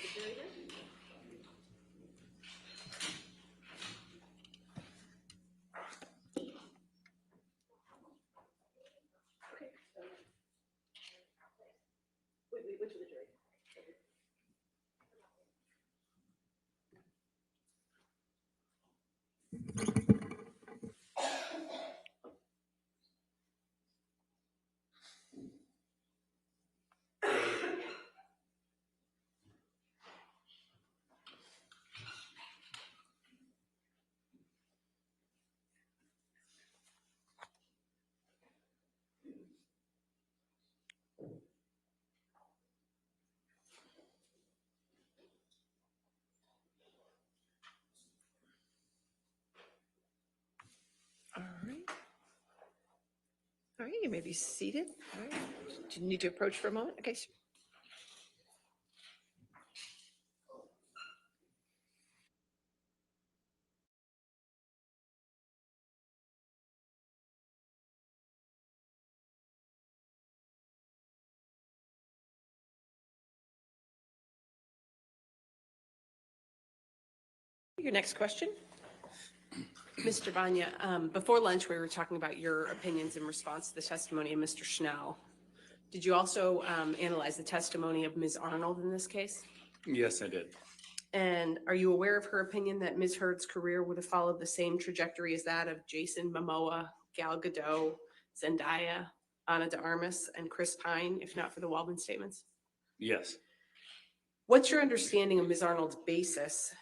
the jury then? Okay. Wait, which of the jury? All right. All right, you may be seated. All right. Do you need to approach for a moment? Okay. Your next question. Mr. Banya, before lunch, we were talking about your opinions in response to the testimony of Mr. Schnell. Did you also analyze the testimony of Ms. Arnold in this case? Yes, I did. And are you aware of her opinion that Ms. Heard's career would have followed the same trajectory as that of Jason Momoa, Gal Gadot, Zendaya, Ana de Armas, and Chris Pine, if not for the Waldman statements? Yes. What's your understanding of Ms. Arnold's basis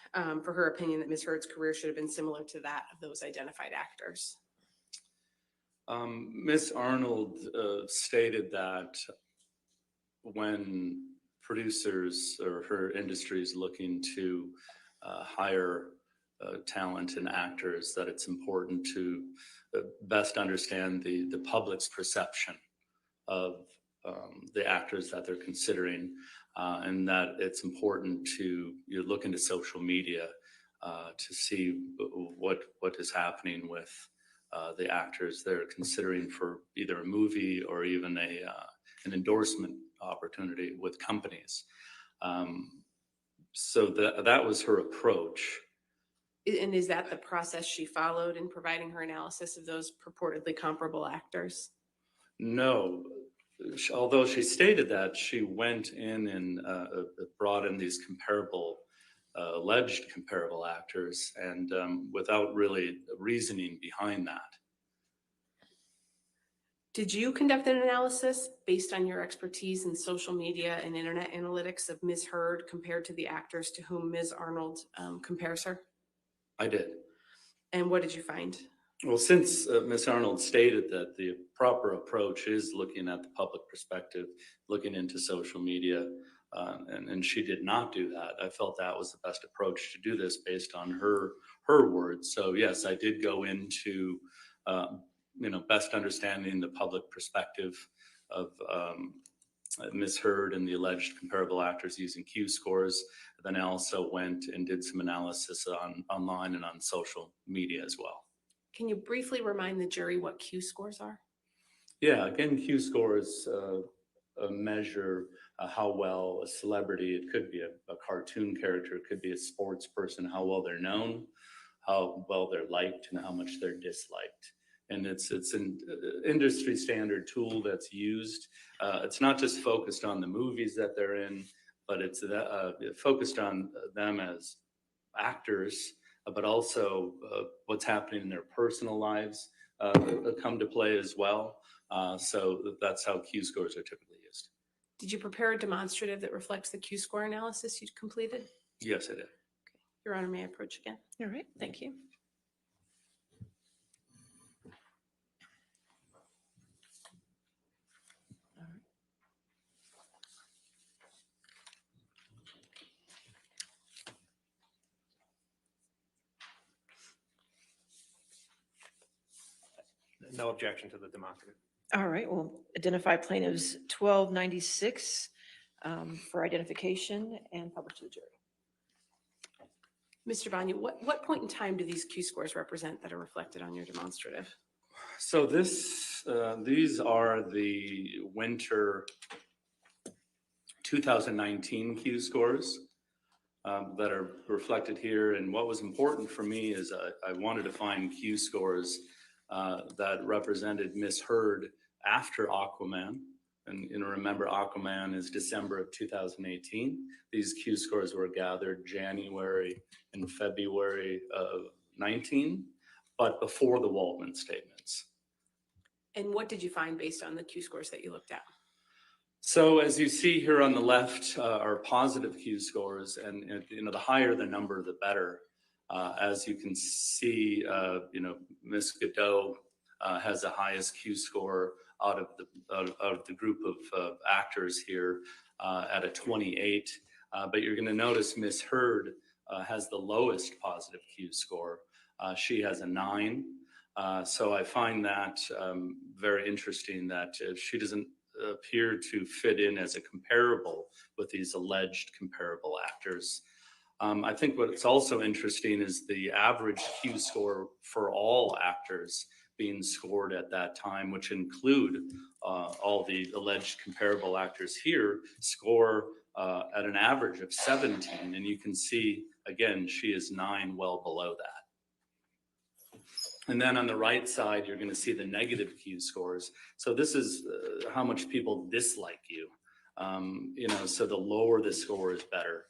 for her opinion that Ms. Heard's career should have been similar to that of those identified actors? Ms. Arnold stated that when producers or her industry is looking to hire talent and actors, that it's important to best understand the public's perception of the actors that they're considering, and that it's important to look into social media to see what is happening with the actors they're considering for either a movie or even an endorsement opportunity with companies. So that was her approach. And is that the process she followed in providing her analysis of those purportedly comparable actors? No, although she stated that, she went in and brought in these alleged comparable actors, and without really reasoning behind that. Did you conduct an analysis based on your expertise in social media and internet analytics of Ms. Heard compared to the actors to whom Ms. Arnold compares her? I did. And what did you find? Well, since Ms. Arnold stated that the proper approach is looking at the public perspective, looking into social media, and she did not do that, I felt that was the best approach to do this based on her words. So yes, I did go into best understanding the public perspective of Ms. Heard and the alleged comparable actors using Q scores. Then I also went and did some analysis online and on social media as well. Can you briefly remind the jury what Q scores are? Yeah, again, Q scores measure how well a celebrity, it could be a cartoon character, it could be a sports person, how well they're known, how well they're liked, and how much they're disliked. And it's an industry standard tool that's used. It's not just focused on the movies that they're in, but it's focused on them as actors, but also what's happening in their personal lives come to play as well. So that's how Q scores are typically used. Did you prepare a demonstrative that reflects the Q score analysis you completed? Yes, I did. Okay. Your Honor, may I approach again? All right. Thank you. No objection to the demonstrative. All right, we'll identify plaintiffs 1296 for identification and publish to the jury. Mr. Banya, what point in time do these Q scores represent that are reflected on your demonstrative? So these are the winter 2019 Q scores. that are reflected here. And what was important for me is I wanted to find Q scores that represented Miss Heard after Aquaman. And remember, Aquaman is December of 2018. These Q scores were gathered January and February of 19, but before the Waldman statements. And what did you find based on the Q scores that you looked at? So as you see here on the left are positive Q scores, and the higher the number, the better. As you can see, Ms. Godot has the highest Q score out of the group of actors here at a 28. But you're going to notice Ms. Heard has the lowest positive Q score. She has a 9. So I find that very interesting that she doesn't appear to fit in as a comparable with these alleged comparable actors. I think what's also interesting is the average Q score for all actors being scored at that time, which include all the alleged comparable actors here, score at an average of 17. And you can see, again, she is 9, well below that. And then on the right side, you're going to see the negative Q scores. So this is how much people dislike you. So the lower the score is better.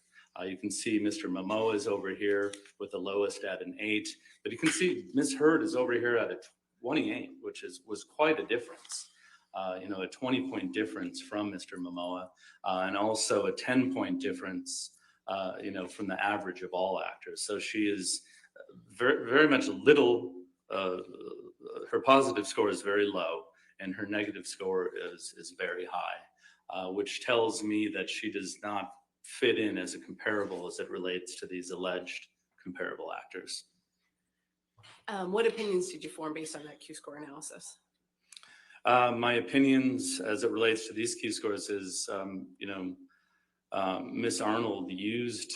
You can see Mr. Momoa is over here with the lowest at an 8, but you can see Ms. Heard is over here at a 28, which was quite a difference. A 20-point difference from Mr. Momoa, and also a 10-point difference, from the average of all actors. So she is very, very much little. Her positive score is very low, and her negative score is very high, which tells me that she does not fit in as a comparable as it relates to these alleged comparable actors. What opinions did you form based on that Q score analysis? My opinions as it relates to these Q scores is, Miss Arnold used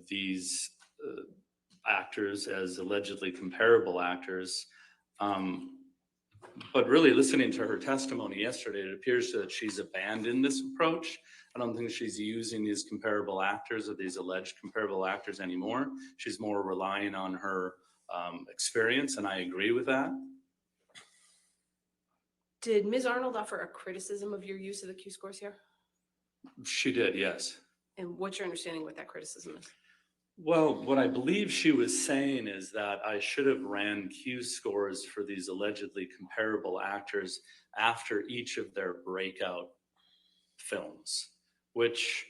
these actors as allegedly comparable actors. But really listening to her testimony yesterday, it appears that she's abandoned this approach. I don't think she's using these comparable actors or these alleged comparable actors anymore. She's more relying on her experience, and I agree with that. Did Ms. Arnold offer a criticism of your use of the Q scores here? She did, yes. And what's your understanding what that criticism is? Well, what I believe she was saying is that I should have ran Q scores for these allegedly comparable actors after each of their breakout films, which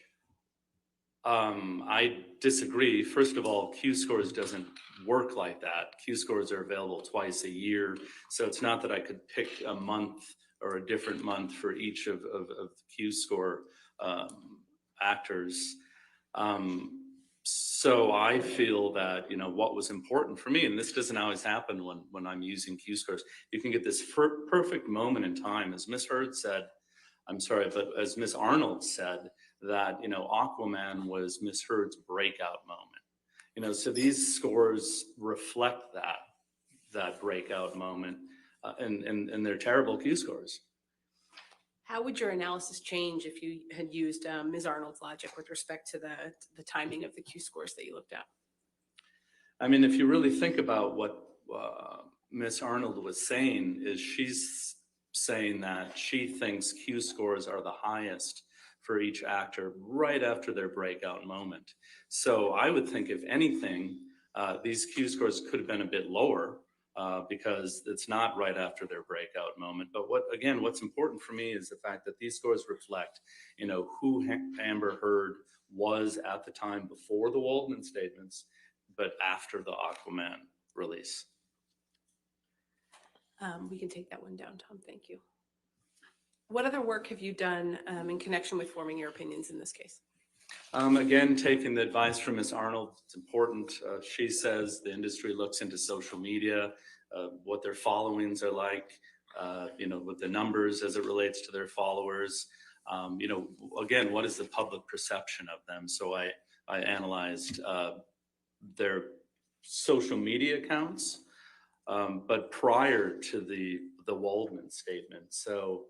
I disagree. First of all, Q scores doesn't work like that. Q scores are available twice a year. So it's not that I could pick a month or a different month for each of the Q score actors. So I feel that, what was important for me, and this doesn't always happen when I'm using Q scores, you can get this perfect moment in time, as Ms. Heard said, but as Ms. Arnold said, that, Aquaman was Ms. Heard's breakout moment. So these scores reflect that breakout moment, and they're terrible Q scores. How would your analysis change if you had used Ms. Arnold's logic with respect to the timing of the Q scores that you looked at? I mean, if you really think about what Ms. Arnold was saying, is she's saying that she thinks Q scores are the highest for each actor right after their breakout moment. So I would think, if anything, these Q scores could have been a bit lower, because it's not right after their breakout moment. But what's important for me is the fact that these scores reflect, who Amber Heard was at the time before the Waldman statements, but after the Aquaman release. We can take that one down, Tom. Thank you. What other work have you done in connection with forming your opinions in this case? Again, taking the advice from Ms. Arnold, it's important. She says the industry looks into social media, what their followings are like, with the numbers as it relates to their followers. Again, what is the public perception of them? So I analyzed their social media accounts, but prior to the Waldman statement. So.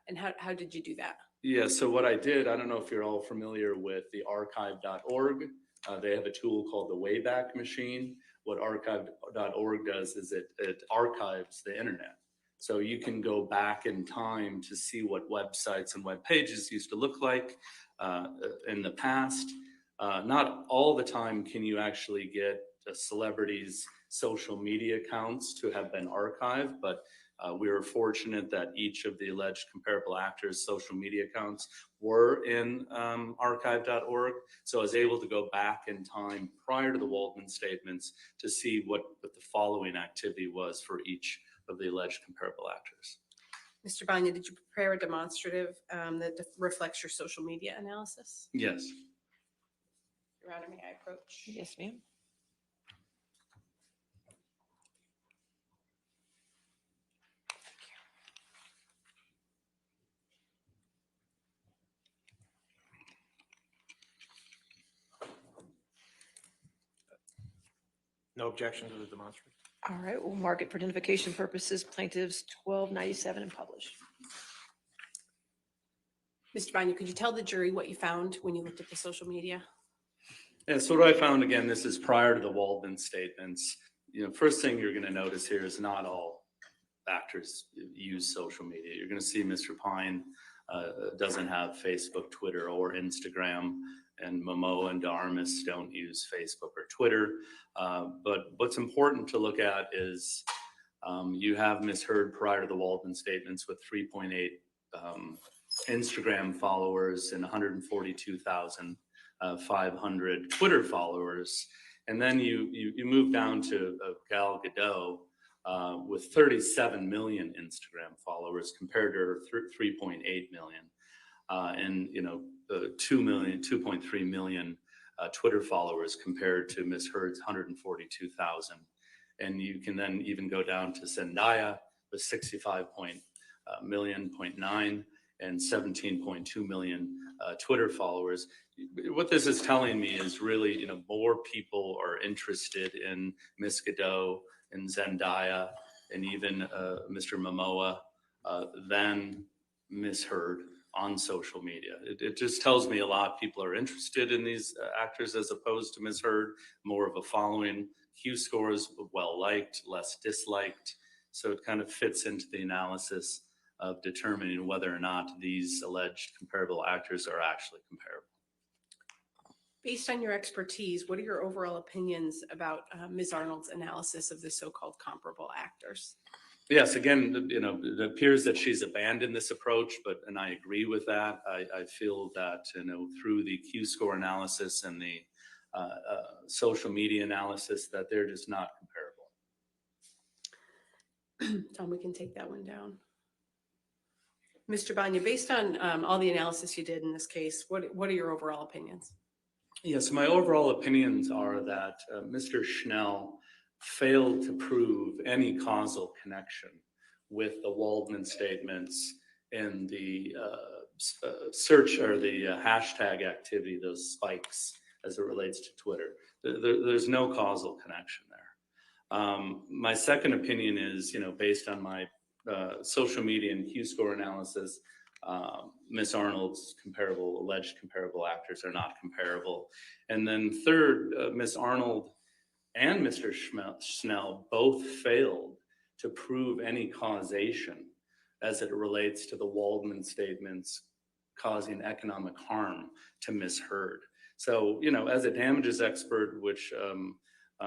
And how did you do that? Yeah, so what I did, I don't know if you're all familiar with the archive.org They have a tool called the Wayback Machine. What archive.org does is it archives the internet. So you can go back in time to see what websites and web pages used to look like in the past. Not all the time can you actually get a celebrities' social media accounts to have been archived, but we were fortunate that each of the alleged comparable actors' social media accounts were in archive.org. So I was able to go back in time prior to the Waldman statements to see what the following activity was for each of the alleged comparable actors. Mr. Banya, did you prepare a demonstrative that reflects your social media analysis? Yes. Your Honor, may I approach? Yes, ma'am. No objection to the demonstrative. All right, we'll mark it for identification purposes, plaintiffs 1297 and published. Mr. Banya, could you tell the jury what you found when you looked at the social media? Yeah, so what I found, again, this is prior to the Waldman statements. First thing you're going to notice here is not all actors use social media. You're going to see Mr. Pine doesn't have Facebook, Twitter, or Instagram, and Momoa and Darmus don't use Facebook or Twitter. But what's important to look at is you have Ms. Heard prior to the Waldman statements with 3.8 Instagram followers and 142,500 Twitter followers. And then you move down to Gal Gadot with 37 million Instagram followers compared to her 3.8 million. And 2.3 million Twitter followers compared to Ms. Heard's 142,000. And you can then even go down to Zendaya with 65 million, 0.9 and 17.2 million Twitter followers. What this is telling me is really, more people are interested in Ms. Gadot and Zendaya and even Mr. Momoa than Ms. Heard on social media. It just tells me a lot of people are interested in these actors as opposed to Ms. Heard, more of a following. Q scores, well-liked, less disliked. So it kind of fits into the analysis of determining whether or not these alleged comparable actors are actually comparable. Based on your expertise, what are your overall opinions about Ms. Arnold's analysis of the so-called comparable actors? Yes, again, it appears that she's abandoned this approach, and I agree with that. I feel that, through the Q score analysis and the social media analysis, that they're just not comparable. Tom, we can take that one down. Mr. Banya, based on all the analysis you did in this case, what are your overall opinions? Yes, my overall opinions are that Mr. Schnell failed to prove any causal connection with the Waldman statements and the search or the hashtag activity, those spikes as it relates to Twitter. There's no causal connection there. My second opinion is, based on my social media and Q score analysis, Ms. Arnold's alleged comparable actors are not comparable. And then third, Ms. Arnold and Mr. Schnell both failed to prove any causation as it relates to the Waldman statements causing economic harm to Ms. Heard. So, as a damages expert, which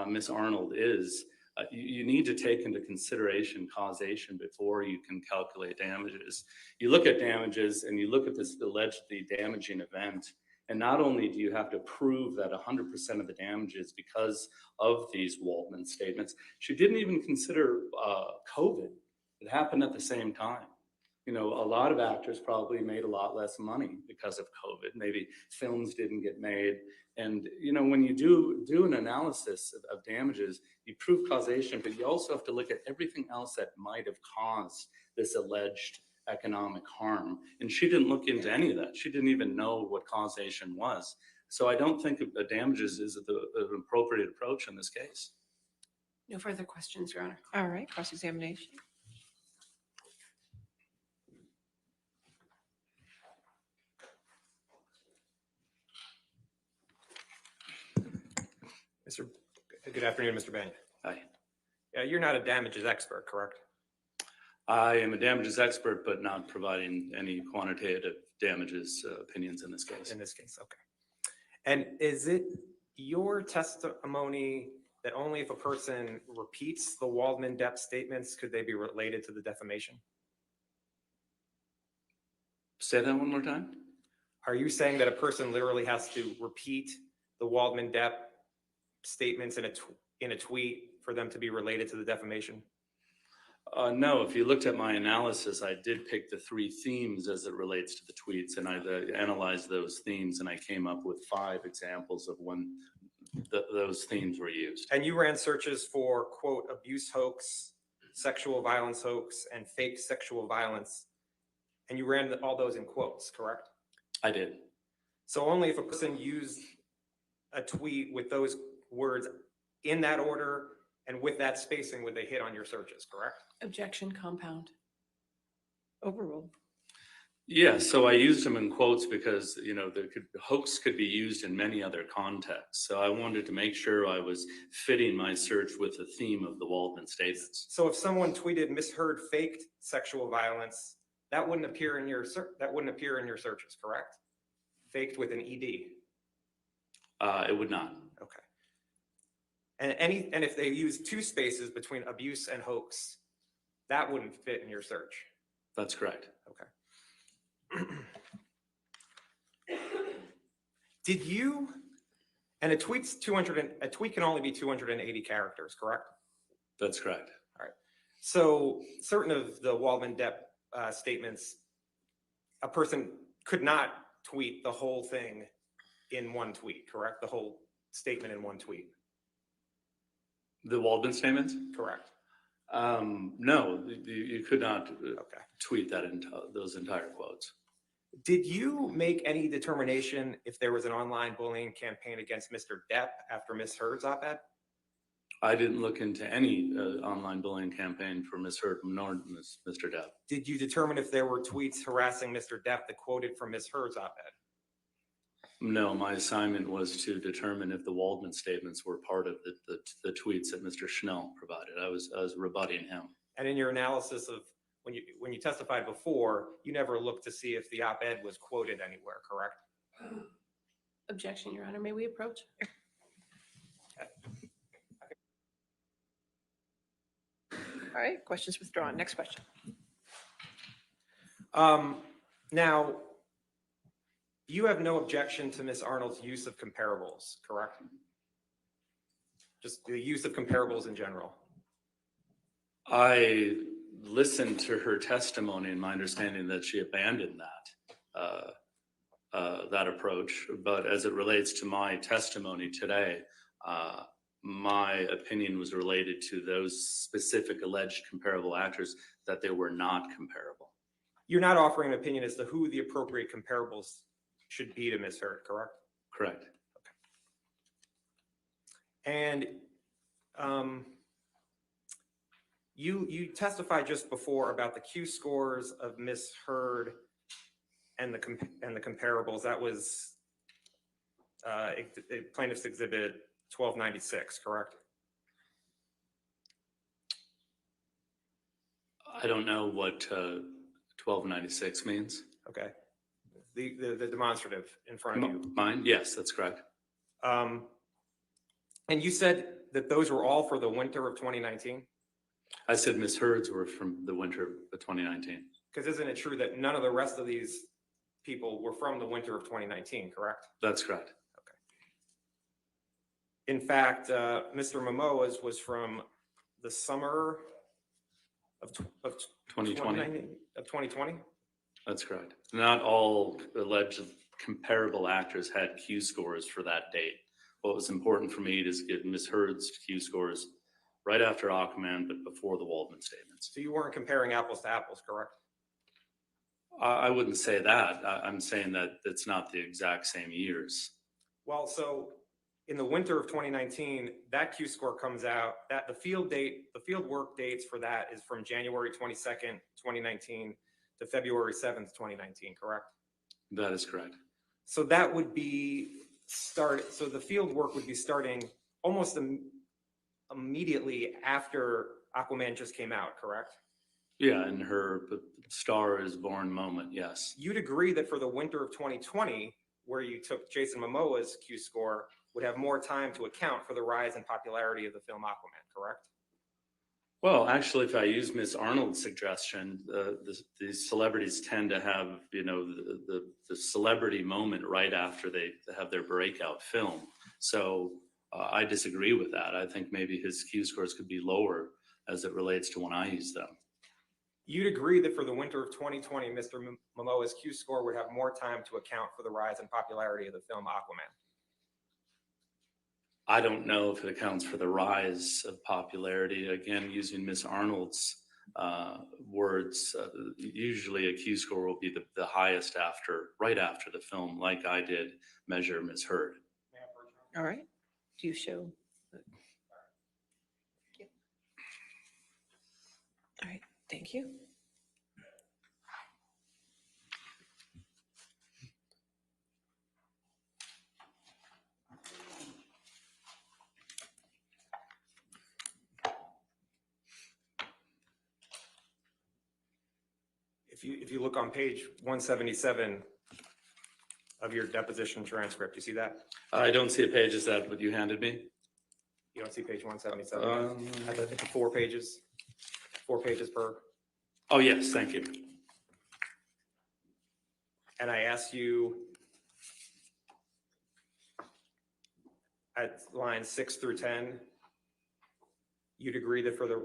Ms. Arnold is, you need to take into consideration causation before you can calculate damages. You look at damages and you look at this allegedly damaging event, and not only do you have to prove that 100% of the damages because of these Waldman statements, she didn't even consider COVID. It happened at the same time. A lot of actors probably made a lot less money because of COVID. Maybe films didn't get made. And, when you do an analysis of damages, you prove causation, but you also have to look at everything else that might have caused this alleged economic harm. And she didn't look into any of that. She didn't even know what causation was. So I don't think the damages is the appropriate approach in this case. No further questions, Your Honor. All right, cross-examination. Good afternoon, Mr. Bank. Hi. You're not a damages expert, correct? I am a damages expert, but not providing any quantitative damages opinions in this case. In this case, okay. And is it your testimony that only if a person repeats the Waldman-Depp statements could they be related to the defamation? Say that one more time. Are you saying that a person literally has to repeat the Waldman-Depp statements in a tweet for them to be related to the defamation? No, if you looked at my analysis, I did pick the 3 themes as it relates to the tweets, and I analyzed those themes, and I came up with 5 examples of when those themes were used. And you ran searches for, quote, abuse hoax, sexual violence hoax, and fake sexual violence, and you ran all those in quotes, correct? I did. So only if a person used a tweet with those words in that order and with that spacing would they hit on your searches, correct? Objection compound. Overruled. Yeah, so I used them in quotes because, hoax could be used in many other contexts. So I wanted to make sure I was fitting my search with the theme of the Waldman statements. So if someone tweeted misheard faked sexual violence, that wouldn't appear in your searches, correct? Faked with an ED. It would not. Okay. And if they use 2 spaces between abuse and hoax, that wouldn't fit in your search. That's correct. Okay. Did you, and a tweet can only be 280 characters, correct? That's correct. All right. So certain of the Waldman-Depp statements, a person could not tweet the whole thing in one tweet, correct? The whole statement in one tweet. The Waldman statements? Correct. No, you could not Okay. tweet those entire quotes. Did you make any determination if there was an online bullying campaign against Mr. Depp after Ms. Heard's op-ed? I didn't look into any online bullying campaign for Ms. Heard nor Mr. Depp. Did you determine if there were tweets harassing Mr. Depp that quoted from Ms. Heard's op-ed? No, my assignment was to determine if the Waldman statements were part of the tweets that Mr. Schnell provided. I was rebutting him. And in your analysis of when you testified before, you never looked to see if the op-ed was quoted anywhere, correct? Objection, Your Honor. May we approach? All right, questions withdrawn. Next question. Now, you have no objection to Ms. Arnold's use of comparables, correct? Just the use of comparables in general. I listened to her testimony and my understanding that she abandoned that approach. But as it relates to my testimony today, my opinion was related to those specific alleged comparable actors, that they were not comparable. You're not offering an opinion as to who the appropriate comparables should be to Ms. Heard, correct? Correct. And you testified just before about the Q scores of Ms. Heard and the comparables. That was Plaintiff's Exhibit 1296, correct? I don't know what 1296 means. Okay. The demonstrative in front of you. Mine? Yes, that's correct. And you said that those were all for the winter of 2019? I said Ms. Heard's were from the winter of 2019. Because isn't it true that none of the rest of these people were from the winter of 2019, correct? That's correct. In fact, Mr. Momoa's was from the summer of 2020? That's correct. Not all alleged comparable actors had Q scores for that date. What was important for me is get Ms. Heard's Q scores right after Aquaman, but before the Waldman statements. So you weren't comparing apples to apples, correct? I wouldn't say that. I'm saying that it's not the exact same years. Well, so in the winter of 2019, that Q score comes out, that the field work dates for that is from January 22nd, 2019 to February 7th, 2019, correct? That is correct. So that would be so the field work would be starting almost immediately after Aquaman just came out, correct? Yeah, in her Star is Born moment, yes. You'd agree that for the winter of 2020, where you took Jason Momoa's Q score, would have more time to account for the rise in popularity of the film Aquaman, correct? Well, actually, if I use Ms. Arnold's suggestion, the celebrities tend to have, the celebrity moment right after they have their breakout film. So I disagree with that. I think maybe his Q scores could be lower as it relates to when I use them. You'd agree that for the winter of 2020, Mr. Momoa's Q score would have more time to account for the rise in popularity of the film Aquaman. I don't know if it accounts for the rise of popularity. Again, using Ms. Arnold's words, usually a Q score will be the highest right after the film, like I did measure Ms. Heard. All right. Do you show? All right. Thank you. If you look on page 177 of your deposition transcript, you see that? I don't see a page. Is that what you handed me? You don't see page 177? I think the 4 pages per. Oh, yes, thank you. And I asked you at lines 6 through 10, you'd agree that for the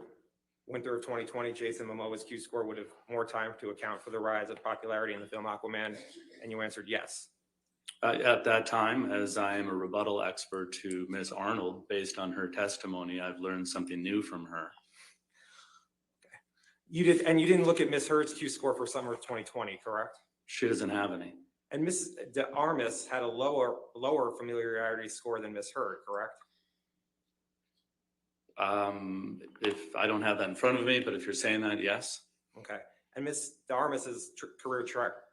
winter of 2020, Jason Momoa's Q score would have more time to account for the rise of popularity in the film Aquaman, and you answered yes. At that time, as I am a rebuttal expert to Ms. Arnold, based on her testimony, I've learned something new from her. Okay. You didn't look at Ms. Heard's Q score for summer of 2020, correct? She doesn't have any. And Ms. de Armas had a lower familiarity score than Ms. Heard, correct? If I don't have that in front of me, but if you're saying that, yes. Okay. And Ms. de Armas's career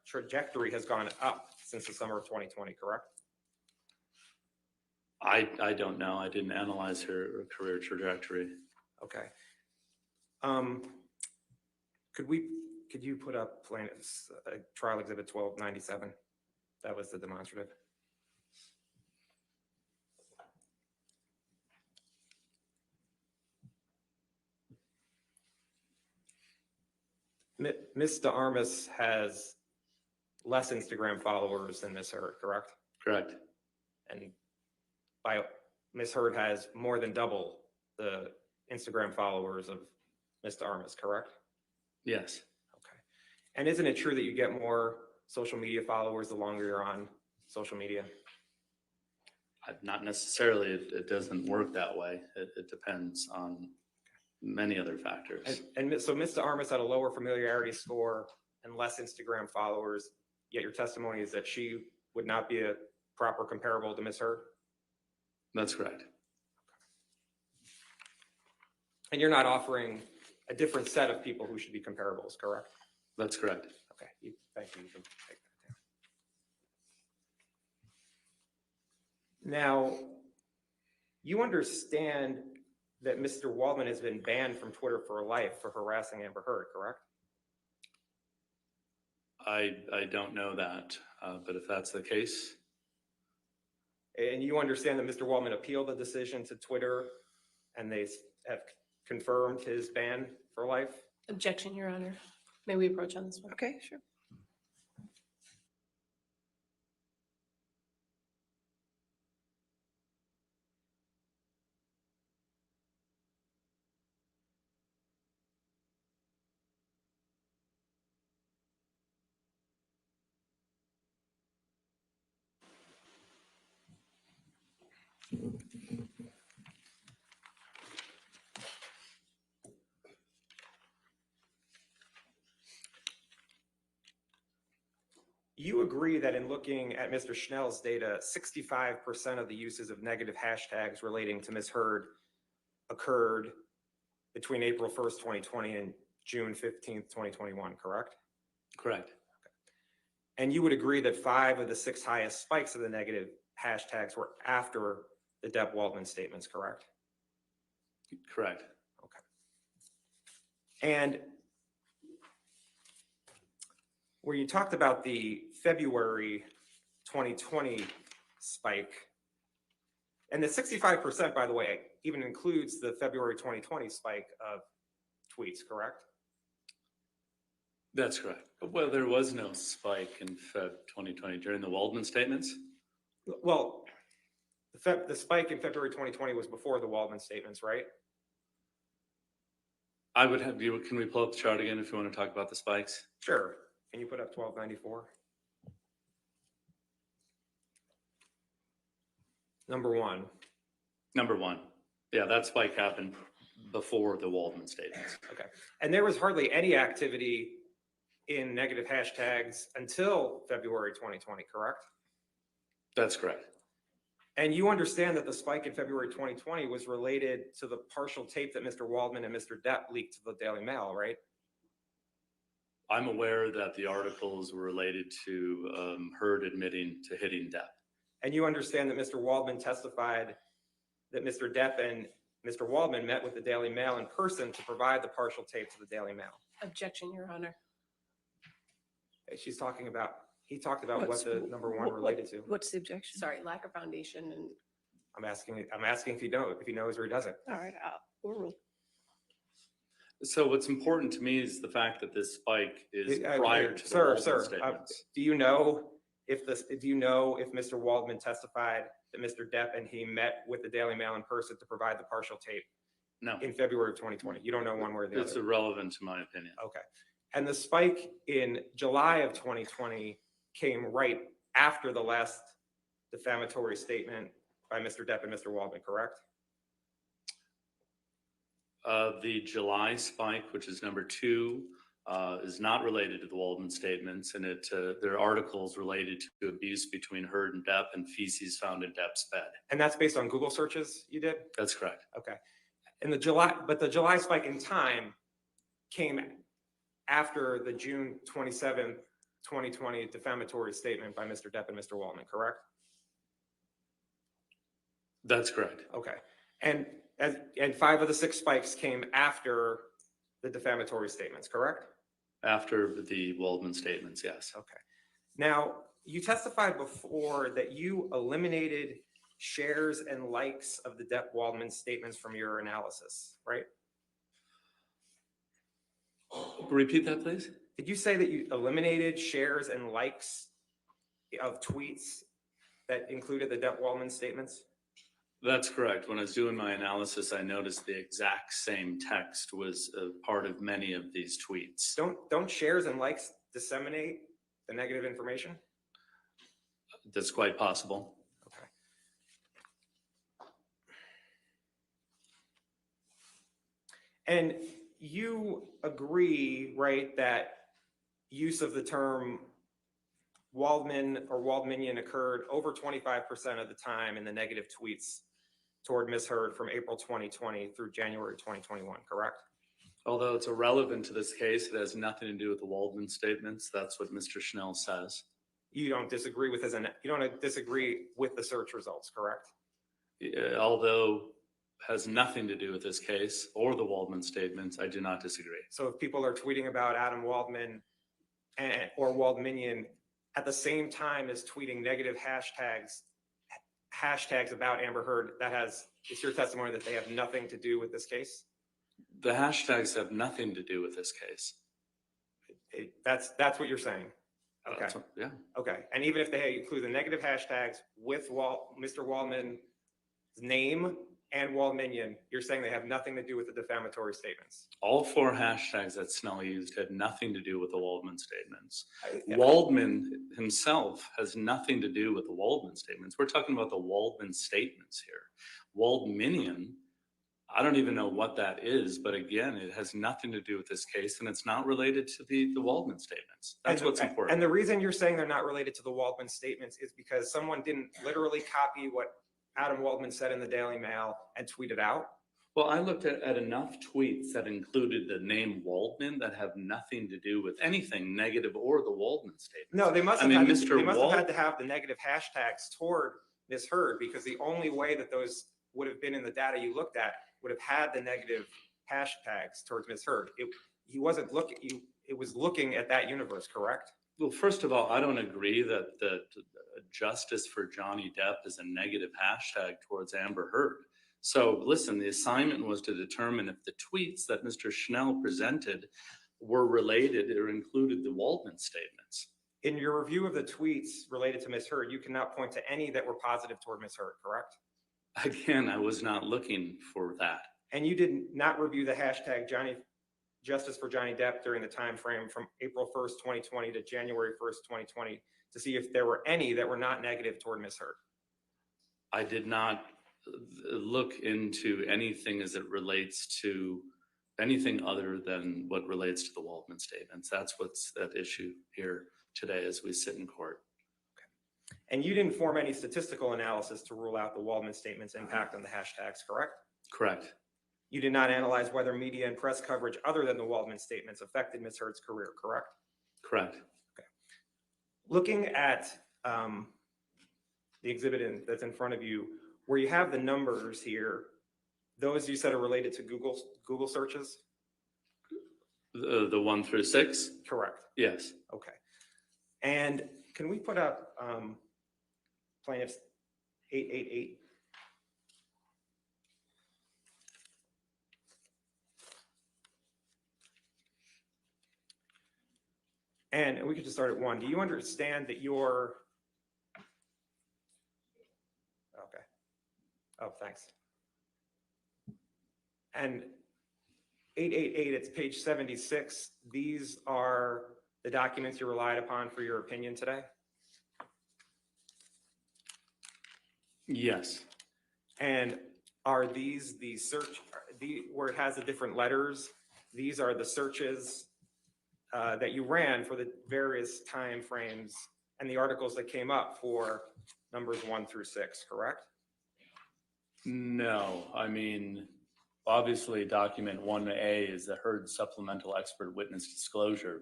trajectory has gone up since the summer of 2020, correct? I don't know. I didn't analyze her career trajectory. Okay. Could you put up plaintiff's trial exhibit 1297? That was the demonstrative. Ms. de Armas has less Instagram followers than Ms. Heard, correct? Correct. And Ms. Heard has more than double the Instagram followers of Ms. de Armas, correct? Yes. Okay. And isn't it true that you get more social media followers the longer you're on social media? Not necessarily. It doesn't work that way. It depends on many other factors. So Ms. de Armas had a lower familiarity score and less Instagram followers, yet your testimony is that she would not be a proper comparable to Ms. Heard? That's correct. And you're not offering a different set of people who should be comparables, correct? That's correct. Okay, thank you. You can take that down. Now, you understand that Mr. Waldman has been banned from Twitter for life for harassing Amber Heard, correct? I don't know that, but if that's the case. And you understand that Mr. Waldman appealed the decision to Twitter and they have confirmed his ban for life? Objection, Your Honor. May we approach on this one? Okay, sure. You agree that in looking at Mr. Schnell's data, 65% of the uses of negative hashtags relating to Ms. Heard occurred between April 1st, 2020 and June 15th, 2021, correct? Correct. And you would agree that 5 of the 6 highest spikes of the negative hashtags were after the Depp Waldman statements, correct? Correct. And where you talked about the February 2020 spike, and the 65%, by the way, even includes the February 2020 spike of tweets, correct? That's correct. Well, there was no spike in Feb 2020 during the Waldman statements. Well, the spike in February 2020 was before the Waldman statements, right? I would have you. Can we pull up the chart again if you want to talk about the spikes? Sure. Can you put up 1294? Number one. Number one. Yeah, that spike happened before the Waldman statements. Okay. And there was hardly any activity in negative hashtags until February 2020, correct? That's correct. And you understand that the spike in February 2020 was related to the partial tape that Mr. Waldman and Mr. Depp leaked to the Daily Mail, right? I'm aware that the articles were related to Heard admitting to hitting Depp. And you understand that Mr. Waldman testified that Mr. Depp and Mr. Waldman met with the Daily Mail in person to provide the partial tape to the Daily Mail. Objection, Your Honor. He talked about what the number one related to. What's the objection? Sorry, lack of foundation and I'm asking if he knows or he doesn't. All right, we'll So what's important to me is the fact that this spike is prior to the Waldman statements. Do you know if Mr. Waldman testified that Mr. Depp and he met with the Daily Mail in person to provide the partial tape No, in February of 2020? You don't know one way or the it's other. irrelevant to my opinion. Okay. And the spike in July of 2020 came right after the last defamatory statement by Mr. Depp and Mr. Waldman, correct? The July spike, which is number 2, is not related to the Waldman statements, and there are articles related to abuse between Heard and Depp and feces found in Depp's bed. And that's based on Google searches you did? That's correct. Okay. And the July spike in time came after the June 27th, 2020 defamatory statement by Mr. Depp and Mr. Waldman, correct? That's correct. Okay. And 5 of the 6 spikes came after the defamatory statements, correct? After the Waldman statements, yes. Okay. Now, you testified before that you eliminated shares and likes of the Depp Waldman statements from your analysis, right? Repeat that, please. Did you say that you eliminated shares and likes of tweets that included the Depp Waldman statements? That's correct. When I was doing my analysis, I noticed the exact same text was a part of many of these tweets. Don't shares and likes disseminate the negative information? That's quite possible. Okay. And you agree, right, that use of the term Waldman or Waldmanian occurred over 25% of the time in the negative tweets toward Ms. Heard from April 2020 through January 2021, correct? Although it's irrelevant to this case, it has nothing to do with the Waldman statements. That's what Mr. Schnell says. You don't disagree with the search results, correct? Although has nothing to do with this case or the Waldman statements, I do not disagree. So if people are tweeting about Adam Waldman or Waldmanian at the same time as tweeting negative hashtags about Amber Heard, it's your testimony that they have nothing to do with this case? The hashtags have nothing to do with this case. That's what you're saying. Okay. Yeah. Okay. And even if they include the negative hashtags with Mr. Waldman's name and Waldmanian, you're saying they have nothing to do with the defamatory statements? All 4 hashtags that Snell used had nothing to do with the Waldman statements. Yeah. Waldman himself has nothing to do with the Waldman statements. We're talking about the Waldman statements here. Waldmanian, I don't even know what that is, but again, it has nothing to do with this case, and it's not related to the Waldman statements. That's what's important. And the reason you're saying they're not related to the Waldman statements is because someone didn't literally copy what Adam Waldman said in the Daily Mail and tweet it out? Well, I looked at enough tweets that included the name Waldman that have nothing to do with anything negative or the Waldman statements. No, they must have, had to have the negative hashtags toward misheard, because the only way that those would have been in the data you looked at would have had the negative hashtags towards misheard. He wasn't looking, it was looking at that universe, correct? Well, first of all, I don't agree that justice for Johnny Depp is a negative hashtag towards Amber Heard. So listen, the assignment was to determine if the tweets that Mr. Schnell presented were related or included the Waldman statements. In your review of the tweets related to Ms. Heard, you cannot point to any that were positive toward Ms. Heard, correct? Again, I was not looking for that. And you did not review the hashtag Justice for Johnny Depp during the time frame from April 1st, 2020 to January 1st, 2020 to see if there were any that were not negative toward Ms. Heard. I did not look into anything as it relates to anything other than what relates to the Waldman statements. That's what's at issue here today as we sit in court. And you didn't form any statistical analysis to rule out the Waldman statements' impact on the hashtags, correct? Correct. You did not analyze whether media and press coverage other than the Waldman statements affected Ms. Heard's career, correct? Correct. Okay. Looking at the exhibit that's in front of you, where you have the numbers here, those you said are related to Google searches? The 1 through 6? Correct. Yes. Okay. And can we put up plaintiff's 888? And we could just start at 1. Do you understand that your, okay. Oh, thanks. And 888, it's page 76. These are the documents you relied upon for your opinion today? Yes. And are these the search, where it has the different letters? These are the searches that you ran for the various time frames and the articles that came up for numbers 1 through 6, correct? No, I mean, obviously document 1A is the Heard supplemental expert witness disclosure.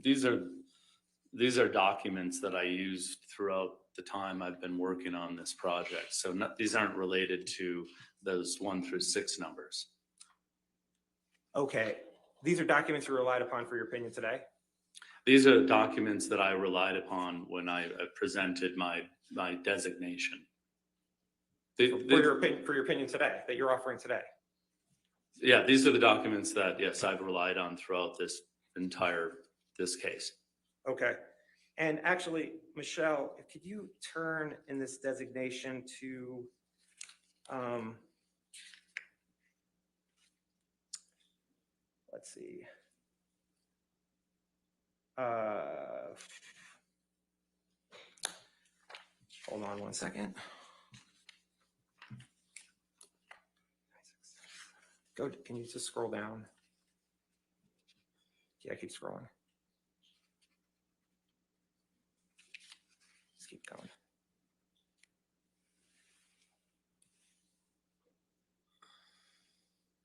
These are documents that I used throughout the time I've been working on this project. So these aren't related to those 1 through 6 numbers. Okay, these are documents you relied upon for your opinion today? These are documents that I relied upon when I presented my designation. For your opinion today, that you're offering today? Yeah, these are the documents that, yes, I've relied on throughout this case. Okay. And actually, Michelle, could you turn in this designation to let's see. Hold on one second. Can you just scroll down? Yeah, keep scrolling. Just keep going.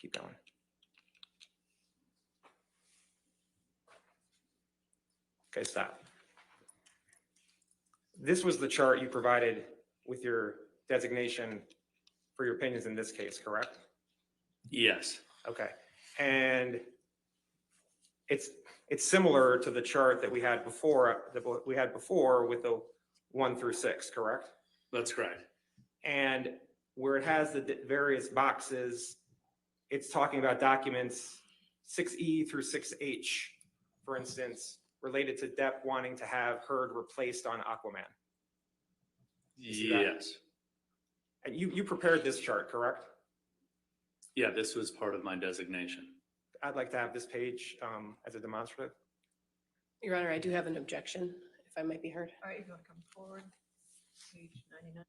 Keep going. Okay, stop. This was the chart you provided with your designation for your opinions in this case, correct? Yes. Okay. And it's similar to the chart that we had before with the 1 through 6, correct? That's correct. And where it has the various boxes, it's talking about documents 6E through 6H, for instance, related to Depp wanting to have Heard replaced on Aquaman. Yes. And you prepared this chart, correct? Yeah, this was part of my designation. I'd like to have this page as a demonstrative. Your Honor, I do have an objection, if I might be heard. All right, if you want to come forward, page 99.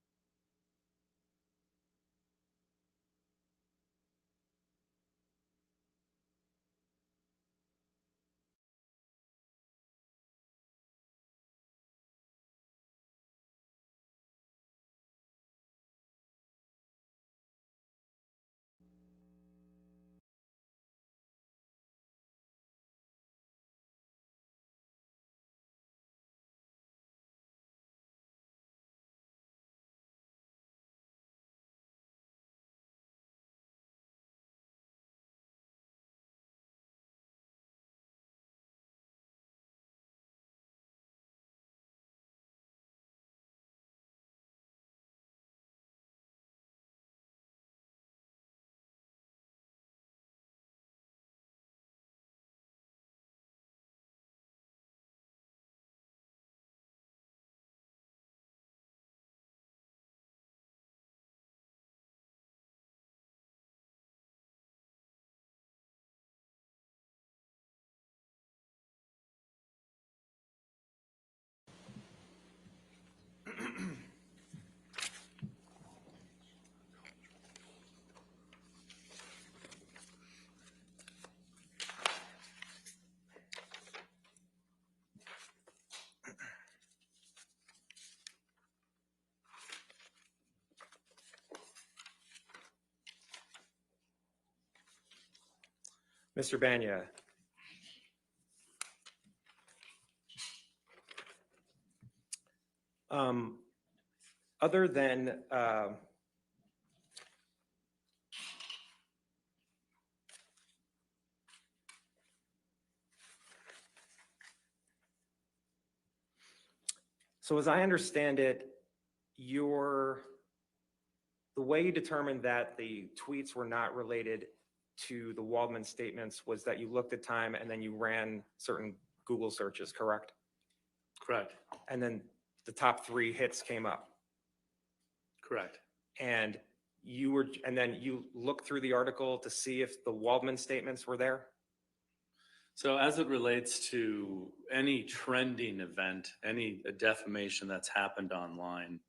Mr. Banya. Other than so as I understand it, the way you determined that the tweets were not related to the Waldman statements was that you looked at time and then you ran certain Google searches, correct? Correct. And then the top 3 hits came up. Correct. And then you looked through the article to see if the Waldman statements were there? So as it relates to any trending event, any defamation that's happened online,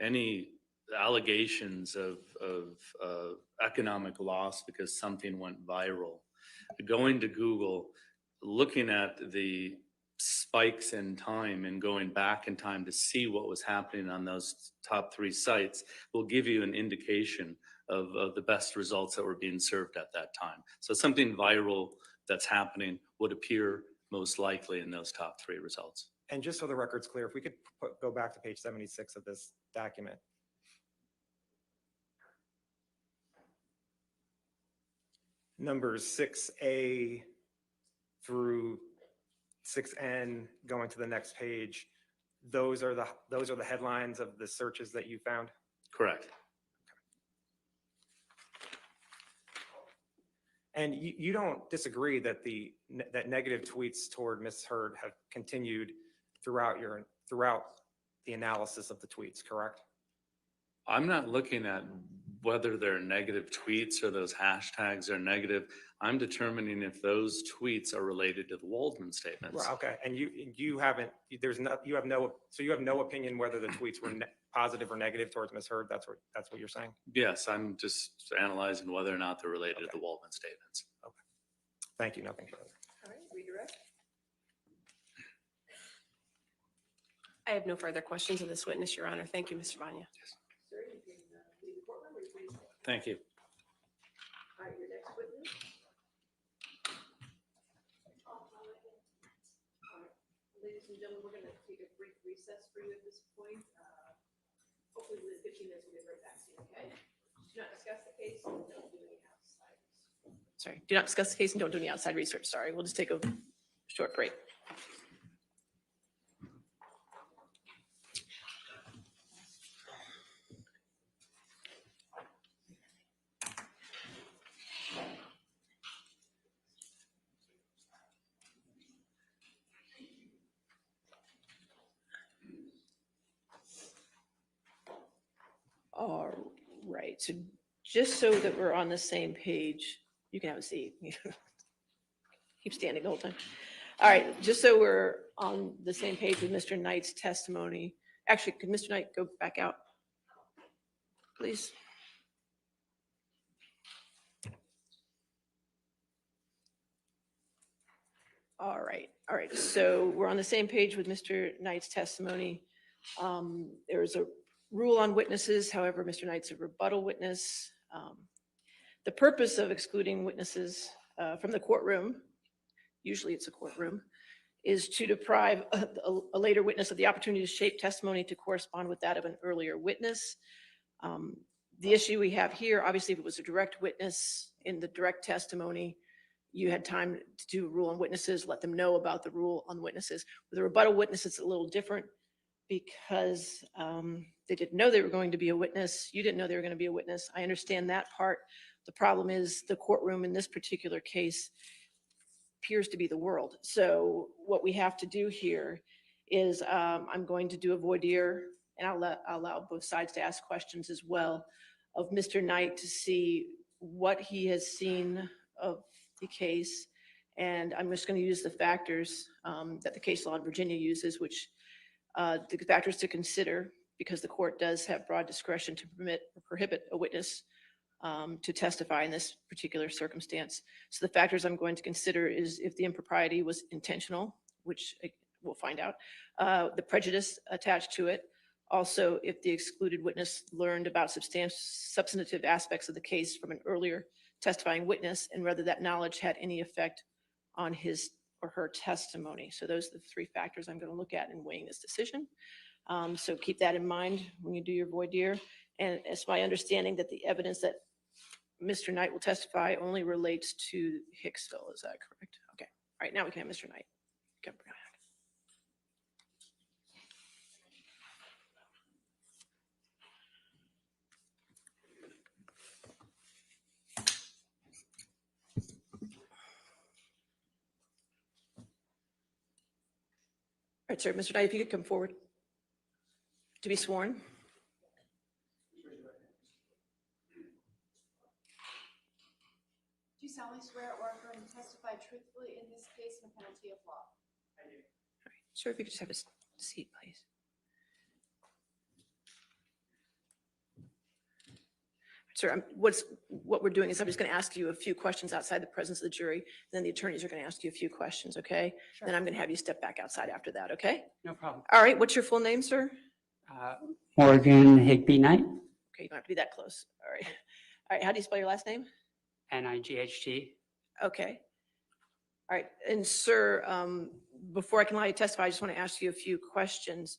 any allegations of economic loss because something went viral, going to Google, looking at the spikes in time and going back in time to see what was happening on those top 3 sites will give you an indication of the best results that were being served at that time. So something viral that's happening would appear most likely in those top 3 results. And just so the record's clear, if we could go back to page 76 of this document. Numbers 6A through 6N, going to the next page, those are the headlines of the searches that you found? Correct. And you don't disagree that that negative tweets toward Ms. Heard have continued throughout the analysis of the tweets, correct? I'm not looking at whether they're negative tweets or those hashtags are negative. I'm determining if those tweets are related to the Waldman statements. Well, okay, and you have no opinion whether the tweets were positive or negative towards Ms. Heard. That's what you're saying? Yes, I'm just analyzing whether or not they're related to the Waldman statements. Okay. Thank you. Nothing further. All right, redirect. I have no further questions of this witness, Your Honor. Thank you, Mr. Banya. Sir, you can leave the courtroom or you please. Thank you. All right, your next witness. All right, ladies and gentlemen, we're going to take a brief recess for you at this point. Hopefully within 15 minutes, we'll get right back to you, okay? Do not discuss the case and don't do any outside. Sorry, do not discuss the case and don't do any outside research. Sorry, we'll just take a short break. All right, so just so that we're on the same page, you can have a seat. Keep standing the whole time. All right, just so we're on the same page with Mr. Knight's testimony. Actually, could Mr. Knight go back out, please? All right, so we're on the same page with Mr. Knight's testimony. There is a rule on witnesses, however, Mr. Knight's a rebuttal witness. The purpose of excluding witnesses from the courtroom, usually it's a courtroom, is to deprive a later witness of the opportunity to shape testimony to correspond with that of an earlier witness. The issue we have here, obviously, if it was a direct witness in the direct testimony, you had time to do a rule on witnesses, let them know about the rule on witnesses. With a rebuttal witness, it's a little different because they didn't know they were going to be a witness. You didn't know they were going to be a witness. I understand that part. The problem is the courtroom in this particular case appears to be the world. So what we have to do here is I'm going to do a voir dire, and I'll allow both sides to ask questions as well of Mr. Knight to see what he has seen of the case. And I'm just going to use the factors that the case law in Virginia uses, which the factors to consider, because the court does have broad discretion to permit or prohibit a witness to testify in this particular circumstance. So the factors I'm going to consider is if the impropriety was intentional, which we'll find out, the prejudice attached to it. Also, if the excluded witness learned about substantive aspects of the case from an earlier testifying witness and whether that knowledge had any effect on his or her testimony. So those are the three factors I'm going to look at in weighing this decision. So keep that in mind when you do your voir dire. And it's my understanding that the evidence that Mr. Knight will testify only relates to Hicksville. Is that correct? Okay. All right. Now we can have Mr. Knight. Okay. All right, sir. Mr. Knight, if you could come forward to be sworn. Do you solemnly swear or affirm to testify truthfully in this case and penalty of law? All right. Sir, if you could just have a seat, please. Sir, what we're doing is I'm just going to ask you a few questions outside the presence of the jury. Then the attorneys are going to ask you a few questions, okay? Sure. Then I'm going to have you step back outside after that, okay? No problem. All right, what's your full name, sir? Morgan Higby Knight, Okay, you don't have to be that close. All right. All right, how do you spell your last name? N-I-G-H-T. Okay. All right, and sir, before I can allow you to testify, I just want to ask you a few questions.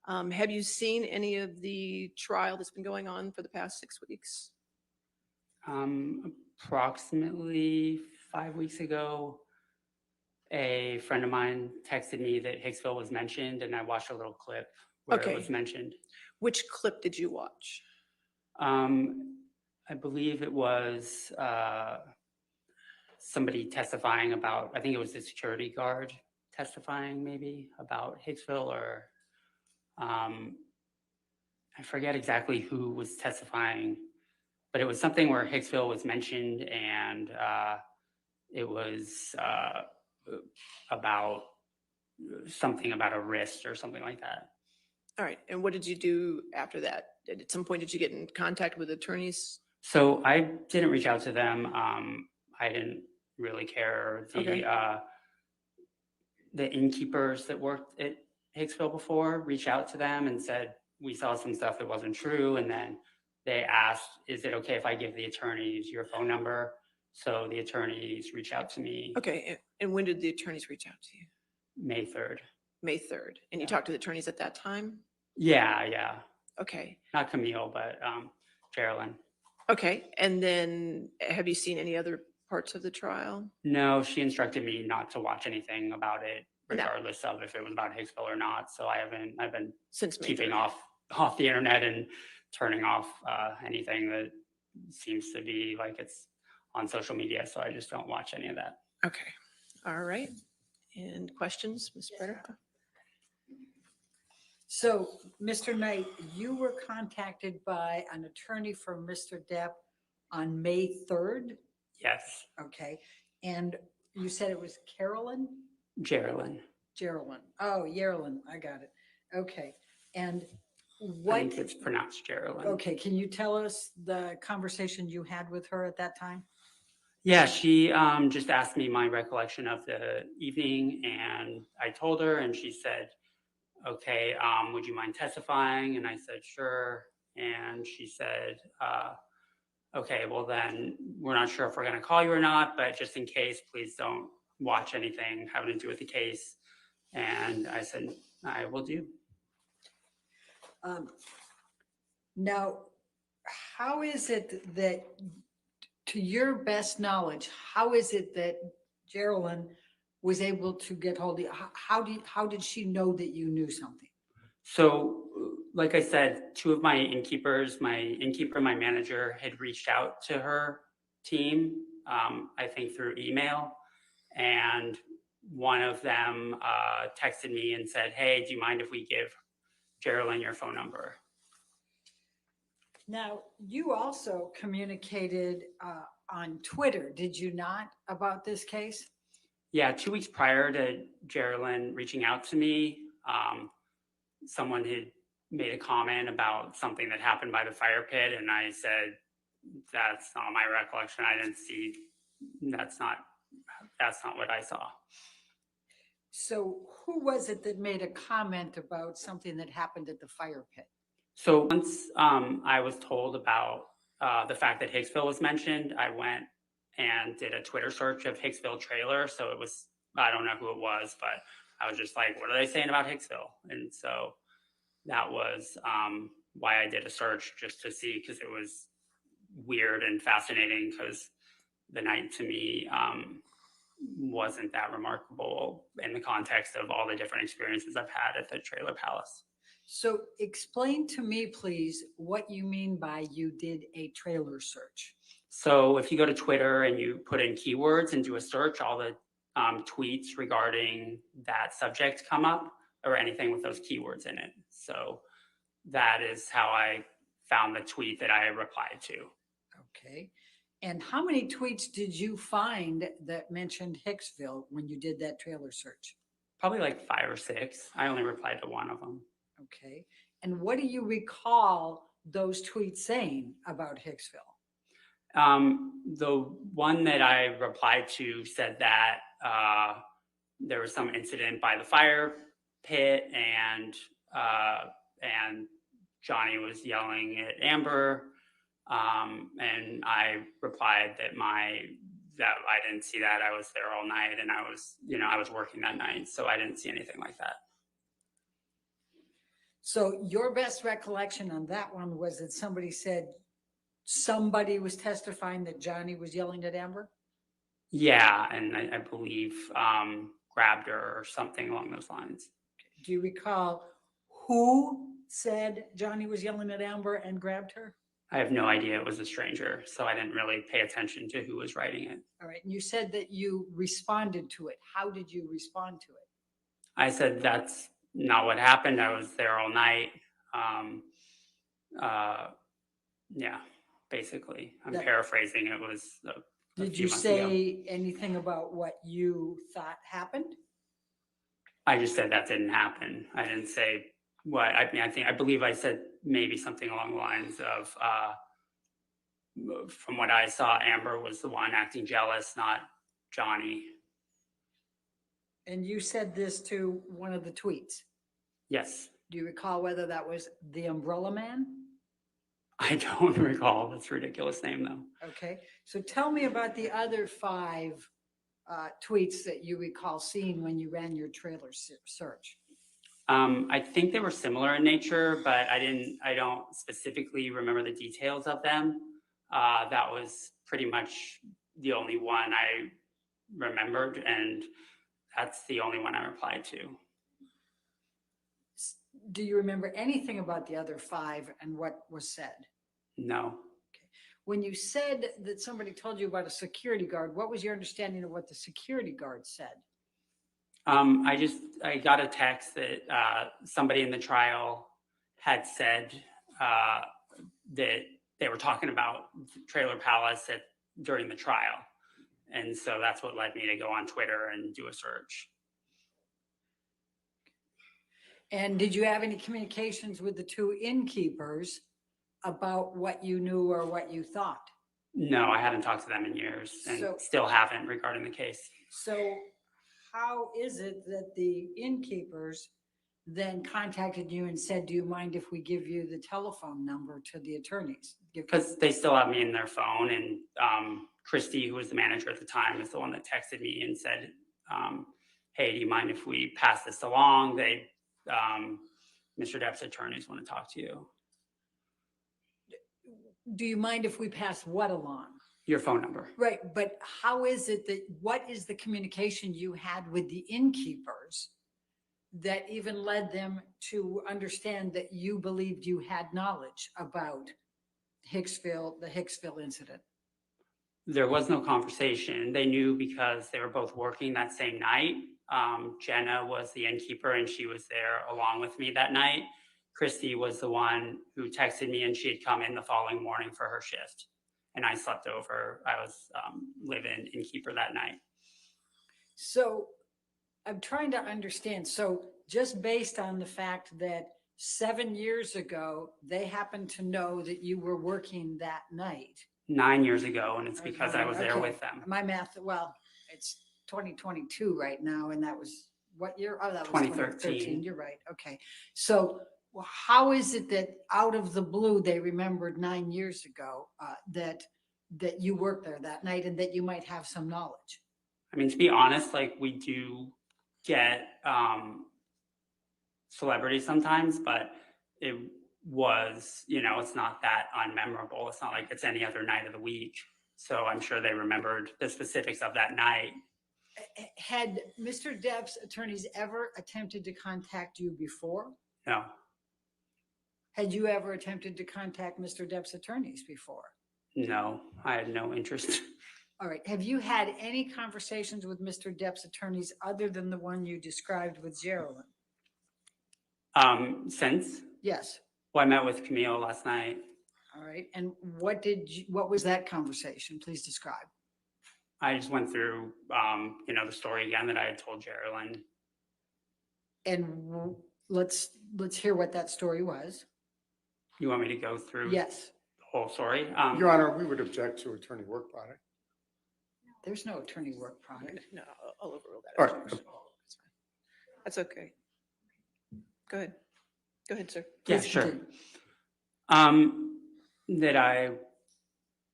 Have you seen any of the trial that's been going on for the past 6 weeks? Approximately 5 weeks ago, a friend of mine texted me that Hicksville was mentioned, and I watched a little clip where Okay. it was mentioned. Which clip did you watch? I believe it was somebody testifying about, I think it was the security guard testifying maybe about Hicksville, or I forget exactly who was testifying, but it was something where Hicksville was mentioned, and it was about something about a wrist or something like that. All right, and what did you do after that? At some point, did you get in contact with attorneys? So I didn't reach out to them. I didn't really care. Okay. The innkeepers that worked at Hicksville before reached out to them and said, we saw some stuff that wasn't true. And then they asked, is it okay if I give the attorneys your phone number? So the attorneys reached out to me Okay, and when did the attorneys reach out to you? May 3rd. May 3rd. And you Yeah. talked to the attorneys at that time? Yeah. Okay. Not Camille, but Geraldine. Okay, and then have you seen any other parts of the trial? No, she instructed me not to watch anything about it, No. regardless of if it was about Hicksville or not. So I've been Since May keeping 3rd. off the internet and turning off anything that seems to be like it's on social media. So I just don't watch any of that. Okay, all right. And questions, Ms. Breder? So, Mr. Knight, you were contacted by an attorney for Mr. Depp on May 3rd, Yes, okay? And you said it was Carolyn? Geraldine. Geraldine. Oh, Yerlin, I got it. Okay. And I what, think it's pronounced Geraldine. okay, can you tell us the conversation you had with her at that time? Yeah, she just asked me my recollection of the evening, and I told her, and she said, okay, would you mind testifying? And I said, sure. And she said, okay, well then we're not sure if we're going to call you or not, but just in case, please don't watch anything having to do with the case. And I said, I will do. Now, how is it that, to your best knowledge, how is it that Geraldine was able to get hold of you? How did she know that you knew something? So, like I said, two of my innkeepers, my innkeeper and my manager, had reached out to her team, I think through email. And one of them texted me and said, hey, do you mind if we give Geraldine your phone number? Now, you also communicated on Twitter, did you not, about this case? Yeah, 2 weeks prior to Geraldine reaching out to me, someone had made a comment about something that happened by the fire pit, and I said, that's not my recollection. I didn't see, that's not what I saw. So who was it that made a comment about something that happened at the fire pit? So once I was told about the fact that Hicksville was mentioned, I went and did a Twitter search of Hicksville trailer. So it was, I don't know who it was, but I was just like, what are they saying about Hicksville? And so that was why I did a search, just to see, because it was weird and fascinating, because the night to me wasn't that remarkable in the context of all the different experiences I've had at the trailer palace. So explain to me, please, what you mean by you did a trailer search. So if you go to Twitter and you put in keywords and do a search, all the tweets regarding that subject come up, or anything with those keywords in it. So that is how I found the tweet that I replied to. Okay. And how many tweets did you find that mentioned Hicksville when you did that trailer search? Probably like 5 or 6. I only replied to one of them. Okay. And what do you recall those tweets saying about Hicksville? The one that I replied to said that there was some incident by the fire pit, and Johnny was yelling at Amber, and I replied that I didn't see that. I was there all night, and I was working that night, so I didn't see anything like that. So your best recollection on that one was that somebody said somebody was testifying that Johnny was yelling at Amber? Yeah, and I believe grabbed her or something along those lines. Do you recall who said Johnny was yelling at Amber and grabbed her? I have no idea. It was a stranger, so I didn't really pay attention to who was writing it. All right. And you said that you responded to it. How did you respond to it? I said, that's not what happened. I was there all night. Yeah, basically. I'm paraphrasing. It was a Did few you months ago. say anything about what you thought happened? I just said that didn't happen. I didn't say what. I believe I said maybe something along the lines of, from what I saw, Amber was the one acting jealous, not Johnny. And you said this to one of the tweets. Yes. Do you recall whether that was the Umbrella Man? I don't recall. That's a ridiculous name, though. Okay. So tell me about the other 5 tweets that you recall seeing when you ran your trailer search. I think they were similar in nature, but I don't specifically remember the details of them. That was pretty much the only one I remembered, and that's the only one I replied to. Do you remember anything about the other 5 and what was said? No. When you said that somebody told you about a security guard, what was your understanding of what the security guard said? I got a text that somebody in the trial had said that they were talking about Trailer Palace during the trial. And so that's what led me to go on Twitter and do a search. And did you have any communications with the 2 innkeepers about what you knew or what you thought? No, I haven't talked to them in years, and still haven't regarding the case. So how is it that the innkeepers then contacted you and said, do you mind if we give you the telephone number to the attorneys? Because they still have me in their phone, and Christy, who was the manager at the time, is the one that texted me and said, hey, do you mind if we pass this along? Mr. Depp's attorneys want to talk to you. Do you mind if we pass what along? Your phone number. Right, but how is it that, what is the communication you had with the innkeepers that even led them to understand that you believed you had knowledge about the Hicksville incident? There was no conversation. They knew because they were both working that same night. Jenna was the innkeeper, and she was there along with me that night. Christy was the one who texted me, and she had come in the following morning for her shift. And I slept over. I was live-in innkeeper that night. So I'm trying to understand. So just based on the fact that 7 years ago, they happened to know that you were working that night. 9 years ago, and it's because I was there with them. My math, well, it's 2022 right now, and that was what year? Oh, that was 2013. You're right. Okay. So how is it that out of the blue, they remembered 9 years ago that that you worked there that night and that you might have some knowledge? I mean, to be honest, like we do get celebrities sometimes, but it was, it's not that unmemorable. It's not like it's any other night of the week. So I'm sure they remembered the specifics of that night. Had Mr. Depp's attorneys ever attempted to contact you before? No, Had you ever attempted to contact Mr. Depp's attorneys before? no, I had no interest. All right. Have you had any conversations with Mr. Depp's attorneys other than the one you described with Geraldine? Since, Yes. well, I met with Camille last night. All right. And what was that conversation? Please describe. I just went through, the story again that I had told Geraldine. And let's hear what that story was. You want me to go through Yes. the whole story? Your Honor, we would object to attorney work product. There's no attorney work product. No, I'll overrule that. All right. That's fine. That's okay. Go ahead. Go ahead, sir. Yeah, Please sure. continue. That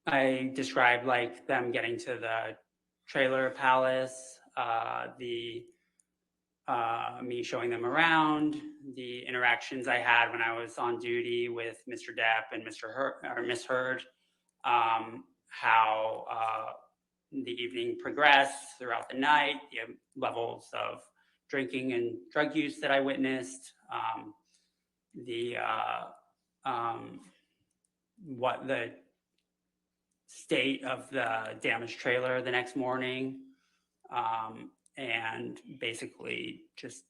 I described like them getting to the trailer palace, me showing them around, the interactions I had when I was on duty with Mr. Depp and Miss Heard, how the evening progressed throughout the night, the levels of drinking and drug use that I witnessed, what the state of the damaged trailer the next morning, and basically just,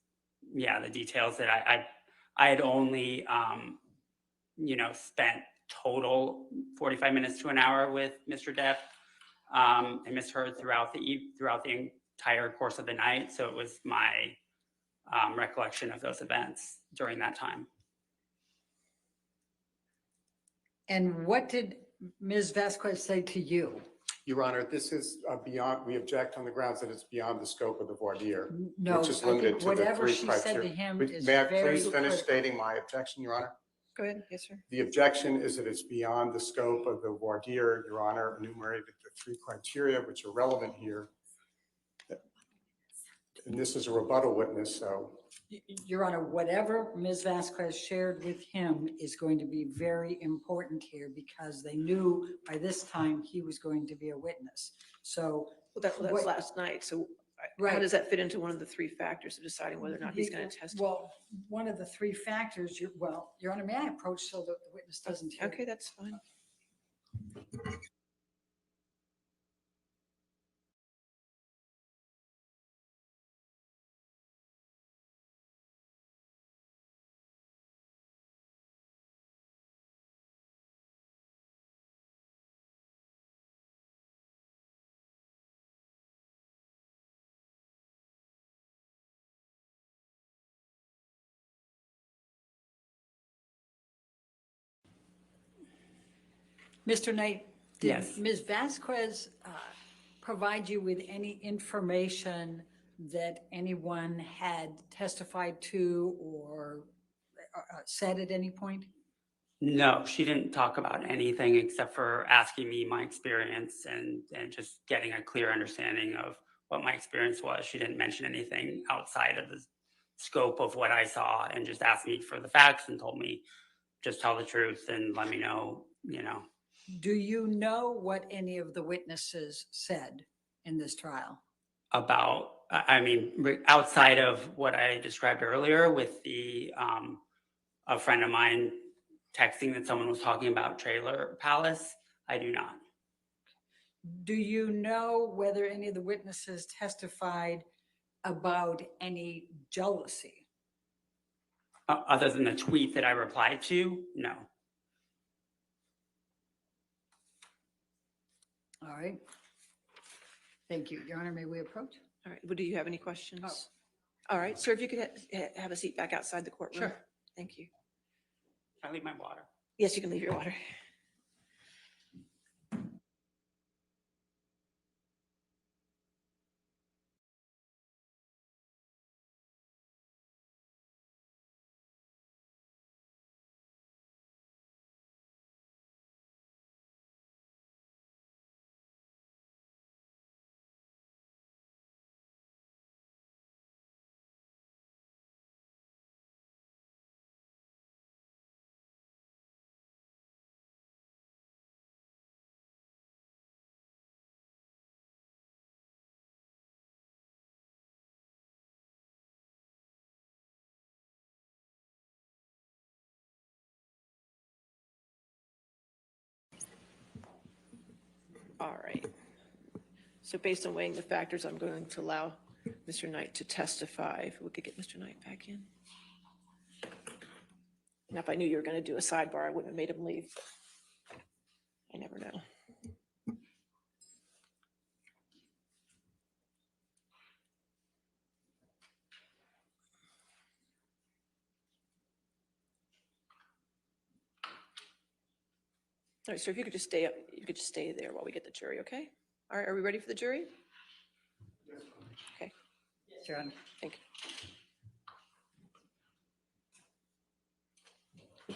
the details that I had only, spent total 45 minutes to an hour with Mr. Depp and Miss Heard throughout the entire course of the night. So it was my recollection of those events during that time. And what did Ms. Vasquez say to you? Your Honor, this is beyond, we object on the grounds that it's beyond the scope of the voir dire, No, which is I limited think to the whatever three she said to criteria. him Wait, is may I very please finish critical. stating my objection, Your Honor? Go ahead. Yes, sir. The objection is that it's beyond the scope of the voir dire. Your Honor enumerated the three criteria which are relevant here. And this is a rebuttal witness, so Your Honor, whatever Ms. Vasquez shared with him is going to be very important here because they knew by this time he was going to be a witness. So, That's What- last night. So how right. does that fit into one of the three factors of deciding whether or not he's going to testify? Well, one of the three factors, Your Honor, may I approach so that the witness doesn't hear? Okay, that's fine. Mr. Knight, did Yes. Ms. Vasquez provide you with any information that anyone had testified to or said at any point? No, she didn't talk about anything except for asking me my experience and just getting a clear understanding of what my experience was. She didn't mention anything outside of the scope of what I saw and just asked me for the facts and told me, just tell the truth and let me know. Do you know what any of the witnesses said in this trial? About, outside of what I described earlier with a friend of mine texting that someone was talking about trailer palace, I do not. Do you know whether any of the witnesses testified about any jealousy? Other than the tweet that I replied to, no. All right. Thank you. Your Honor, may we approach? All right. Well, do you have any questions? Oh. All right. Sir, if you could have a seat back outside the courtroom. Sure. Thank you. Can I leave my water? Yes, you can leave your water. All right. So based on weighing the factors, I'm going to allow Mr. Knight to testify. If we could get Mr. Knight back in. Now, if I knew you were going to do a sidebar, I wouldn't have made him leave. I never know. All right, sir, if you could just stay up, you could just stay there while we get the jury, okay? All right, are we ready for the jury? Okay, John. thank you.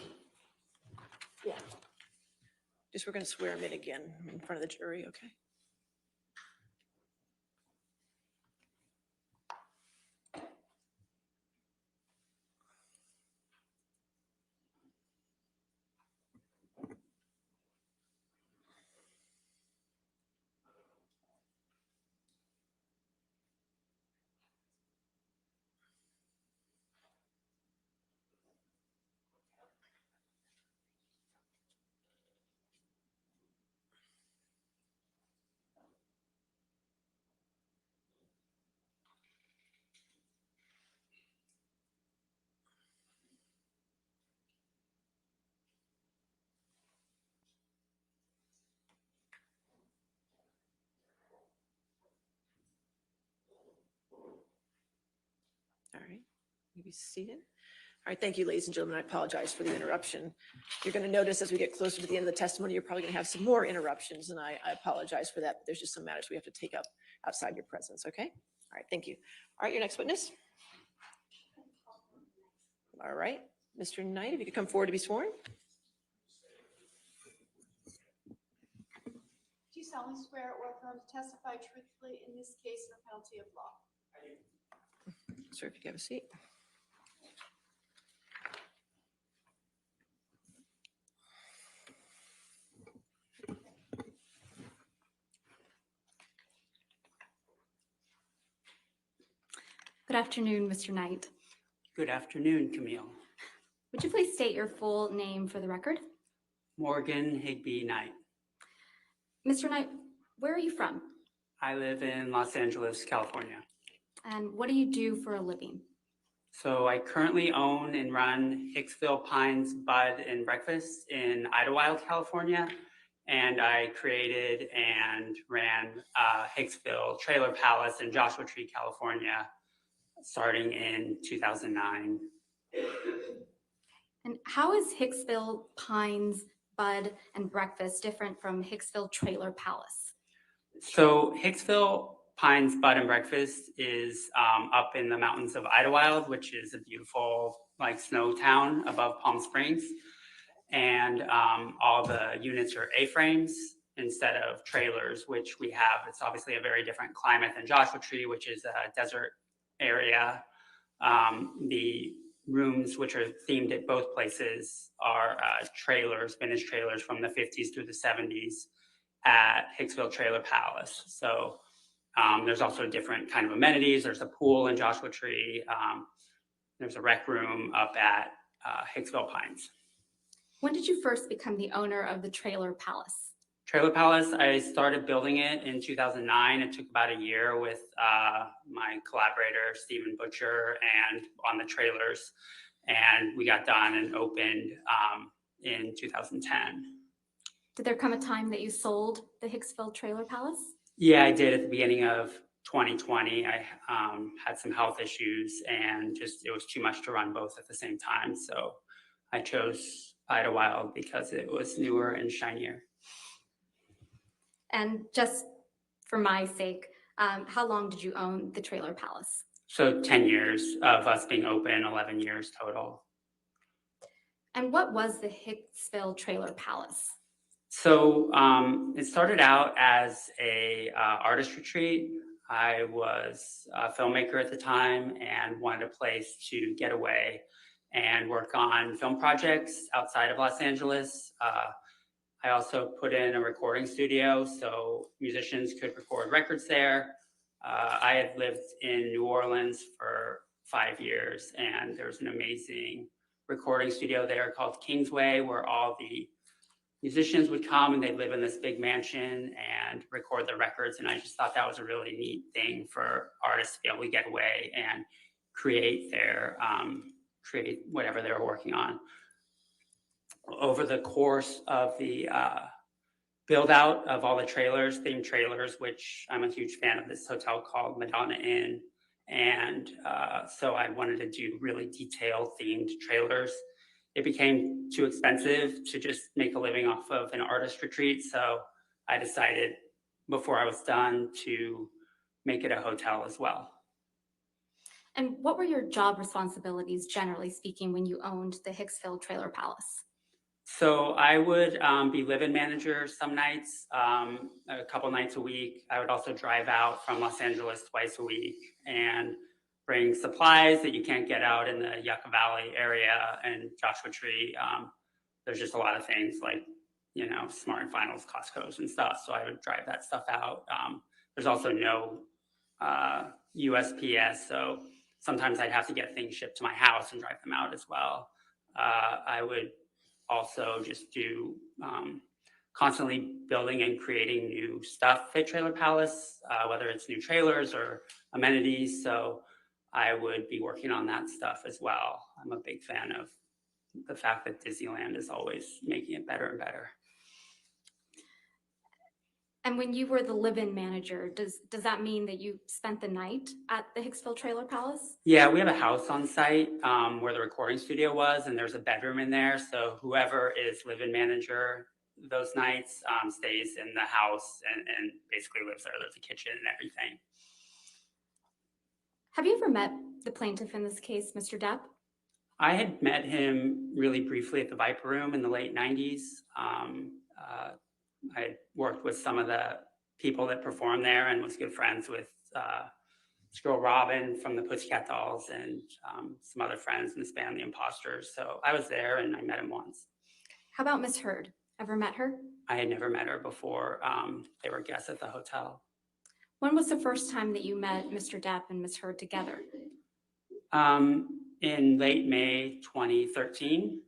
Yeah. Just, we're going to swear him in again in front of the jury, okay? All right, you be seated. All right, thank you, ladies and gentlemen. I apologize for the interruption. You're going to notice as we get closer to the end of the testimony, you're probably going to have some more interruptions, and I apologize for that. But there's just some matters we have to take up outside your presence, okay? All right, thank you. All right, your next witness. All right, Mr. Knight, if you could come forward to be sworn. Do you solemnly swear or affirm to testify truthfully in this case or penalty of law? Sir, if you could have a seat. Good afternoon, Mr. Knight. Good afternoon, Camille. Would you please state your full name for the record? Morgan Higby Knight. Mr. Knight, where are you from? I live in Los Angeles, California. And what do you do for a living? So I currently own and run Hicksville Pines Bud and Breakfast in Idlewild, California. And I created and ran Hicksville Trailer Palace in Joshua Tree, California, starting in 2009. And how is Hicksville Pines Bud and Breakfast different from Hicksville Trailer Palace? So Hicksville Pines Bud and Breakfast is up in the mountains of Idlewild, which is a beautiful like snow town above Palm Springs. And all the units are A-frames instead of trailers, which we have. It's obviously a very different climate than Joshua Tree, which is a desert area. The rooms, which are themed at both places, are trailers, vintage trailers from the 50s through the 70s at Hicksville Trailer Palace. So there's also different kind of amenities. There's a pool in Joshua Tree. There's a rec room up at Hicksville Pines. When did you first become the owner of the Trailer Palace? Trailer Palace, I started building it in 2009. It took about a year with my collaborator, Stephen Butcher, and on the trailers. And we got done and opened in 2010. Did there come a time that you sold the Hicksville Trailer Palace? Yeah, I did at the beginning of 2020. I had some health issues and just it was too much to run both at the same time. So I chose Idlewild because it was newer and shinier. And just for my sake, how long did you own the Trailer Palace? So 10 years of us being open, 11 years total. And what was the Hicksville Trailer Palace? So it started out as a artist retreat. I was a filmmaker at the time and wanted a place to get away and work on film projects outside of Los Angeles. I also put in a recording studio so musicians could record records there. I had lived in New Orleans for 5 years and there's an amazing recording studio there called Kingsway where all the musicians would come and they'd live in this big mansion and record their records. And I just thought that was a really neat thing for artists to be able to get away and create create whatever they were working on. Over the course of the build out of all the trailers, themed trailers, which I'm a huge fan of this hotel called Madonna Inn. And so I wanted to do really detailed themed trailers. It became too expensive to just make a living off of an artist retreat. So I decided before I was done to make it a hotel as well. And what were your job responsibilities, generally speaking, when you owned the Hicksville Trailer Palace? So I would be live-in manager some nights, a couple nights a week. I would also drive out from Los Angeles twice a week and bring supplies that you can't get out in the Yucca Valley area and Joshua Tree. There's just a lot of things like, you know, Smart and Finals, Costco's and stuff. So I would drive that stuff out. There's also no USPS. So sometimes I'd have to get things shipped to my house and drive them out as well. I would also just do constantly building and creating new stuff at Trailer Palace, whether it's new trailers or amenities. So I would be working on that stuff as well. I'm a big fan of the fact that Disneyland is always making it better and better. And when you were the live-in manager, does that mean that you spent the night at the Hicksville Trailer Palace? Yeah, we have a house on site where the recording studio was, and there's a bedroom in there. So whoever is live-in manager those nights stays in the house and basically lives there. There's a kitchen and everything. Have you ever met the plaintiff in this case, Mr. Depp? I had met him really briefly at the Viper Room in the late 90s. I had worked with some of the people that performed there and was good friends with this girl Robin from the Pussycat Dolls and some other friends in this band, The Imposters. So I was there and I met him once. How about Miss Heard? Ever met her? I had never met her before. They were guests at the hotel. When was the first time that you met Mr. Depp and Miss Heard together? In late May 2013,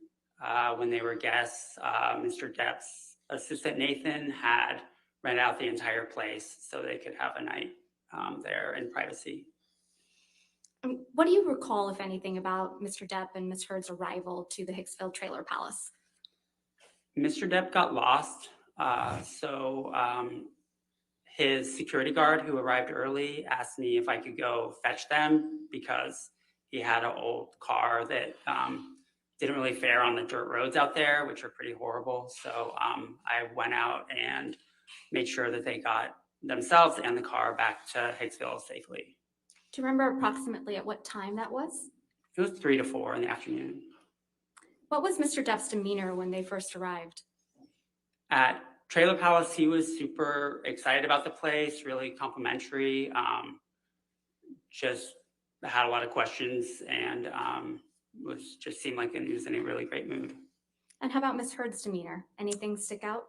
when they were guests, Mr. Depp's assistant Nathan had rented out the entire place so they could have a night there in privacy. What do you recall, if anything, about Mr. Depp and Miss Heard's arrival to the Hicksville Trailer Palace? Mr. Depp got lost. His security guard who arrived early asked me if I could go fetch them because he had an old car that didn't really fare on the dirt roads out there, which are pretty horrible. So I went out and made sure that they got themselves and the car back to Hicksville safely. Do you remember approximately at what time that was? It was 3 to 4 in the afternoon. What was Mr. Depp's demeanor when they first arrived? At Trailer Palace, he was super excited about the place, really complimentary, just had a lot of questions and just seemed like he was in a really great mood. And how about Miss Heard's demeanor? Anything stick out?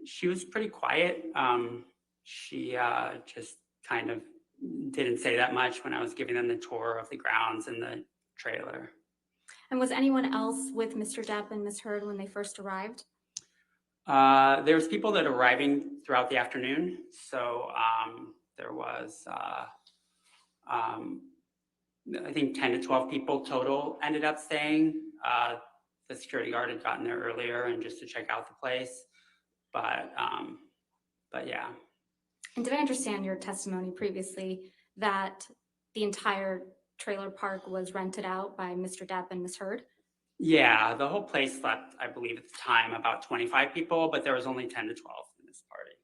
She was pretty quiet. She just kind of didn't say that much when I was giving them the tour of the grounds and the trailer. And was anyone else with Mr. Depp and Miss Heard when they first arrived? There was people that were arriving throughout the afternoon. So there was, I think 10 to 12 people total ended up staying. The security guard had gotten there earlier and just to check out the place. But yeah. And did I understand your testimony previously that the entire trailer park was rented out by Mr. Depp and Miss Heard? Yeah, the whole place slept, I believe at the time, about 25 people, but there was only 10 to 12 in this party.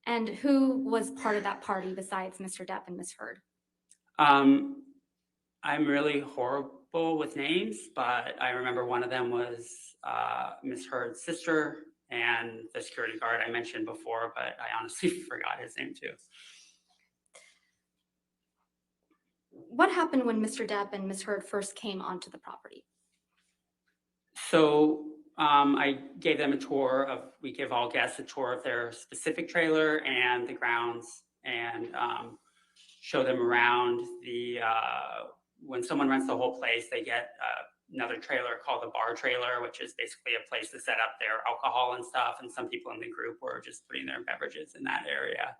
And who was part of that party besides Mr. Depp and Miss Heard? I'm really horrible with names, but I remember one of them was Miss Heard's sister and the security guard I mentioned before, but I honestly forgot his name too. What happened when Mr. Depp and Miss Heard first came onto the property? So I gave them a tour of, we give all guests a tour of their specific trailer and the grounds and show them around the, when someone rents the whole place, they get another trailer called the bar trailer, which is basically a place to set up their alcohol and stuff. And some people in the group were just putting their beverages in that area.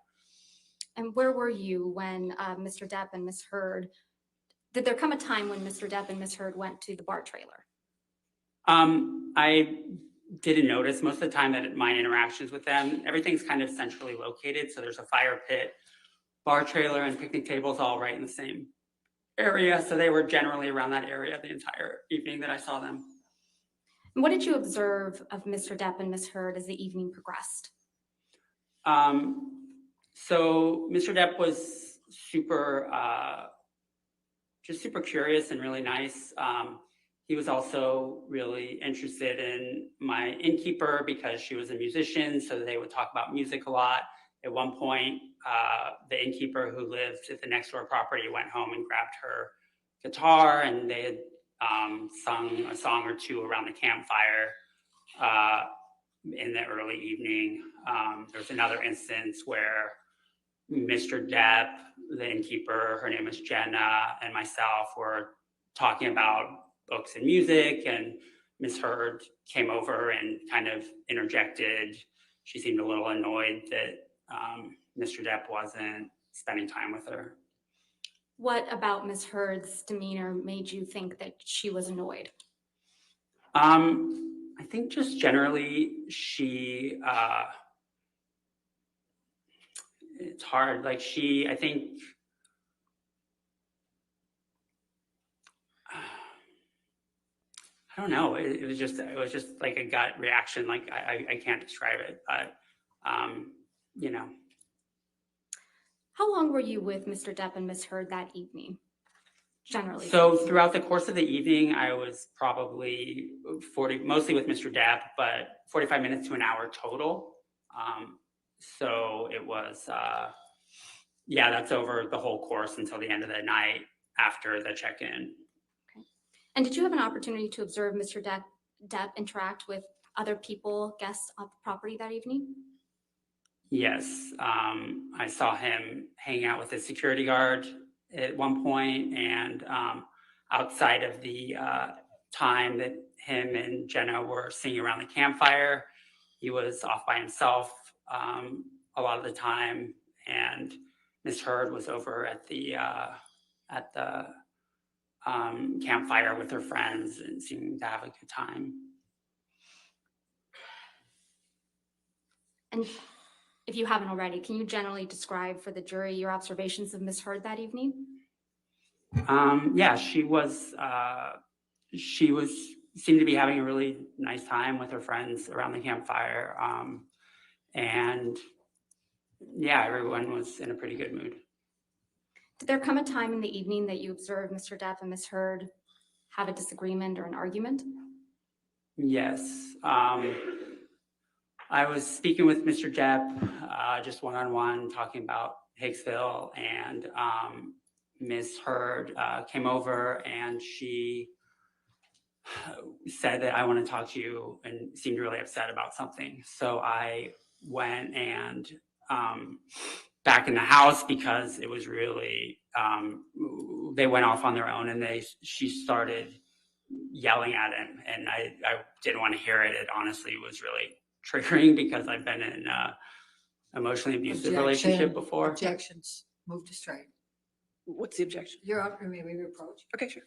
And where were you when Mr. Depp and Ms. Heard, did there come a time when Mr. Depp and Ms. Heard went to the bar trailer? I didn't notice most of the time that my interactions with them, everything's kind of centrally located. So there's a fire pit, bar trailer, and picnic tables all right in the same area. So they were generally around that area the entire evening that I saw them. And what did you observe of Mr. Depp and Ms. Heard as the evening progressed? So Mr. Depp was super, just super curious and really nice. He was also really interested in my innkeeper because she was a musician, so they would talk about music a lot. At one point, the innkeeper who lived at the next door property went home and grabbed her guitar, and they had sung a song or two around the campfire in the early evening. There was another instance where Mr. Depp, the innkeeper, her name is Jenna, and myself were talking about books and music, and Ms. Heard came over and kind of interjected. She seemed a little annoyed that Mr. Depp wasn't spending time with her. What about Ms. Heard's demeanor made you think that she was annoyed? I think just generally she, it's hard. Like I think, I don't know. It was just like a gut reaction. Like I can't describe it, but you know. How long were you with Mr. Depp and Ms. Heard that evening, generally? So throughout the course of the evening, I was probably mostly with Mr. Depp, but 45 minutes to an hour total. So it was, yeah, that's over the whole course until the end of the night after the check-in. Okay. And did you have an opportunity to observe Mr. Depp interact with other people, guests at the property that evening? Yes, I saw him hanging out with a security guard at one point, and outside of the time that him and Jenna were singing around the campfire, he was off by himself a lot of the time, and Miss Heard was over at the campfire with her friends and seemed to have a good time. And if you haven't already, can you generally describe for the jury your observations of Ms. Heard that evening? Yeah, she seemed to be having a really nice time with her friends around the campfire. And yeah, everyone was in a pretty good mood. Did there come a time in the evening that you observed Mr. Depp and Ms. Heard have a disagreement or an argument? Yes. I was speaking with Mr. Depp, just one-on-one, talking about Hicksville, and Ms. Heard came over and she said that I want to talk to you, and seemed really upset about something. So I went and back in the house because it was really, they went off on their own, and she started yelling at him, and I didn't want to hear it. It honestly was really triggering because I've been in an emotionally abusive relationship before. Objections, move to strike. What's the objection? You're up, or maybe reproach. Okay, sure.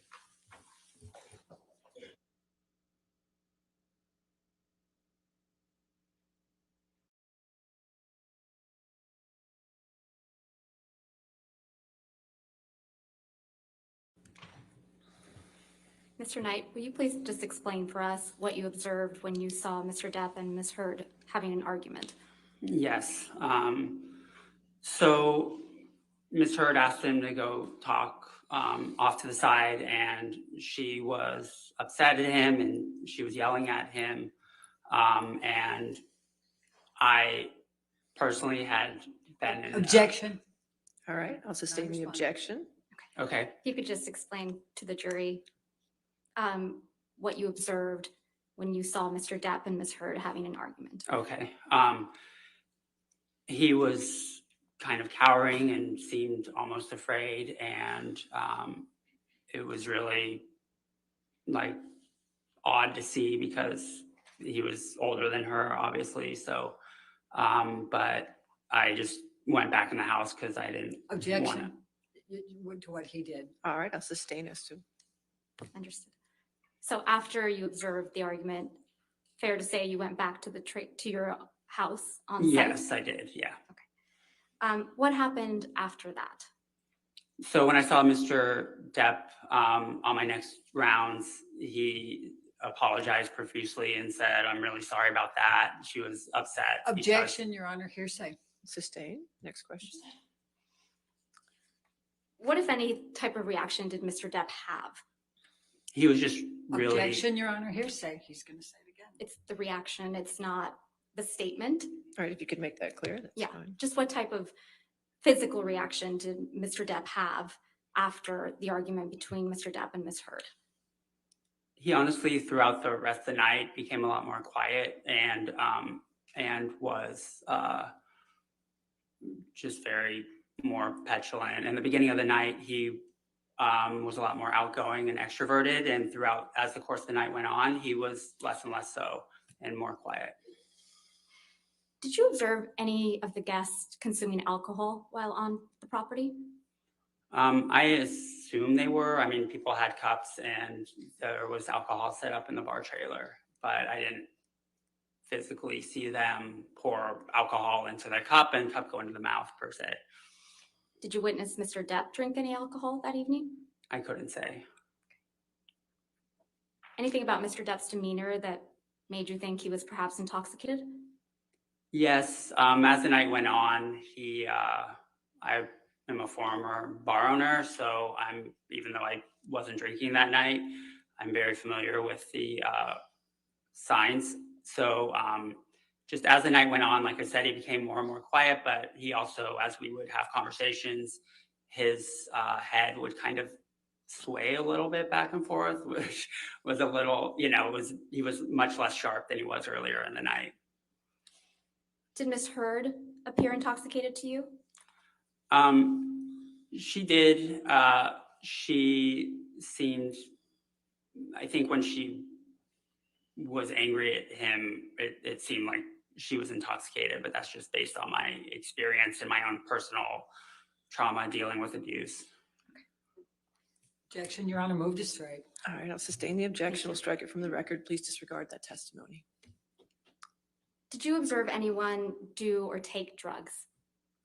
Mr. Knight, will you please just explain for us what you observed when you saw Mr. Depp and Ms. Heard having an argument? Yes. So Ms. Heard asked him to go talk off to the side, and she was upset at him and she was yelling at him. And I personally had been in Objection. All right, I'll sustain the objection. Okay. If you could just explain to the jury what you observed when you saw Mr. Depp and Ms. Heard having an argument. Okay. He was kind of cowering and seemed almost afraid, and it was really like odd to see because he was older than her, obviously. So, but I just went back in the house because I didn't want to. Objection to what he did. All right, I'll sustain as to. Understood. So after you observed the argument, fair to say you went back to to your house on site? Yes, I did. Yeah. What happened after that? So when I saw Mr. Depp on my next rounds, he apologized profusely and said, "I'm really sorry about that." She was upset. because- Objection, Your Honor, hearsay. Sustain. Next question. What, if any, type of reaction did Mr. Depp have? He was just really. Objection, Your Honor, hearsay. He's going to say it again. It's the reaction, it's not the statement. All right, if you could make that clear, that's Yeah, fine. just what type of physical reaction did Mr. Depp have after the argument between Mr. Depp and Ms. Heard? He honestly, throughout the rest of the night, became a lot more quiet and was just very more petulant. In the beginning of the night, he was a lot more outgoing and extroverted, and throughout, as the course of the night went on, he was less and less so and more quiet. Did you observe any of the guests consuming alcohol while on the property? I assume they were. I mean, people had cups and there was alcohol set up in the bar trailer, but I didn't physically see them pour alcohol into their cup and cup go into the mouth per se. Did you witness Mr. Depp drink any alcohol that evening? I couldn't say. Anything about Mr. Depp's demeanor that made you think he was perhaps intoxicated? Yes, as the night went on, I am a former bar owner, so even though I wasn't drinking that night, I'm very familiar with the signs. So just as the night went on, like I said, he became more and more quiet, but he also, as we would have conversations, his head would kind of sway a little bit back and forth, which was a little, he was much less sharp than he was earlier in the night. Did Ms. Heard appear intoxicated to you? She did. She seemed, I think when she was angry at him, it seemed like she was intoxicated, but that's just based on my experience and my own personal trauma dealing with abuse. Objection, Your Honor, move to strike. All right, I'll sustain the objection. We'll strike it from the record. Please disregard that testimony. Did you observe anyone do or take drugs?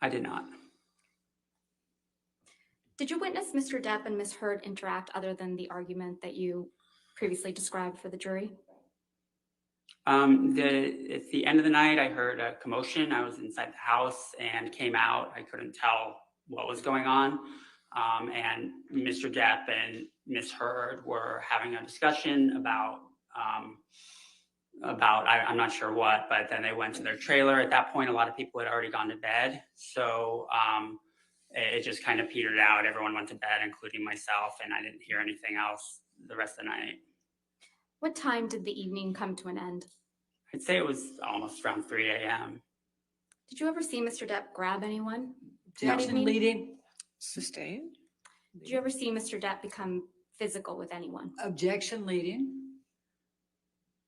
I did not. Did you witness Mr. Depp and Ms. Heard interact other than the argument that you previously described for the jury? At the end of the night, I heard a commotion. I was inside the house and came out. I couldn't tell what was going on. And Mr. Depp and Ms. Heard were having a discussion about I'm not sure what, but then they went to their trailer. At that point, a lot of people had already gone to bed. So it just kind of petered out. Everyone went to bed, including myself, and I didn't hear anything else the rest of the night. What time did the evening come to an end? I'd say it was almost around 3 a.m. Did you ever see Mr. Depp grab anyone? Objection, leading. Sustain. Did you ever see Mr. Depp become physical with anyone? Objection, leading.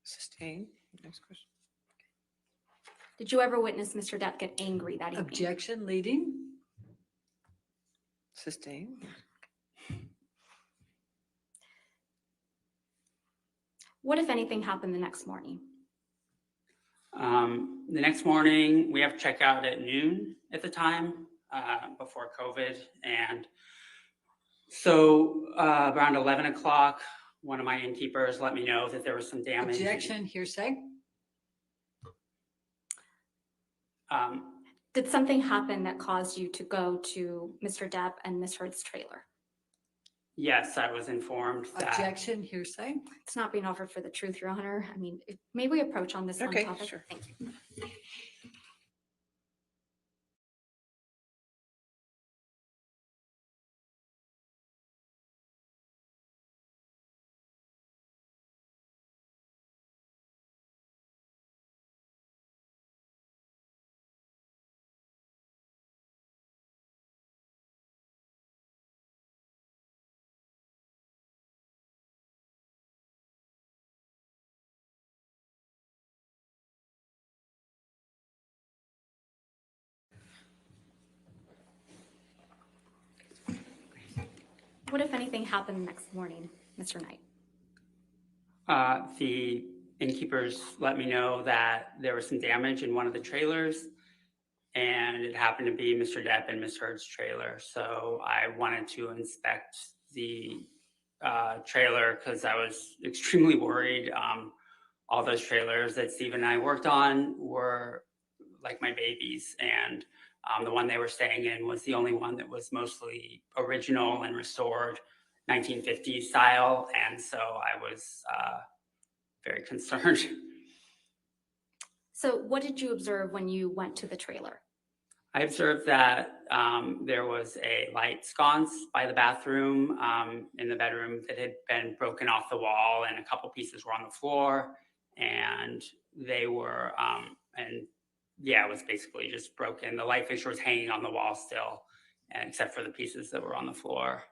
Sustain. Next question. Did you ever witness Mr. Depp get angry that evening? Objection, leading. Sustain. What, if anything, happened the next morning? The next morning, we have checkout at noon at the time before COVID. And so around 11 o'clock, one of my innkeepers let me know that there was some damage. Objection, hearsay. Did something happen that caused you to go to Mr. Depp and Ms. Heard's trailer? Yes, I was informed that. Objection, hearsay. It's not being offered for the truth, Your Honor. I mean, may we approach on this one Okay, topic? sure. Thank you. What, if anything, happened the next morning, Mr. Knight? The innkeepers let me know that there was some damage in one of the trailers, and it happened to be Mr. Depp and Ms. Heard's trailer. So I wanted to inspect the trailer because I was extremely worried. All those trailers that Steve and I worked on were like my babies, and the one they were staying in was the only one that was mostly original and restored 1950s style, and so I was very concerned. So what did you observe when you went to the trailer? I observed that there was a light sconce by the bathroom in the bedroom that had been broken off the wall, and a couple pieces were on the floor, and they were, yeah, it was basically just broken. The light fixture was hanging on the wall still, except for the pieces that were on the floor.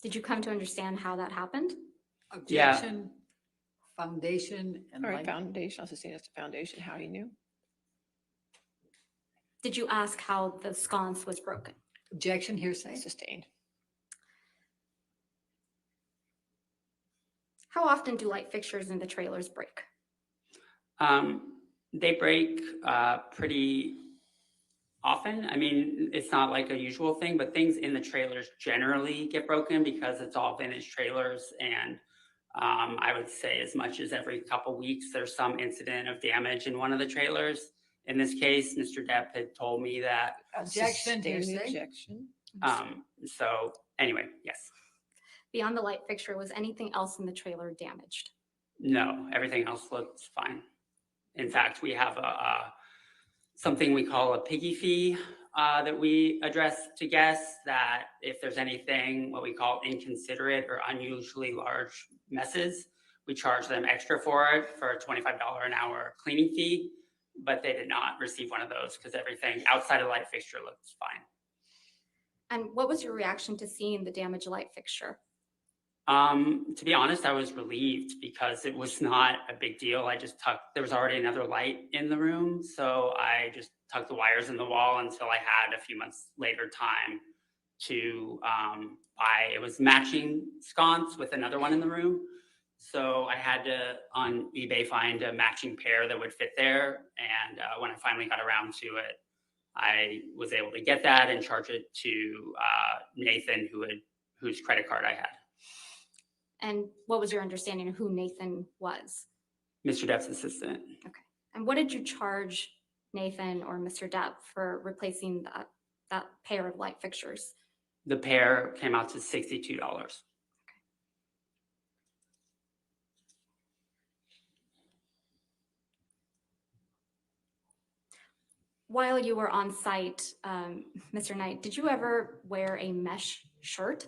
Did you come to understand how that happened? Objection, foundation, and All right, light. foundation, I'll sustain as a foundation, how he knew. Did you ask how the sconce was broken? Objection, hearsay. Sustained. How often do light fixtures in the trailers break? They break pretty often. I mean, it's not like a usual thing, but things in the trailers generally get broken because it's all vintage trailers. And I would say as much as every couple weeks, there's some incident of damage in one of the trailers. In this case, Mr. Depp had told me that. Objection, Sustain the hearsay. objection. So anyway, yes. Beyond the light fixture, was anything else in the trailer damaged? No, everything else looks fine. In fact, we have something we call a piggy fee that we address to guests, that if there's anything, what we call inconsiderate or unusually large messes, we charge them extra for it for a $25 an hour cleaning fee, but they did not receive one of those because everything outside of the light fixture looks fine. And what was your reaction to seeing the damaged light fixture? To be honest, I was relieved because it was not a big deal. I just there was already another light in the room. So I just tucked the wires in the wall until I had a few months later time to buy, it was matching sconce with another one in the room. So I had to, on eBay, find a matching pair that would fit there. And when I finally got around to it, I was able to get that and charge it to Nathan, whose credit card I had. And what was your understanding of who Nathan was? Mr. Depp's assistant. Okay. And what did you charge Nathan or Mr. Depp for replacing that pair of light fixtures? The pair came out to $62. While you were on site, Mr. Knight, did you ever wear a mesh shirt?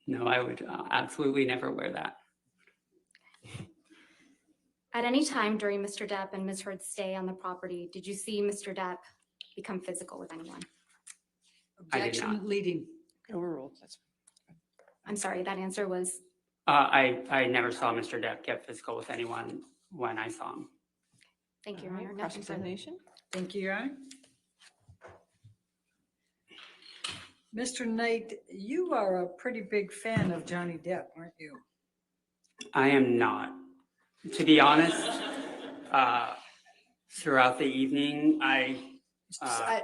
No, I would absolutely never wear that. At any time during Mr. Depp and Ms. Heard's stay on the property, did you see Mr. Depp become physical with anyone? I did Objection, not. leading. Overruled. That's I'm sorry, that answer was, I never saw Mr. Depp get physical with anyone when I saw him. thank you, all Your right. Honor. Nothing further. Cross-examination. Thank you, Your Honor. Mr. Knight, you are a pretty big fan of Johnny Depp, aren't you? I am not. To be honest, throughout the evening,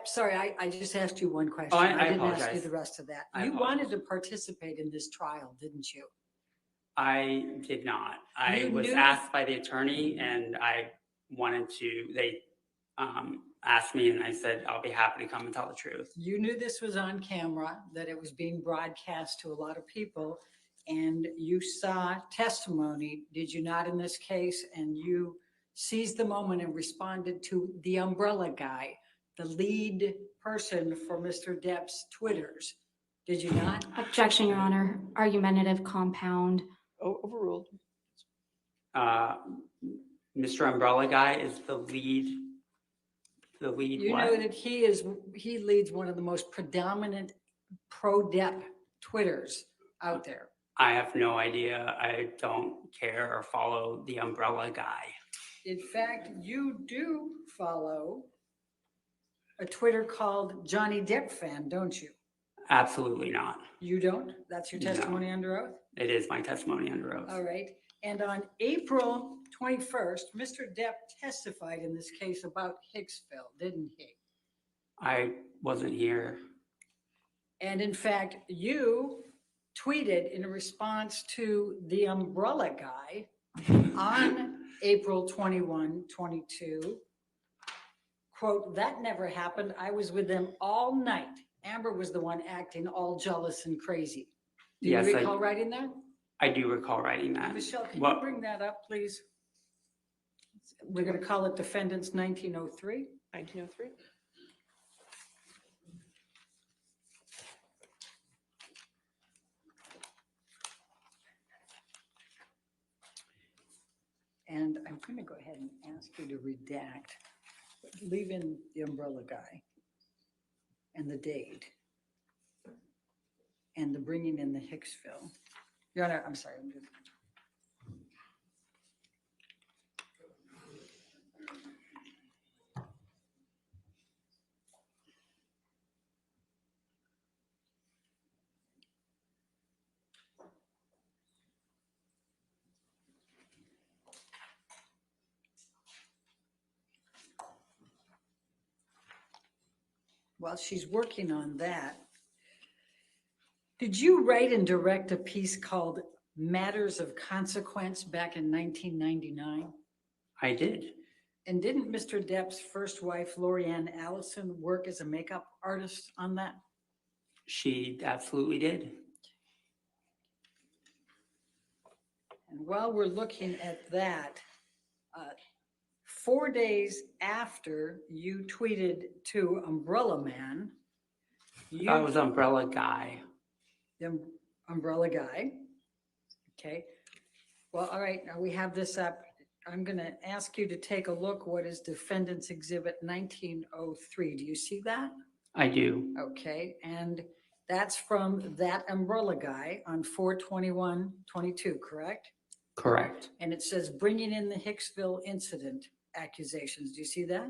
Sorry, I just asked you one question. Oh, I didn't ask you apologize. the rest of that. I You wanted apologize. to participate in this trial, didn't you? I did not. I You was knew- asked by the attorney, and I wanted to, they asked me, and I said, I'll be happy to come and tell the truth. You knew this was on camera, that it was being broadcast to a lot of people, and you saw testimony, did you not, in this case? And you seized the moment and responded to the umbrella guy, the lead person for Mr. Depp's Twitters. Did you not? Objection, Your Honor. Argumentative compound. Overruled. Mr. Umbrella Guy is the lead You what? know that he leads one of the most predominant pro-Depp Twitters out there. I have no idea. I don't care or follow the Umbrella Guy. In fact, you do follow a Twitter called Johnny Depp fan, don't you? Absolutely not. You don't? That's your No. testimony under oath? It is my testimony under oath. All right. And on April 21st, Mr. Depp testified in this case about Hicksville, didn't he? I wasn't here. And in fact, you tweeted in response to the umbrella guy on April 21, 22, quote, "That never happened. I was with them all night. Amber was the one acting all jealous and crazy." Do you Yes, recall writing that? I do recall writing that. Michelle, can you Well, bring that up, please? We're going to call it defendants 1903. 1903. And I'm going to go ahead and ask you to redact, leave in the umbrella guy and the date and the bringing in the Hicksville. Your Honor, I'm sorry. I'm just. While she's working on that, did you write and direct a piece called Matters of Consequence back in 1999? I did. And didn't Mr. Depp's first wife, Lorianne Allison, work as a makeup artist on that? She absolutely did. And while we're looking at that, 4 days after you tweeted to Umbrella Man, I was umbrella guy. the umbrella guy. Okay. Well, all right, now we have this up. I'm going to ask you to take a look. What is Defendant's Exhibit 1903? Do you see that? I do. Okay, and that's from that umbrella guy on 4/21/22, correct? Correct. And it says bringing in the Hicksville incident accusations. Do you see that?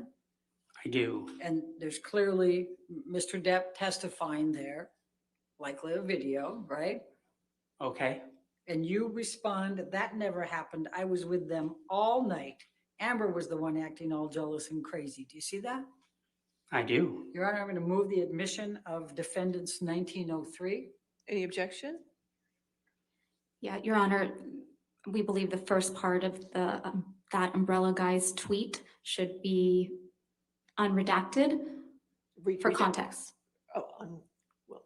I do. And there's clearly Mr. Depp testifying there, likely a video, right? Okay. And you respond, "That never happened. I was with them all night. Amber was the one acting all jealous and crazy." Do you see that? I do. Your Honor, I'm going to move the admission of defendants 1903. Any objection? Yeah, Your Honor, we believe the first part of the, that umbrella guy's tweet should be unredacted for Read that. context. Oh, well,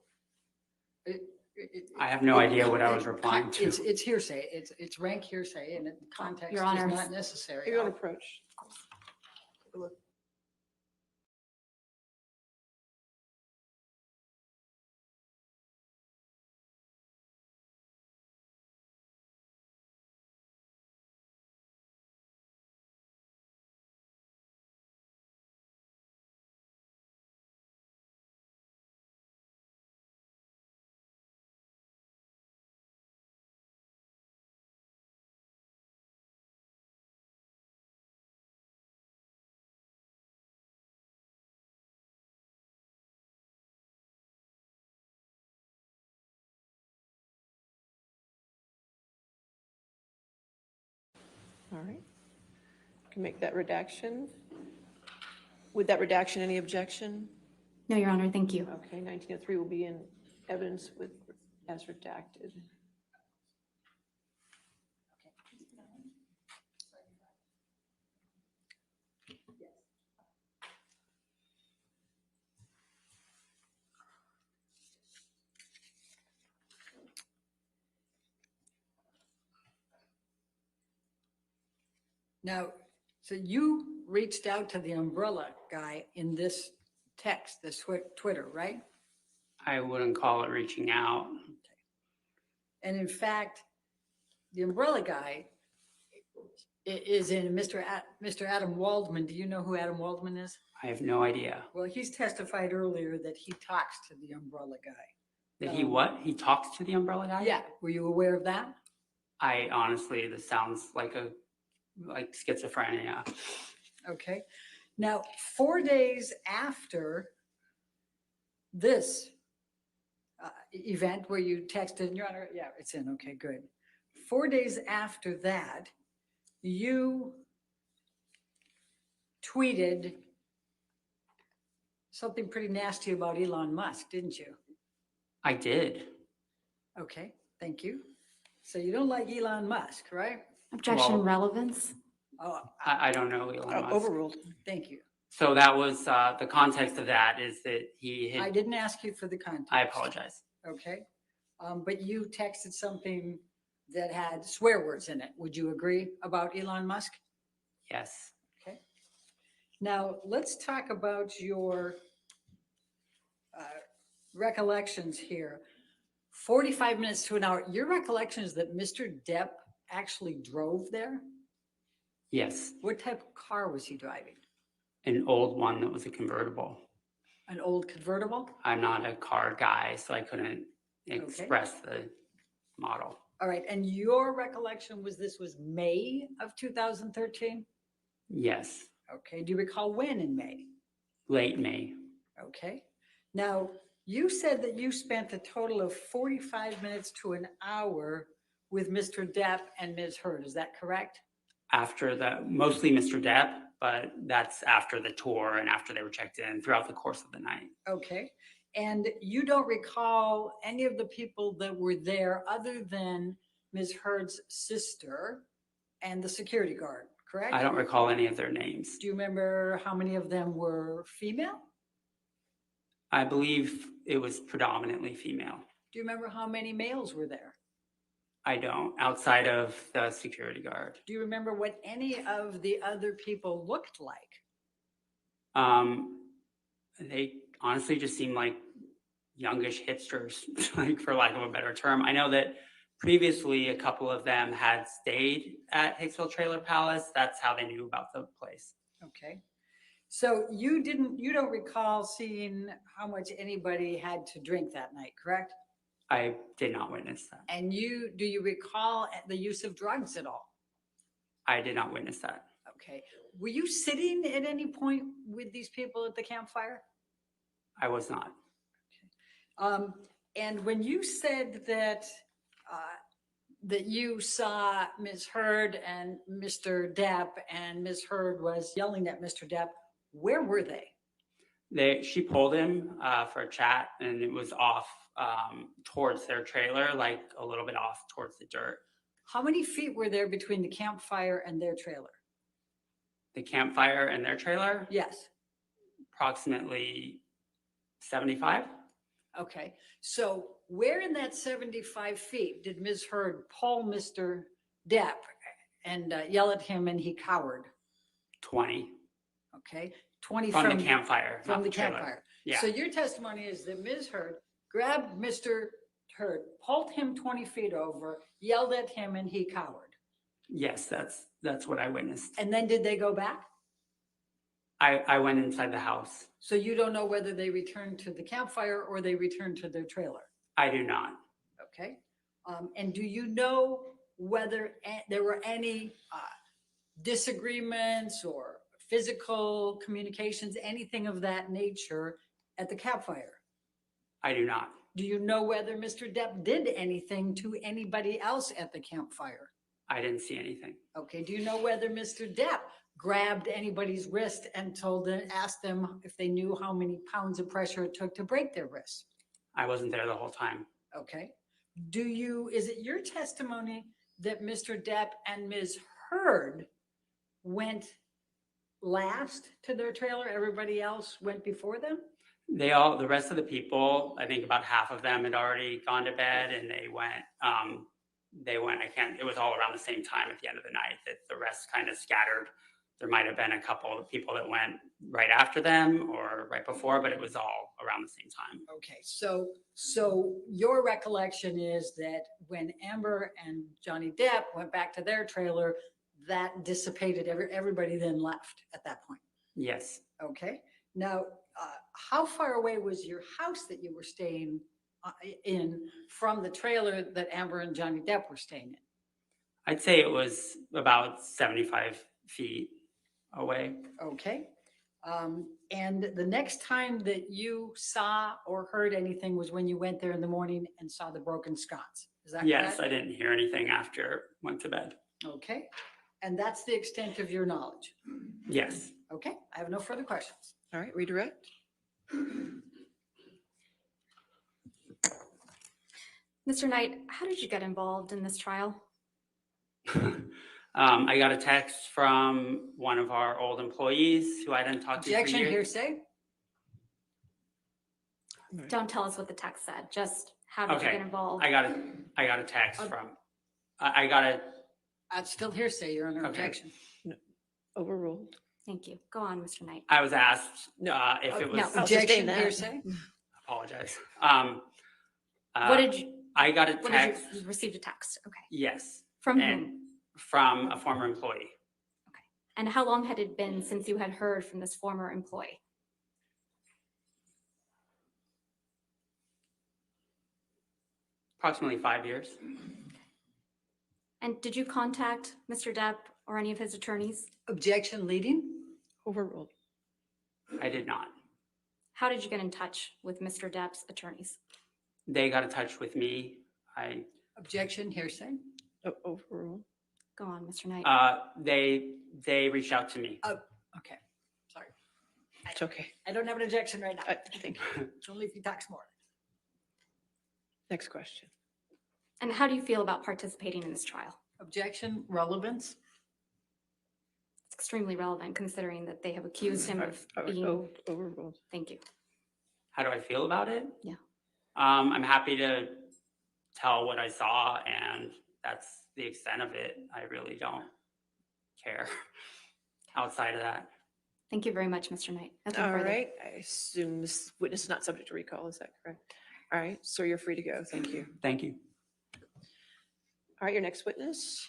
I have no idea what I was replying to. It's hearsay. It's rank hearsay, and context Your is Honor. not necessary. your own approach. Take a look. All right. Can make that redaction. With that redaction, any objection? No, Your Honor, thank you. Okay, 1903 will be in evidence with, as redacted. Now, so you reached out to the umbrella guy in this text, this Twitter, right? I wouldn't call it reaching out. And in fact, the umbrella guy is in Mr. Adam Waldman. Do you know who Adam Waldman is? I have no idea. Well, he's testified earlier that he talks to the umbrella guy. That he what? He talks to the umbrella guy? Yeah, were you aware of that? I honestly, this sounds like schizophrenia. Okay. Now, 4 days after this event where you texted, Your Honor, yeah, it's in, okay, good. 4 days after that, you tweeted something pretty nasty about Elon Musk, didn't you? I did. Okay, thank you. So you don't like Elon Musk, right? Objection Well- relevance. Oh, I don't know Elon Musk. Overruled. thank you. So that was, the context of that is that he I had, didn't ask you for the context. I apologize. Okay, but you texted something that had swear words in it. Would you agree about Elon Musk? Yes. Okay. Now, let's talk about your recollections here. 45 minutes to an hour. Your recollection is that Mr. Depp actually drove there? Yes. What type of car was he driving? An old one that was a convertible. An old convertible? I'm not a car guy, so I couldn't express the model. All right, and your recollection was this was May of 2013? Yes. Okay, do you recall when in May? Late May. Okay, now you said that you spent a total of 45 minutes to an hour with Mr. Depp and Ms. Heard, is that correct? After the, mostly Mr. Depp, but that's after the tour and after they were checked in throughout the course of the night. Okay, and you don't recall any of the people that were there other than Ms. Heard's sister and the security guard, correct? I don't recall any of their names. Do you remember how many of them were female? I believe it was predominantly female. Do you remember how many males were there? I don't, outside of the security guard. Do you remember what any of the other people looked like? They honestly just seemed like youngish hipsters, like for lack of a better term. I know that previously a couple of them had stayed at Hicksville Trailer Palace. That's how they knew about the place. Okay. So you don't recall seeing how much anybody had to drink that night, correct? I did not witness that. And do you recall the use of drugs at all? I did not witness that. Okay. Were you sitting at any point with these people at the campfire? I was not. And when you said that that you saw Ms. Heard and Mr. Depp, and Ms. Heard was yelling at Mr. Depp, where were they? She pulled him for a chat, and it was off towards their trailer, like a little bit off towards the dirt. How many feet were there between the campfire and their trailer? The campfire and their trailer, Yes. approximately 75. Okay. So where in that 75 feet did Ms. Heard pull Mr. Depp and yell at him and he cowered? 20 Okay. 20 from the campfire. From not the trailer. campfire. Yeah. So your testimony is that Ms. Heard grabbed Mr. Heard, pulled him 20 feet over, yelled at him, and he cowered. Yes, that's what I witnessed. And then did they go back? I went inside the house. So you don't know whether they returned to the campfire or they returned to their trailer? I do not. Okay. And do you know whether there were any disagreements or physical communications, anything of that nature at the campfire? I do not. Do you know whether Mr. Depp did anything to anybody else at the campfire? I didn't see anything. Okay. Do you know whether Mr. Depp grabbed anybody's wrist and asked them if they knew how many pounds of pressure it took to break their wrist? I wasn't there the whole time. Okay. Is it your testimony that Mr. Depp and Ms. Heard went last to their trailer? Everybody else went before them? The rest of the people, I think about half of them had already gone to bed, and it was all around the same time at the end of the night that the rest kind of scattered. There might have been a couple of people that went right after them or right before, but it was all around the same time. Okay, so your recollection is that when Amber and Johnny Depp went back to their trailer, that dissipated, everybody then left at that point? Yes. Okay, now, how far away was your house that you were staying in from the trailer that Amber and Johnny Depp were staying in? I'd say it was about 75 feet away. Okay. And the next time that you saw or heard anything was when you went there in the morning and saw the broken sconce. Is that correct? Yes, I didn't hear anything after went to bed. Okay. And that's the extent of your knowledge. Yes. Okay, I have no further questions. All right, redirect. Mr. Knight, how did you get involved in this trial? I got a text from one of our old employees who I didn't talk to for Objection, years. hearsay. Don't tell us what the text said, just how did you Okay, get involved? I got a text from, I got a, That's still hearsay. You're under Okay. objection. Overruled. Thank you. Go on, Mr. Knight. I was asked No. if it No. was, I'll sustain Objection, that. hearsay. apologize. What did you, I got a what did text, you received a text? Okay. yes, From and whom? from a former employee. And how long had it been since you had heard from this former employee? Approximately 5 years. And did you contact Mr. Depp or any of his attorneys? Objection, leading. Overruled. I did not. How did you get in touch with Mr. Depp's attorneys? They got in touch with me. Objection, hearsay. Overruled. Go on, Mr. Knight. They reached out to me. Okay, sorry. It's okay. I don't have an objection right now. I think. Only if he talks more. Next question. And how do you feel about participating in this trial? Objection, relevance. It's extremely relevant considering that they have accused him of being, Overruled. thank you. How do I feel about it? Yeah. I'm happy to tell what I saw, and that's the extent of it. I really don't care outside of that. Thank you very much, Mr. Knight. Nothing All further. right. I assume this witness is not subject to recall. Is that correct? All right. Sir, you're free to go. Thank you. Thank you. All right. Your next witness.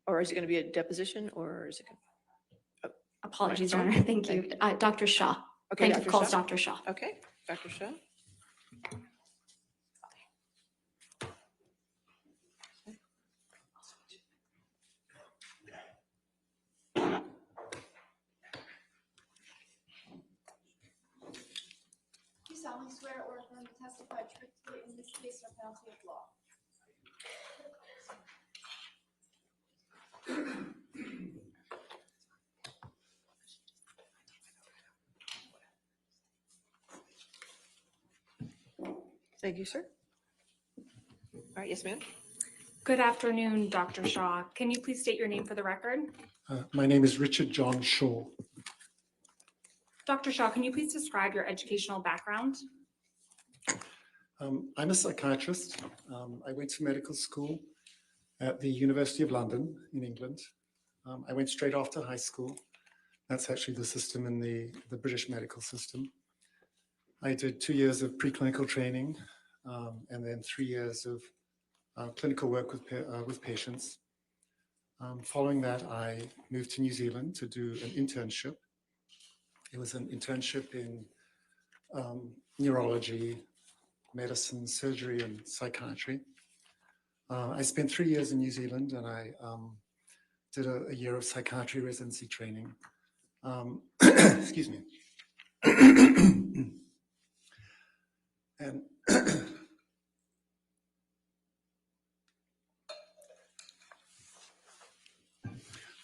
Or is it going to be a deposition or is it? Apologies, Right. Your Honor. Thank you. Dr. Shaw. Okay. Plaintiff Dr. calls Shaw? Dr. Shaw. Okay. Dr. Shaw. Do you solemnly swear or affirm to testify truthfully in this case or penalty of law? Thank you, sir. All right. Yes, ma'am. Good afternoon, Dr. Shaw. Can you please state your name for the record? My name is Richard John Shaw. Dr. Shaw, can you please describe your educational background? I'm a psychiatrist. I went to medical school at the University of London in England. I went straight after high school. That's actually the system in the British medical system. I did 2 years of preclinical training and then 3 years of clinical work with patients. Following that, I moved to New Zealand to do an internship. It was an internship in neurology, medicine, surgery, and psychiatry. I spent 3 years in New Zealand and I did a year of psychiatry residency training. Excuse me. And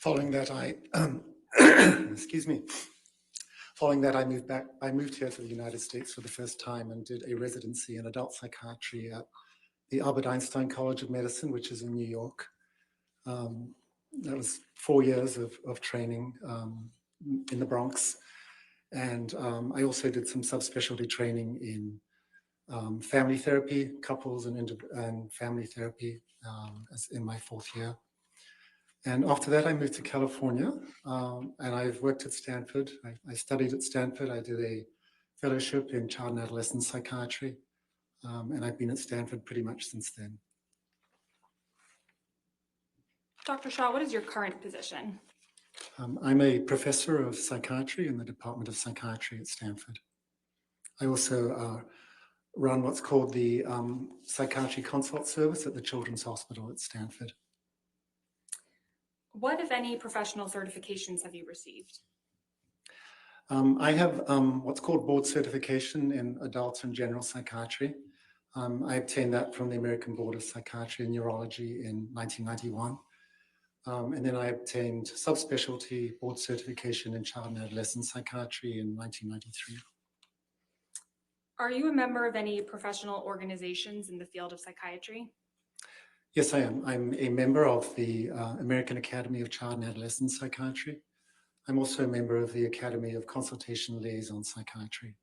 following that, excuse me. Following that, I moved here to the United States for the first time and did a residency in adult psychiatry at the Albert Einstein College of Medicine, which is in New York. That was 4 years of training in the Bronx. And I also did some subspecialty training in family therapy, couples and family therapy as in my 4th year. And after that, I moved to California and I've worked at Stanford. I studied at Stanford. I did a fellowship in child and adolescent psychiatry. And I've been at Stanford pretty much since then. Dr. Shaw, what is your current position? I'm a professor of psychiatry in the Department of Psychiatry at Stanford. I also run what's called the Psychiatry Consult Service at the Children's Hospital at Stanford. What, if any, professional certifications have you received? I have what's called board certification in adult and general psychiatry. I obtained that from the American Board of Psychiatry and Neurology in 1991. And then I obtained subspecialty board certification in child and adolescent psychiatry in 1993. Are you a member of any professional organizations in the field of psychiatry? Yes, I am. I'm a member of the American Academy of Child and Adolescent Psychiatry. I'm also a member of the Academy of Consultation Liaison Psychiatry.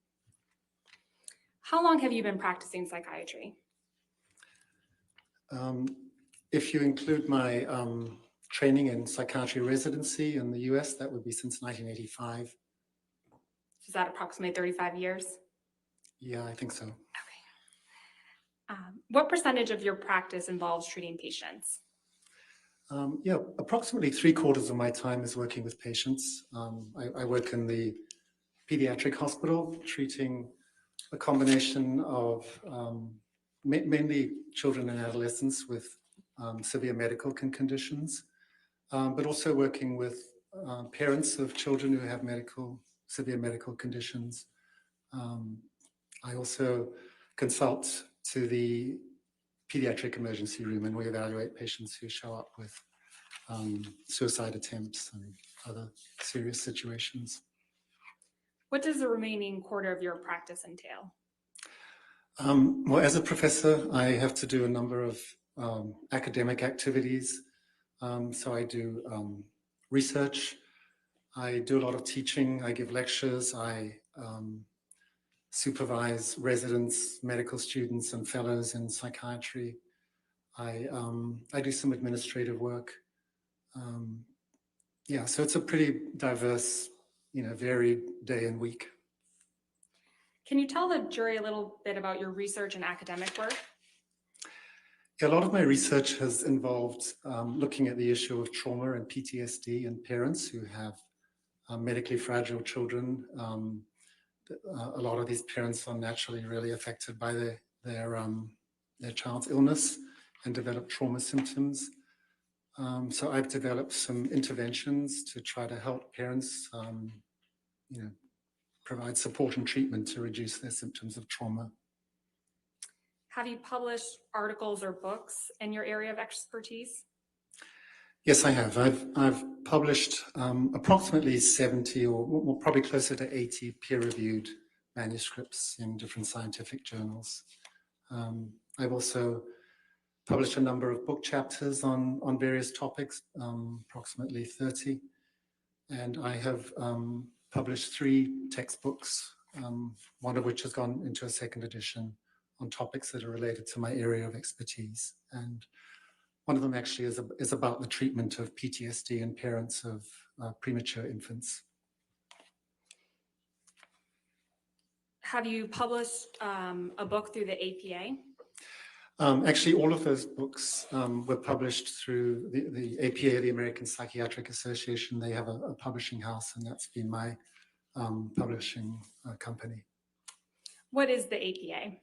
How long have you been practicing psychiatry? If you include my training in psychiatry residency in the US, that would be since 1985. Is that approximately 35 years? Yeah, I think so. What percentage of your practice involves treating patients? Yeah, approximately 3/4 of my time is working with patients. I work in the pediatric hospital, treating a combination of mainly children and adolescents with severe medical conditions, but also working with parents of children who have severe medical conditions. I also consult to the pediatric emergency room, and we evaluate patients who show up with suicide attempts and other serious situations. What does the remaining quarter of your practice entail? Well, as a professor, I have to do a number of academic activities. So I do research, I do a lot of teaching, I give lectures, I supervise residents, medical students, and fellows in psychiatry. I do some administrative work. Yeah, so it's a pretty diverse, varied day and week. Can you tell the jury a little bit about your research and academic work? Yeah, a lot of my research has involved looking at the issue of trauma and PTSD in parents who have medically fragile children. A lot of these parents are naturally really affected by their child's illness and develop trauma symptoms. So I've developed some interventions to try to help parents, provide support and treatment to reduce their symptoms of trauma. Have you published articles or books in your area of expertise? Yes, I have. I've published approximately 70 or probably closer to 80 peer-reviewed manuscripts in different scientific journals. I've also published a number of book chapters on various topics, approximately 30. And I have published 3 textbooks, one of which has gone into a second edition on topics that are related to my area of expertise. And one of them actually is about the treatment of PTSD in parents of premature infants. Have you published a book through the APA? Actually, all of those books were published through the APA, the American Psychiatric Association. They have a publishing house, and that's been my publishing company. What is the APA?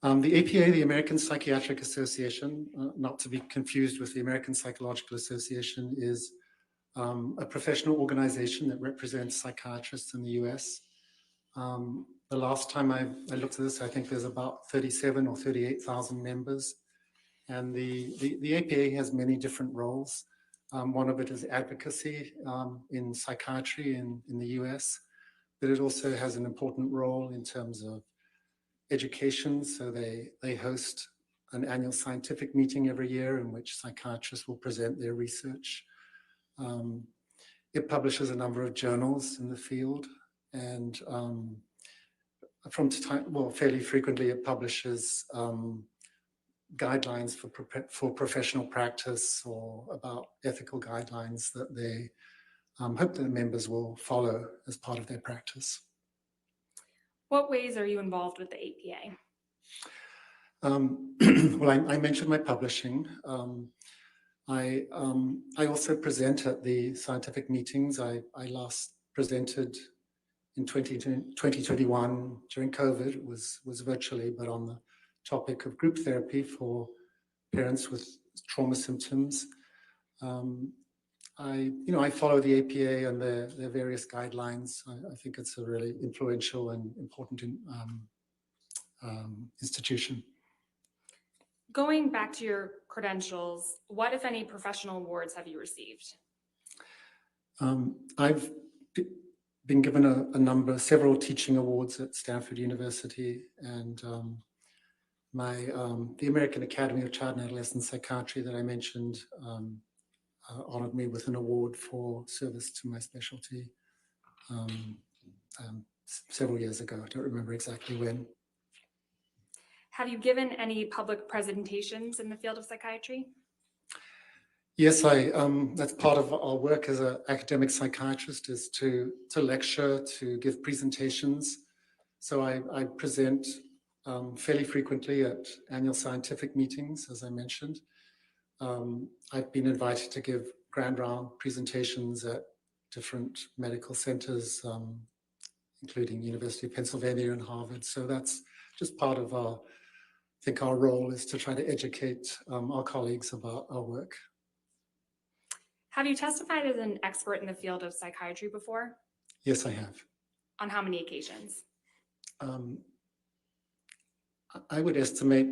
The APA, the American Psychiatric Association, not to be confused with the American Psychological Association, is a professional organization that represents psychiatrists in the US. The last time I looked at this, I think there's about 37 or 38,000 members. And the APA has many different roles. One of it is advocacy in psychiatry in the US, but it also has an important role in terms of education. So they host an annual scientific meeting every year in which psychiatrists will present their research. It publishes a number of journals in the field, and from time, well, fairly frequently it publishes guidelines for professional practice or about ethical guidelines that they hope that members will follow as part of their practice. What ways are you involved with the APA? Well, I mentioned my publishing. I also present at the scientific meetings. I last presented in 2021 during COVID. It was virtually, but on the topic of group therapy for parents with trauma symptoms. I follow the APA and their various guidelines. I think it's a really influential and important institution. Going back to your credentials, what, if any, professional awards have you received? I've been given several teaching awards at Stanford University, and the American Academy of Child and Adolescent Psychiatry that I mentioned honored me with an award for service to my specialty several years ago. I don't remember exactly when. Have you given any public presentations in the field of psychiatry? Yes, that's part of our work as an academic psychiatrist, is to lecture, to give presentations. So I present fairly frequently at annual scientific meetings, as I mentioned. I've been invited to give grand round presentations at different medical centers, including University of Pennsylvania and Harvard. So that's just part of our role is to try to educate our colleagues about our work. Have you testified as an expert in the field of psychiatry before? Yes, I have. On how many occasions? I would estimate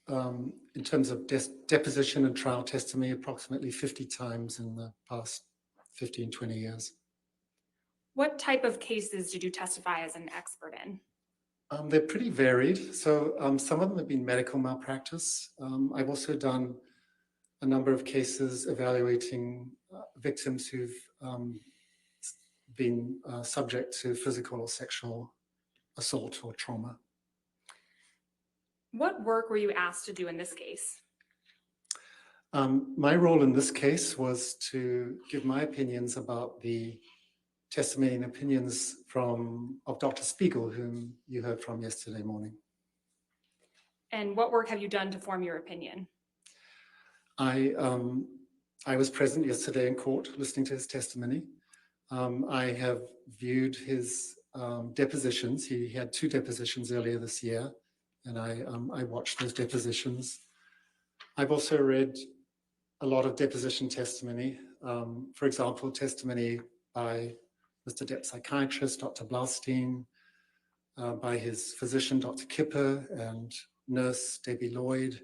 in terms of deposition and trial testimony, approximately 50 times in the past 15, 20 years. What type of cases did you testify as an expert in? They're pretty varied. So some of them have been medical malpractice. I've also done a number of cases evaluating victims who've been subject to physical or sexual assault or trauma. What work were you asked to do in this case? My role in this case was to give my opinions about the testimony and opinions of Dr. Spiegel, whom you heard from yesterday morning. And what work have you done to form your opinion? I was present yesterday in court listening to his testimony. I have viewed his depositions. He had 2 depositions earlier this year, and I watched those depositions. I've also read a lot of deposition testimony. For example, testimony by Mr. Depp's psychiatrist, Dr. Blaustein, by his physician, Dr. Kipper, and nurse Debbie Lloyd.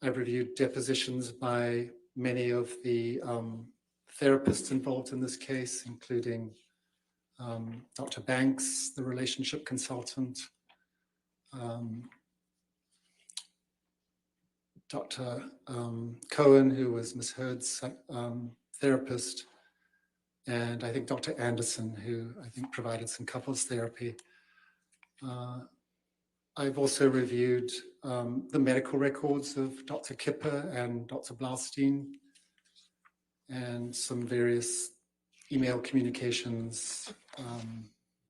I've reviewed depositions by many of the therapists involved in this case, including Dr. Banks, the relationship consultant, Dr. Cohen, who was Ms. Heard's therapist, and I think Dr. Anderson, who I think provided some couples therapy. I've also reviewed the medical records of Dr. Kipper and Dr. Blaustein, and some various email communications.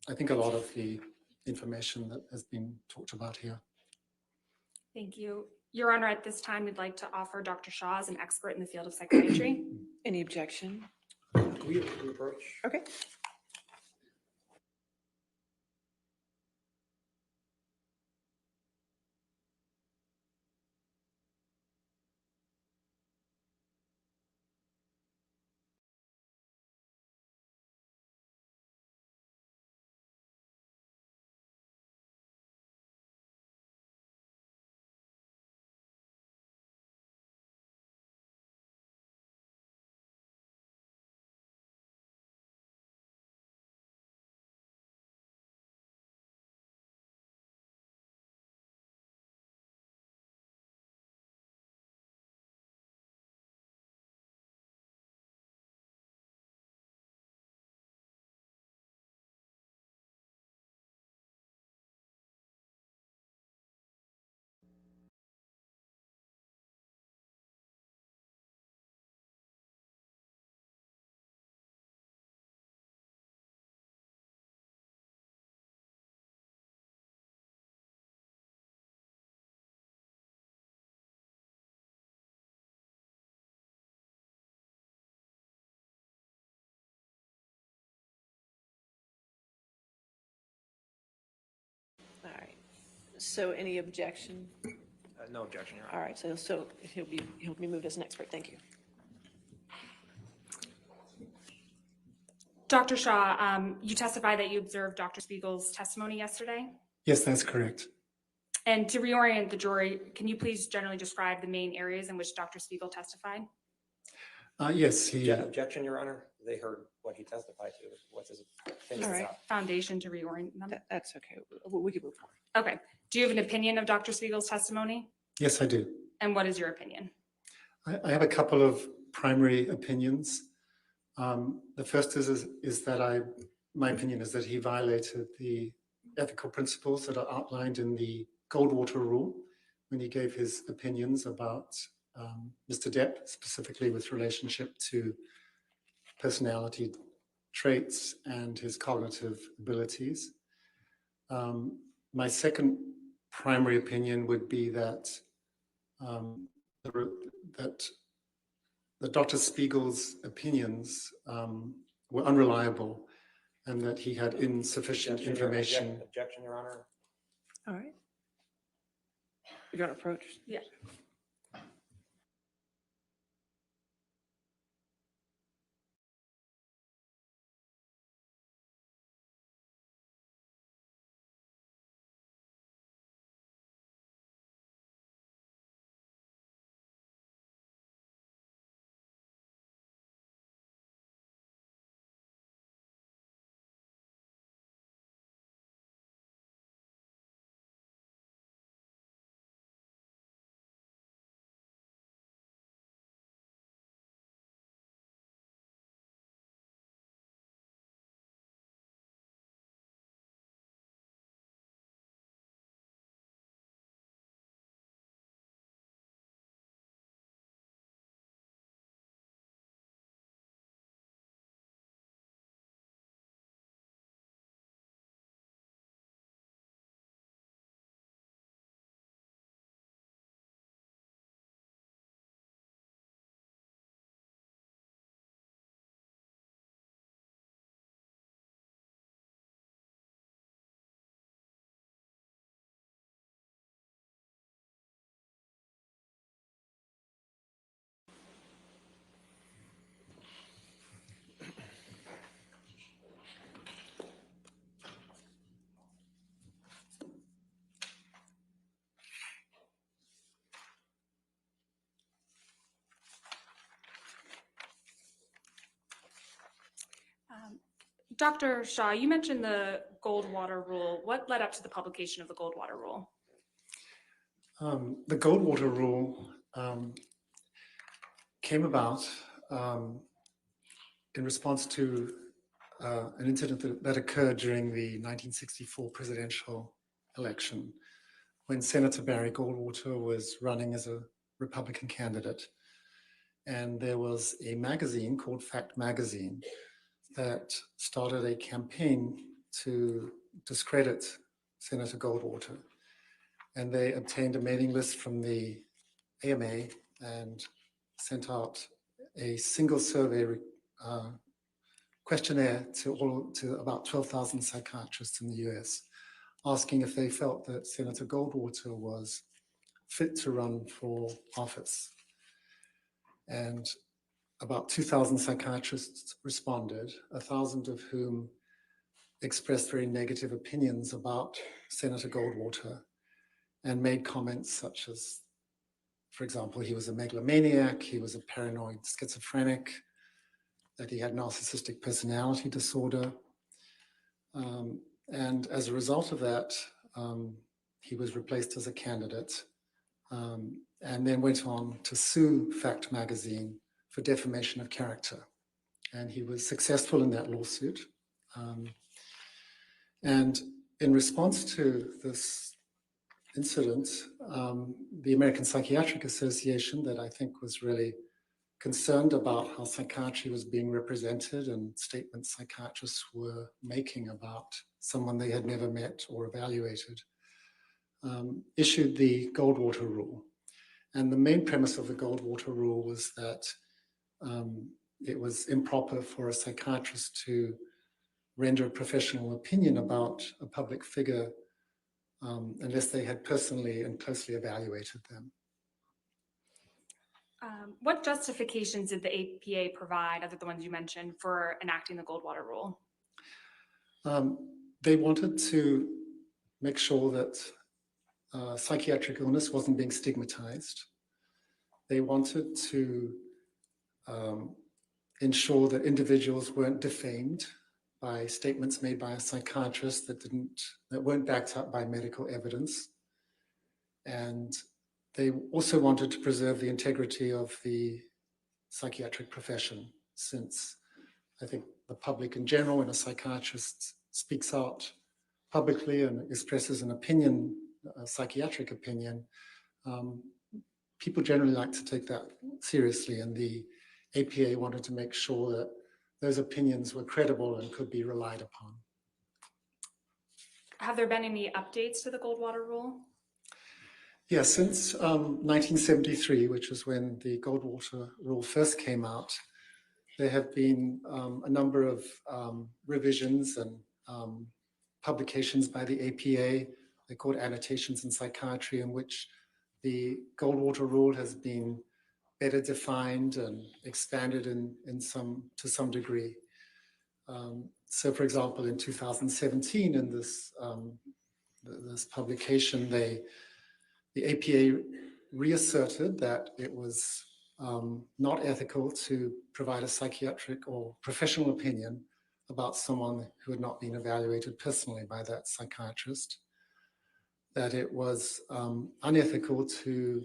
I think a lot of the information that has been talked about here. Thank you. Your Honor, at this time, we'd like to offer Dr. Shaw as an expert in the field of psychiatry. Any objection? We approach. Okay. All right. So any objection? No objection, Your Honor. All right. So he'll be moved as an expert. Thank you. Dr. Shaw, you testified that you observed Dr. Spiegel's testimony yesterday. Yes, that's correct. And to reorient the jury, can you please generally describe the main areas in which Dr. Spiegel testified? Yes, he. Objection, Your Honor. They heard what he testified to. What's his opinion All right. about? Foundation to reorient them. That's okay. We can move forward. Okay. Do you have an opinion of Dr. Spiegel's testimony? Yes, I do. And what is your opinion? I have a couple of primary opinions. The first is that my opinion is that he violated the ethical principles that are outlined in the Goldwater Rule when he gave his opinions about Mr. Depp, specifically with relationship to personality traits and his cognitive abilities. My second primary opinion would be that Dr. Spiegel's opinions were unreliable and that he had insufficient information. Objection, Your Honor. All right. You're going to approach? Yeah. Dr. Shaw, you mentioned the Goldwater Rule. What led up to the publication of the Goldwater Rule? The Goldwater Rule came about in response to an incident that occurred during the 1964 presidential election when Senator Barry Goldwater was running as a Republican candidate. And there was a magazine called Fact Magazine that started a campaign to discredit Senator Goldwater. And they obtained a mailing list from the AMA and sent out a single survey questionnaire to about 12,000 psychiatrists in the US, asking if they felt that Senator Goldwater was fit to run for office. And about 2,000 psychiatrists responded, 1,000 of whom expressed very negative opinions about Senator Goldwater and made comments such as, for example, he was a megalomaniac, he was a paranoid schizophrenic, that he had narcissistic personality disorder. And as a result of that, he was replaced as a candidate and then went on to sue Fact Magazine for defamation of character. And he was successful in that lawsuit. And in response to this incident, the American Psychiatric Association, that I think was really concerned about how psychiatry was being represented and statements psychiatrists were making about someone they had never met or evaluated, issued the Goldwater Rule. And the main premise of the Goldwater Rule was that it was improper for a psychiatrist to render a professional opinion about a public figure unless they had personally and closely evaluated them. What justifications did the APA provide, other than the ones you mentioned, for enacting the Goldwater Rule? They wanted to make sure that psychiatric illness wasn't being stigmatized. They wanted to ensure that individuals weren't defamed by statements made by a psychiatrist that weren't backed up by medical evidence. And they also wanted to preserve the integrity of the psychiatric profession, since I think the public in general, when a psychiatrist speaks out publicly and expresses an opinion, a psychiatric opinion, people generally like to take that seriously, and the APA wanted to make sure that those opinions were credible and could be relied upon. Have there been any updates to the Goldwater Rule? Yeah, since 1973, which is when the Goldwater Rule first came out, there have been a number of revisions and publications by the APA. They're called annotations in psychiatry, in which the Goldwater Rule has been better defined and expanded to some degree. So, for example, in 2017, in this publication, the APA reasserted that it was not ethical to provide a psychiatric or professional opinion about someone who had not been evaluated personally by that psychiatrist, that it was unethical to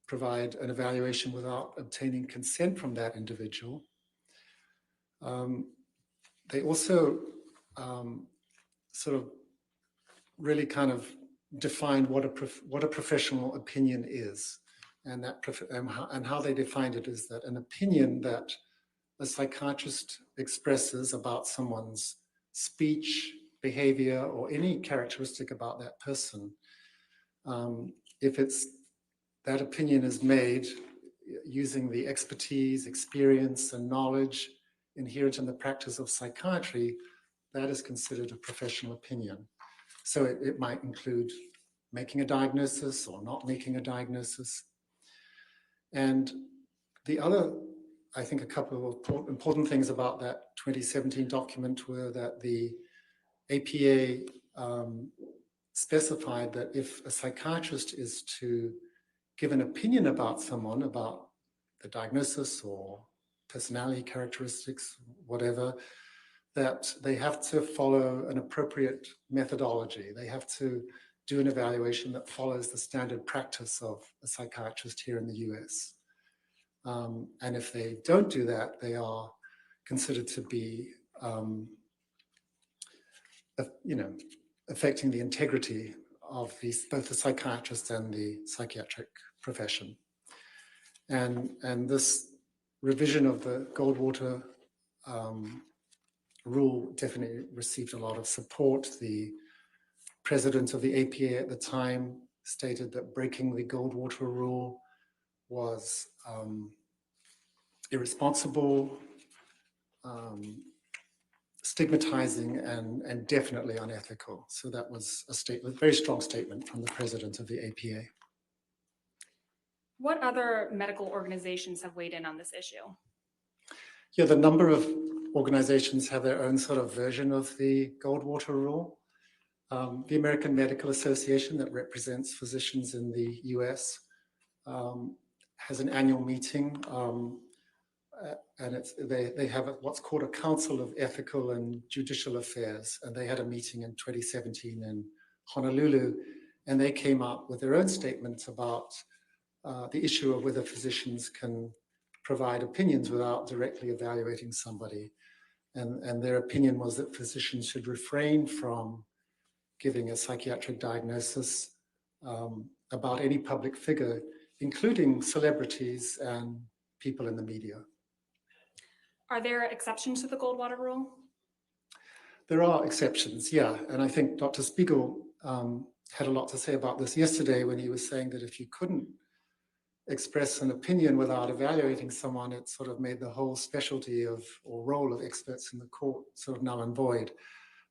provide an evaluation without obtaining consent from that individual. They also sort of really kind of defined what a professional opinion is, and how they defined it is that an opinion that a psychiatrist expresses about someone's speech, behavior, or any characteristic about that person, if that opinion is made using the expertise, experience, and knowledge inherent in the practice of psychiatry, that is considered a professional opinion. So it might include making a diagnosis or not making a diagnosis. And the other, I think, a couple of important things about that 2017 document were that the APA specified that if a psychiatrist is to give an opinion about someone, about the diagnosis or personality characteristics, whatever, that they have to follow an appropriate methodology. They have to do an evaluation that follows the standard practice of a psychiatrist here in the US. And if they don't do that, they are considered to be, affecting the integrity of both the psychiatrist and the psychiatric profession. And this revision of the Goldwater Rule definitely received a lot of support. The president of the APA at the time stated that breaking the Goldwater Rule was irresponsible, stigmatizing, and definitely unethical. So that was a very strong statement from the president of the APA. What other medical organizations have weighed in on this issue? Yeah, the number of organizations have their own sort of version of the Goldwater Rule. The American Medical Association, that represents physicians in the US, has an annual meeting, and they have what's called a Council of Ethical and Judicial Affairs, and they had a meeting in 2017 in Honolulu, and they came up with their own statement about the issue of whether physicians can provide opinions without directly evaluating somebody. And their opinion was that physicians should refrain from giving a psychiatric diagnosis about any public figure, including celebrities and people in the media. Are there exceptions to the Goldwater Rule? There are exceptions, yeah. And I think Dr. Spiegel had a lot to say about this yesterday when he was saying that if you couldn't express an opinion without evaluating someone, it sort of made the whole specialty or role of experts in the court sort of null and void.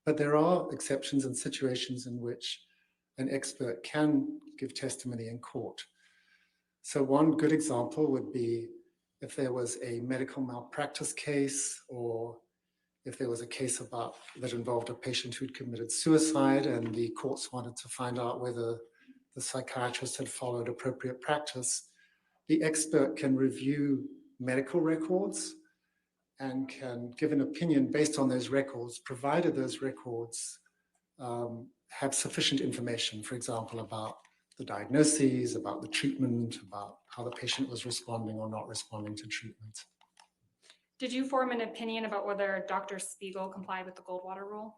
But there are exceptions and situations in which an expert can give testimony in court. So one good example would be if there was a medical malpractice case, or if there was a case that involved a patient who'd committed suicide and the courts wanted to find out whether the psychiatrist had followed appropriate practice, the expert can review medical records and can give an opinion based on those records, provided those records have sufficient information, for example, about the diagnoses, about the treatment, about how the patient was responding or not responding to treatment. Did you form an opinion about whether Dr. Spiegel complied with the Goldwater rule?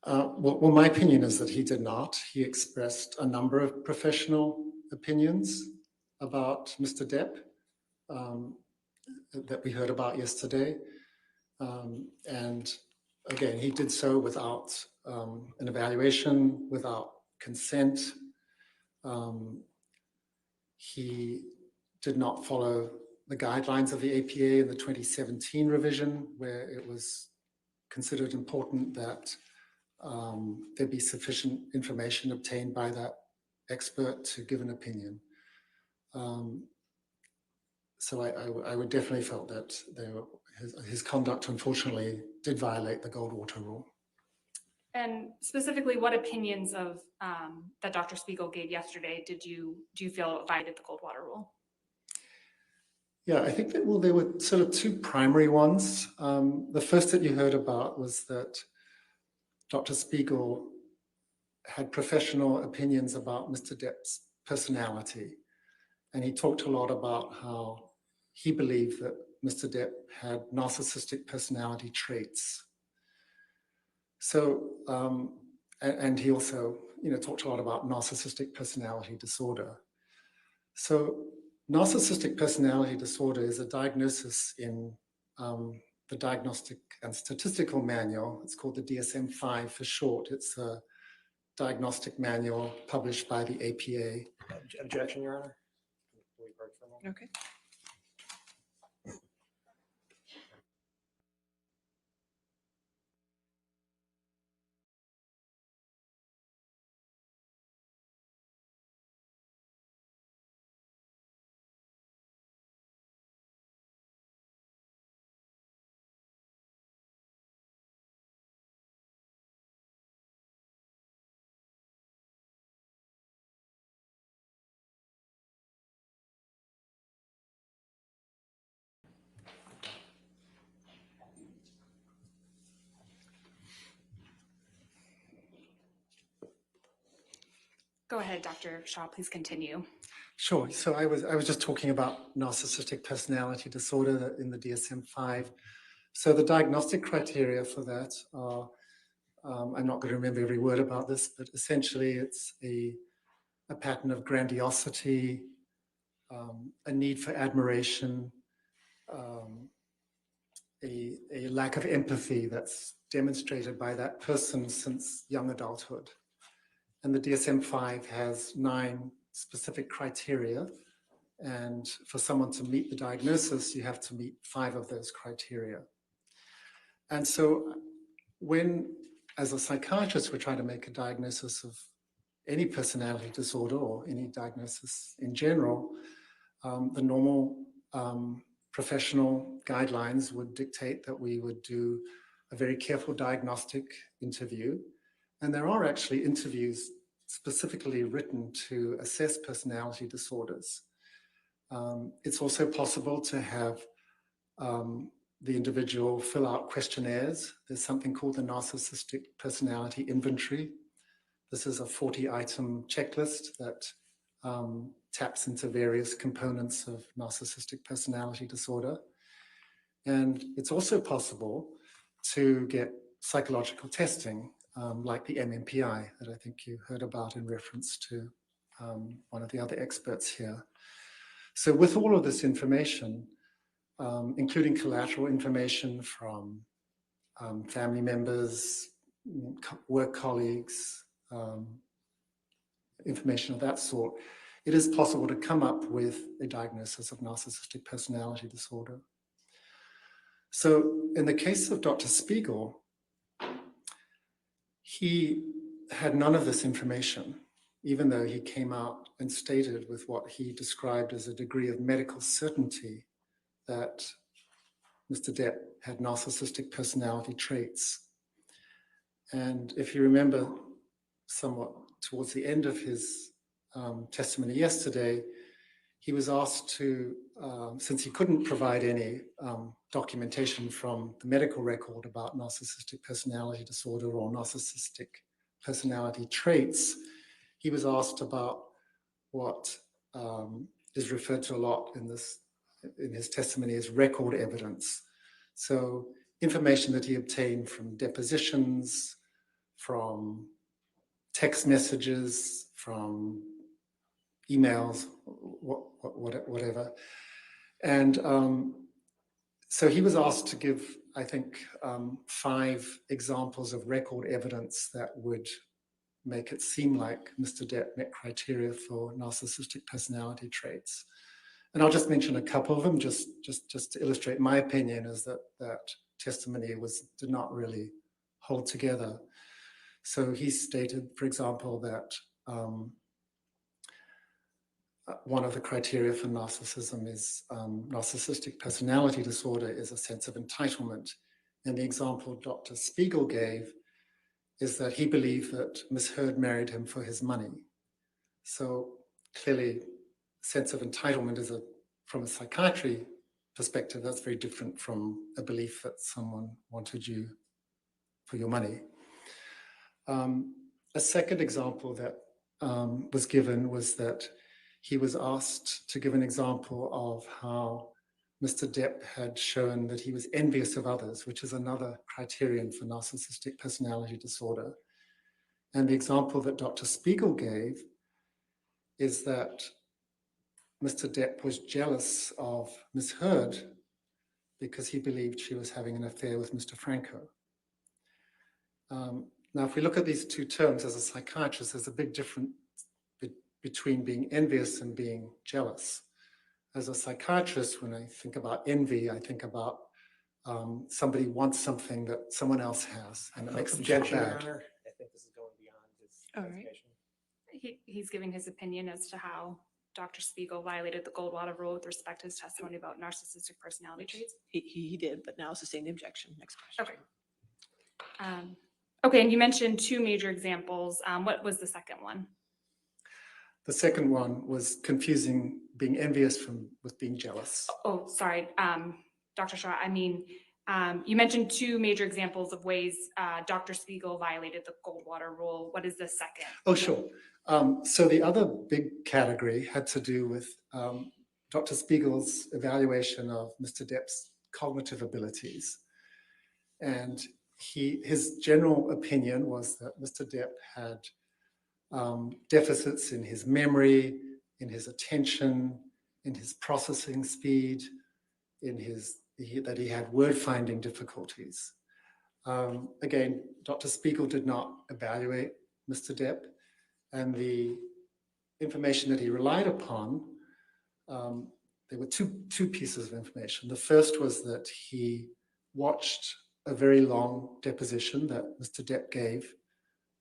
Well, my opinion is that he did not. He expressed a number of professional opinions about Mr. Depp that we heard about yesterday. And again, he did so without an evaluation, without consent. He did not follow the guidelines of the APA in the 2017 revision, where it was considered important that there be sufficient information obtained by that expert to give an opinion. So I would definitely felt that his conduct, unfortunately, did violate the Goldwater rule. And specifically, what opinions of that Dr. Spiegel gave yesterday do you feel violated the Goldwater rule? Yeah, I think that, well, there were sort of two primary ones. The first that you heard about was that Dr. Spiegel had professional opinions about Mr. Depp's personality. And he talked a lot about how he believed that Mr. Depp had narcissistic personality traits. So, and he also, talked a lot about narcissistic personality disorder. So narcissistic personality disorder is a diagnosis in the Diagnostic and Statistical Manual. It's called the DSM-5 for short. It's a diagnostic manual published by the APA. Objection, Your Honor. We've heard from him. Okay. Go ahead, Dr. Shaw, please continue. Sure. So I was just talking about narcissistic personality disorder in the DSM-5. So the diagnostic criteria for that are, I'm not going to remember every word about this, but essentially it's a pattern of grandiosity, a need for admiration, a lack of empathy that's demonstrated by that person since young adulthood. And the DSM-5 has 9 specific criteria. And for someone to meet the diagnosis, you have to meet 5 of those criteria. And so when, as a psychiatrist, we're trying to make a diagnosis of any personality disorder or any diagnosis in general, the normal professional guidelines would dictate that we would do a very careful diagnostic interview. And there are actually interviews specifically written to assess personality disorders. It's also possible to have the individual fill out questionnaires. There's something called the Narcissistic Personality Inventory. This is a 40-item checklist that taps into various components of narcissistic personality disorder. And it's also possible to get psychological testing, like the MMPI that I think you heard about in reference to one of the other experts here. So with all of this information, including collateral information from family members, work colleagues, information of that sort, it is possible to come up with a diagnosis of narcissistic personality disorder. So in the case of Dr. Spiegel, he had none of this information. even though he came out and stated with what he described as a degree of medical certainty that Mr. Depp had narcissistic personality traits. And if you remember somewhat towards the end of his testimony yesterday, he was asked to, since he couldn't provide any documentation from the medical record about narcissistic personality disorder or narcissistic personality traits, he was asked about what is referred to a lot in his testimony as record evidence. So information that he obtained from depositions, from text messages, from emails, whatever. And so he was asked to give, I think, 5 examples of record evidence that would make it seem like Mr. Depp met criteria for narcissistic personality traits. And I'll just mention a couple of them, just to illustrate my opinion, is that testimony did not really hold together. So he stated, for example, that one of the criteria for narcissism is narcissistic personality disorder is a sense of entitlement. And the example Dr. Spiegel gave is that he believed that Ms. Heard married him for his money. So clearly, sense of entitlement is from a psychiatry perspective, that's very different from a belief that someone wanted you for your money. A second example that was given was that he was asked to give an example of how Mr. Depp had shown that he was envious of others, which is another criterion for narcissistic personality disorder. And the example that Dr. Spiegel gave is that Mr. Depp was jealous of Ms. Heard because he believed she was having an affair with Mr. Franco. Now, if we look at these two terms as a psychiatrist, there's a big difference between being envious and being jealous. As a psychiatrist, when I think about envy, I think about somebody wants something that someone else has, and it makes them feel Objection, Your bad. Honor. I think this is going beyond his All right. clarification. He's giving his opinion as to how Dr. Spiegel violated the Goldwater rule with respect to his testimony about narcissistic personality traits. He did, but now sustain the objection. Next question. Okay. Okay, and you mentioned 2 major examples. What was the second one? The second one was confusing being envious with being jealous. Oh, sorry, Dr. Shaw, I mean, you mentioned 2 major examples of ways Dr. Spiegel violated the Goldwater rule. What is the second? Oh, sure. So the other big category had to do with Dr. Spiegel's evaluation of Mr. Depp's cognitive abilities. And his general opinion was that Mr. Depp had deficits in his memory, in his attention, in his processing speed, that he had word-finding difficulties. Again, Dr. Spiegel did not evaluate Mr. Depp, and the information that he relied upon, there were two pieces of information. The first was that he watched a very long deposition that Mr. Depp gave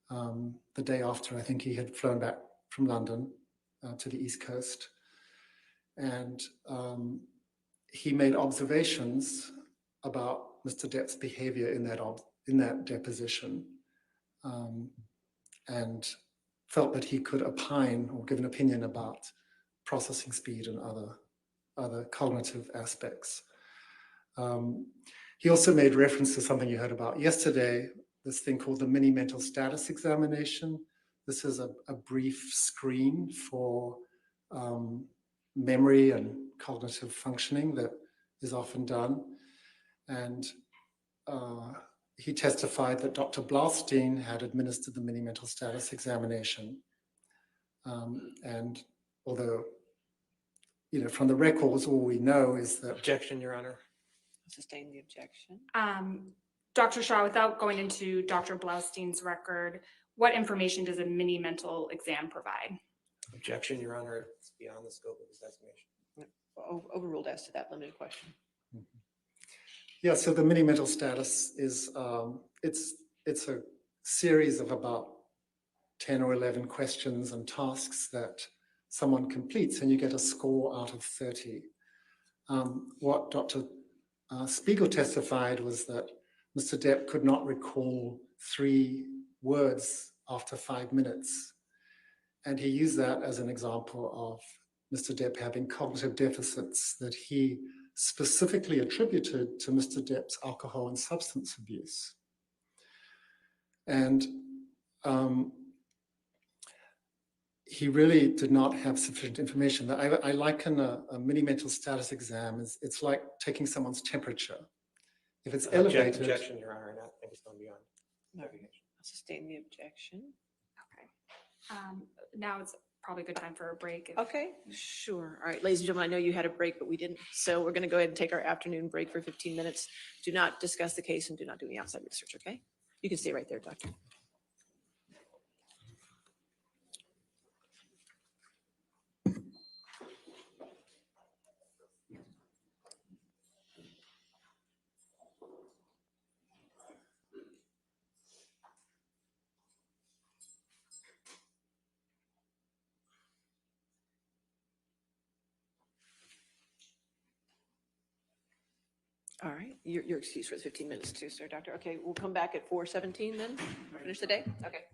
the day after I think he had flown back from London to the East Coast. And he made observations about Mr. Depp's behavior in that deposition, and felt that he could opine or give an opinion about processing speed and other cognitive aspects. He also made reference to something you heard about yesterday, this thing called the mini mental status examination. This is a brief screen for memory and cognitive functioning that is often done. And he testified that Dr. Blaustein had administered the mini mental status examination. And although, from the records, all we know is that— Objection, Your Honor. Sustain the objection. Dr. Shaw, without going into Dr. Blaustein's record, what information does a mini mental exam provide? Objection, Your Honor. It's beyond the scope of his estimation. Overruled as to that limited question. Yeah, so the mini mental status is, it's a series of about 10 or 11 questions and tasks that someone completes, and you get a score out of 30. What Dr. Spiegel testified was that Mr. Depp could not recall 3 words after 5 minutes. And he used that as an example of Mr. Depp having cognitive deficits that he specifically attributed to Mr. Depp's alcohol and substance abuse. And he really did not have sufficient information. I liken a mini mental status exam as it's like taking someone's temperature. If it's elevated. Objection, Your Honor, and I think it's going beyond. I'll sustain the objection. Now it's probably a good time for a break. Okay, sure. All right, ladies and gentlemen, I know you had a break, but we didn't. So we're going to go ahead and take our afternoon break for 15 minutes. Do not discuss the case and do not do any outside research, okay? You can stay right there, Doctor. All right, you're excused for the 15 minutes too, sir, doctor. Okay, we'll come back at 4:17 then, finish the day? Okay.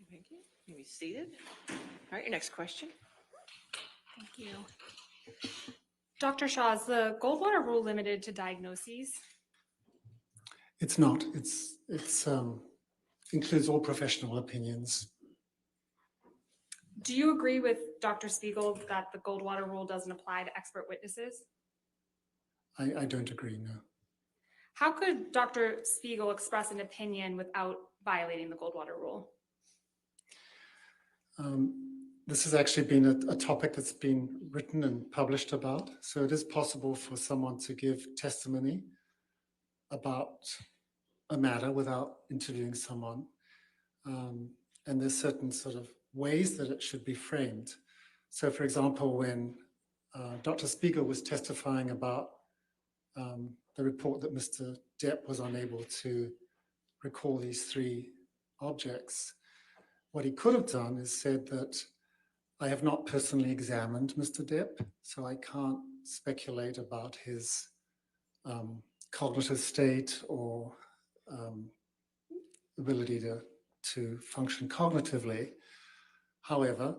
Thank you. You may be seated. All right, your next question. Thank you. Dr. Shaw, is the Goldwater rule limited to diagnoses? It's not. It's includes all professional opinions. Do you agree with Dr. Spiegel that the Goldwater rule doesn't apply to expert witnesses? I don't agree, no. How could Dr. Spiegel express an opinion without violating the Goldwater rule? This has actually been a topic that's been written and published about. So it is possible for someone to give testimony about a matter without interviewing someone. And there's certain sort of ways that it should be framed. So for example, when Dr. Spiegel was testifying about the report that Mr. Depp was unable to recall these 3 objects, what he could have done is said that I have not personally examined Mr. Depp, so I can't speculate about his cognitive state or ability to function cognitively. However,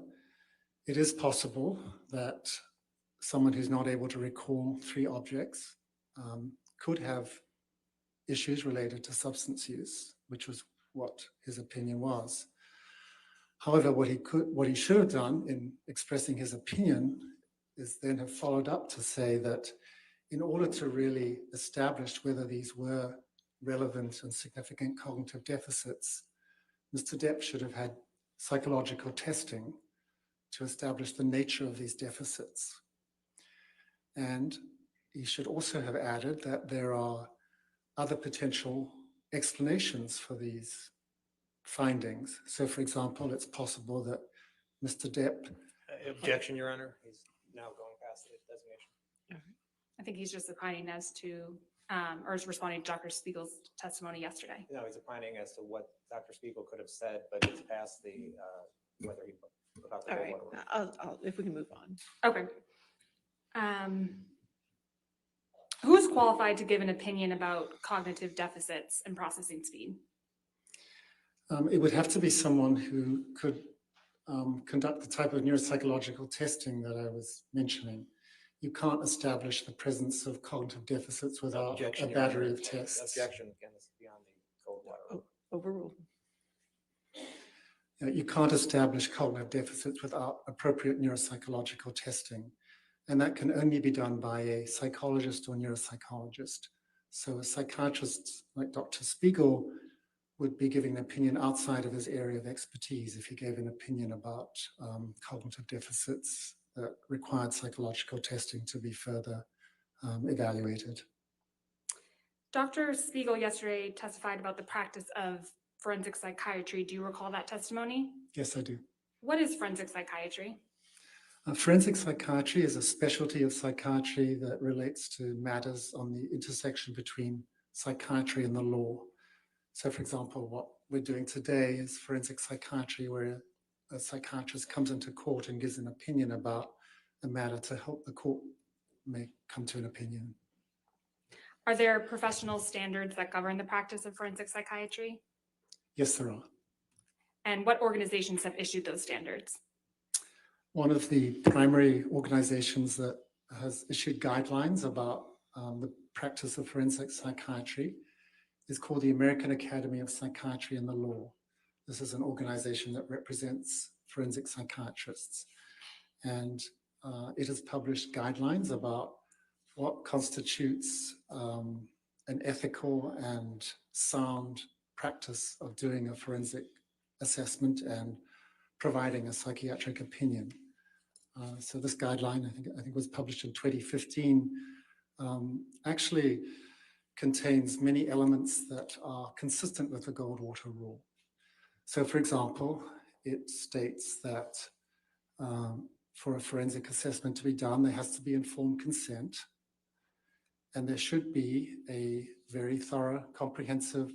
it is possible that someone who's not able to recall 3 objects could have issues related to substance use, which was what his opinion was. However, what he should have done in expressing his opinion is then have followed up to say that in order to really establish whether these were relevant and significant cognitive deficits, Mr. Depp should have had psychological testing to establish the nature of these deficits. And he should also have added that there are other potential explanations for these findings. So for example, it's possible that Mr. Depp. Objection, Your Honor. He's now going past the designation. I think he's just opining as to, or is responding to Dr. Spiegel's testimony yesterday. No, he's opining as to what Dr. Spiegel could have said, but it's past the, whether he put out the All whole right, order. if we can move on. Okay. Who is qualified to give an opinion about cognitive deficits and processing speed? It would have to be someone who could conduct the type of neuropsychological testing that I was mentioning. You can't establish the presence of cognitive deficits without Objection, a Your Honor. battery of tests. Objection, again, this is beyond the cold water. Overruled. You can't establish cognitive deficits without appropriate neuropsychological testing. And that can only be done by a psychologist or neuropsychologist. So a psychiatrist like Dr. Spiegel would be giving an opinion outside of his area of expertise if he gave an opinion about cognitive deficits that required psychological testing to be further evaluated. Dr. Spiegel yesterday testified about the practice of forensic psychiatry. Do you recall that testimony? Yes, I do. What is forensic psychiatry? Forensic psychiatry is a specialty of psychiatry that relates to matters on the intersection between psychiatry and the law. So, for example, what we're doing today is forensic psychiatry, where a psychiatrist comes into court and gives an opinion about a matter to help the court may come to an opinion. Are there professional standards that govern the practice of forensic psychiatry? Yes, there are. And what organizations have issued those standards? One of the primary organizations that has issued guidelines about the practice of forensic psychiatry is called the American Academy of Psychiatry and the Law. This is an organization that represents forensic psychiatrists. And it has published guidelines about what constitutes an ethical and sound practice of doing a forensic assessment and providing a psychiatric opinion. So this guideline, I think was published in 2015, actually contains many elements that are consistent with the Goldwater Rule. So for example, it states that for a forensic assessment to be done, there has to be informed consent, and there should be a very thorough, comprehensive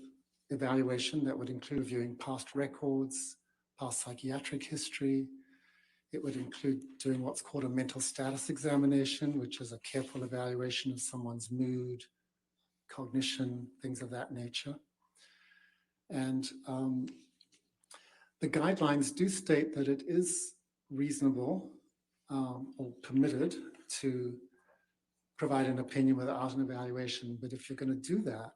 evaluation that would include viewing past records, past psychiatric history. It would include doing what's called a mental status examination, which is a careful evaluation of someone's mood, cognition, things of that nature. And the guidelines do state that it is reasonable or permitted to provide an opinion without an evaluation. But if you're going to do that,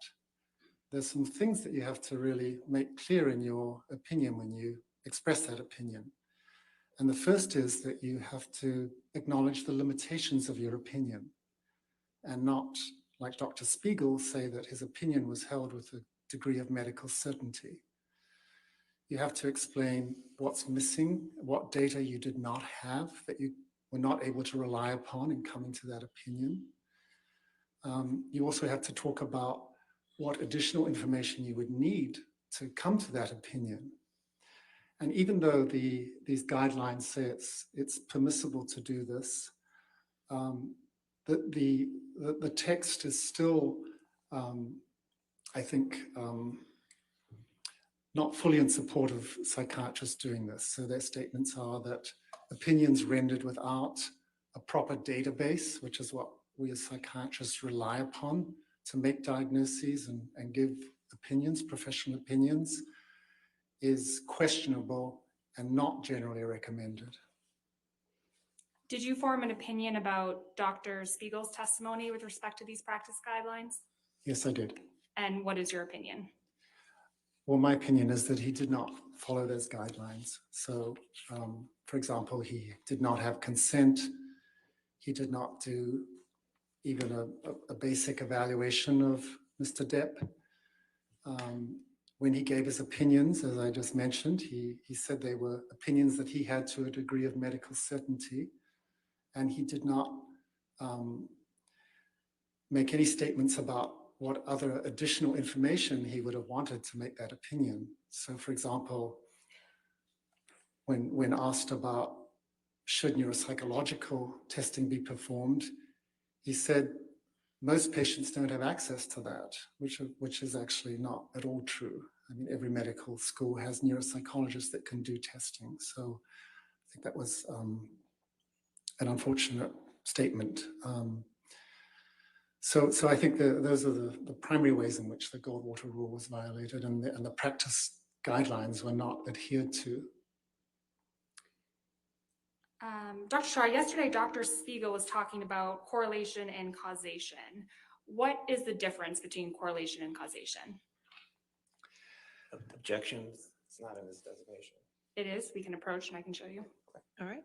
there's some things that you have to really make clear in your opinion when you express that opinion. And the first is that you have to acknowledge the limitations of your opinion and not, like Dr. Spiegel, say that his opinion was held with a degree of medical certainty. You have to explain what's missing, what data you did not have that you were not able to rely upon in coming to that opinion. You also have to talk about what additional information you would need to come to that opinion. And even though these guidelines say it's permissible to do this, the text is still, I think, not fully in support of psychiatrists doing this. So their statements are that opinions rendered without a proper database, which is what we as psychiatrists rely upon to make diagnoses and give opinions, professional opinions, is questionable and not generally recommended. Did you form an opinion about Dr. Spiegel's testimony with respect to these practice guidelines? Yes, I did. And what is your opinion? Well, my opinion is that he did not follow those guidelines. So, for example, he did not have consent. He did not do even a basic evaluation of Mr. Depp. When he gave his opinions, as I just mentioned, he said they were opinions that he had to a degree of medical certainty, and he did not make any statements about what other additional information he would have wanted to make that opinion. So, for example, when asked about should neuropsychological testing be performed, he said most patients don't have access to that, which is actually not at all true. I mean, every medical school has neuropsychologists that can do testing. So I think that was an unfortunate statement. So I think those are the primary ways in which the Goldwater rule was violated, and the practice guidelines were not adhered to. Dr. Shaw, yesterday Dr. Spiegel was talking about correlation and causation. What is the difference between correlation and causation? Objections, it's not in this designation. It is, we can approach and I can show you. All right.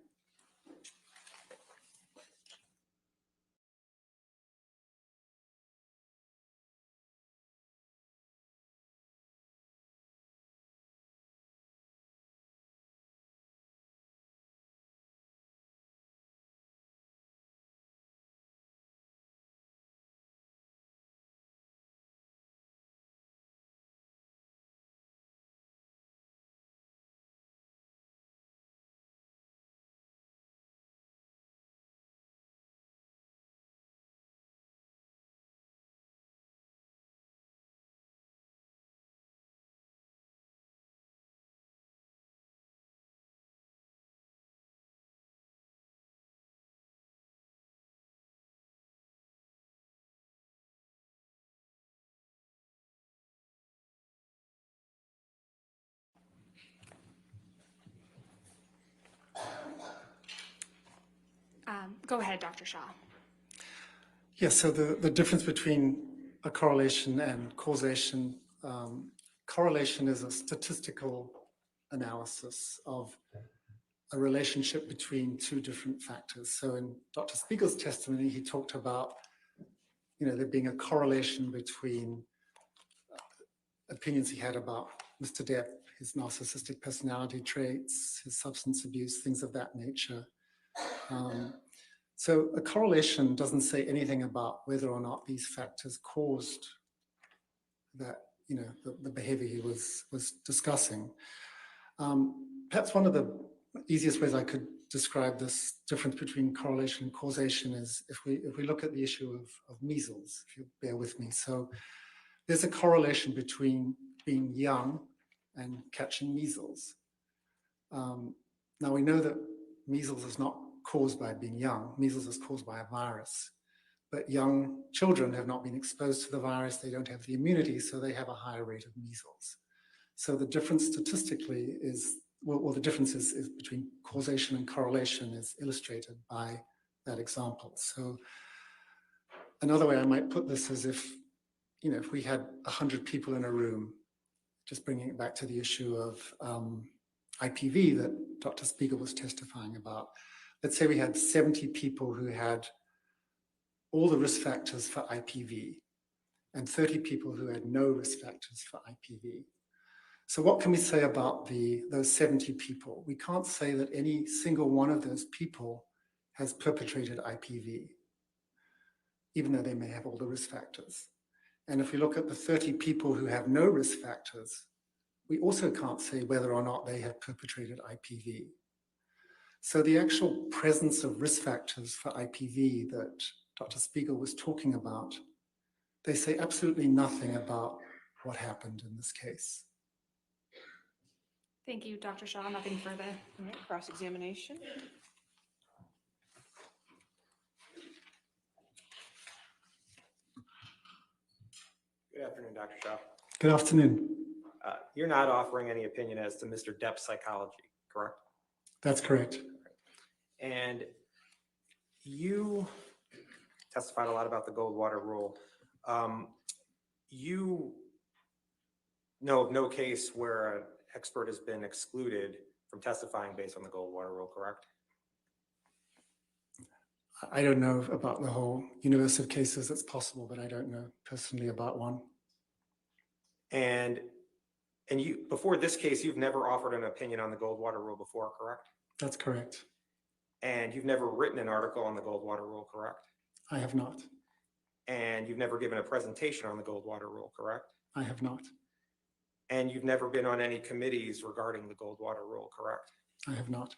Go ahead, Dr. Shaw. Yes, so the difference between a correlation and causation, correlation is a statistical analysis of a relationship between two different factors. So in Dr. Spiegel's testimony, he talked about, there being a correlation between opinions he had about Mr. Depp, his narcissistic personality traits, his substance abuse, things of that nature. So a correlation doesn't say anything about whether or not these factors caused that, the behavior he was discussing. Perhaps one of the easiest ways I could describe this difference between correlation and causation is if we look at the issue of measles, if you bear with me. So there's a correlation between being young and catching measles. Now we know that measles is not caused by being young. Measles is caused by a virus. But young children have not been exposed to the virus. They don't have the immunity, so they have a higher rate of measles. So the difference statistically is, well the difference is between causation and correlation is illustrated by that example. So another way I might put this is if we had 100 people in a room, just bringing it back to the issue of IPV that Dr. Spiegel was testifying about. Let's say we had 70 people who had all the risk factors for IPV and 30 people who had no risk factors for IPV. So what can we say about those 70 people? We can't say that any single one of those people has perpetrated IPV, even though they may have all the risk factors. And if we look at the 30 people who have no risk factors, we also can't say whether or not they have perpetrated IPV. So the actual presence of risk factors for IPV that Dr. Spiegel was talking about, they say absolutely nothing about what happened in this case. Thank you, Dr. Shaw. Nothing further. All right, cross-examination. Good afternoon, Dr. Shaw. Good afternoon. You're not offering any opinion as to Mr. Depp's psychology, correct? That's correct. And you testified a lot about the Goldwater rule. You know of no case where an expert has been excluded from testifying based on the Goldwater rule, correct? I don't know about the whole universe of cases. It's possible, but I don't know personally about one. And you, before this case, you've never offered an opinion on the Goldwater rule before, correct? That's correct. And you've never written an article on the Goldwater rule, correct? I have not. And you've never given a presentation on the Goldwater rule, correct? I have not. And you've never been on any committees regarding the Goldwater rule, correct? I have not.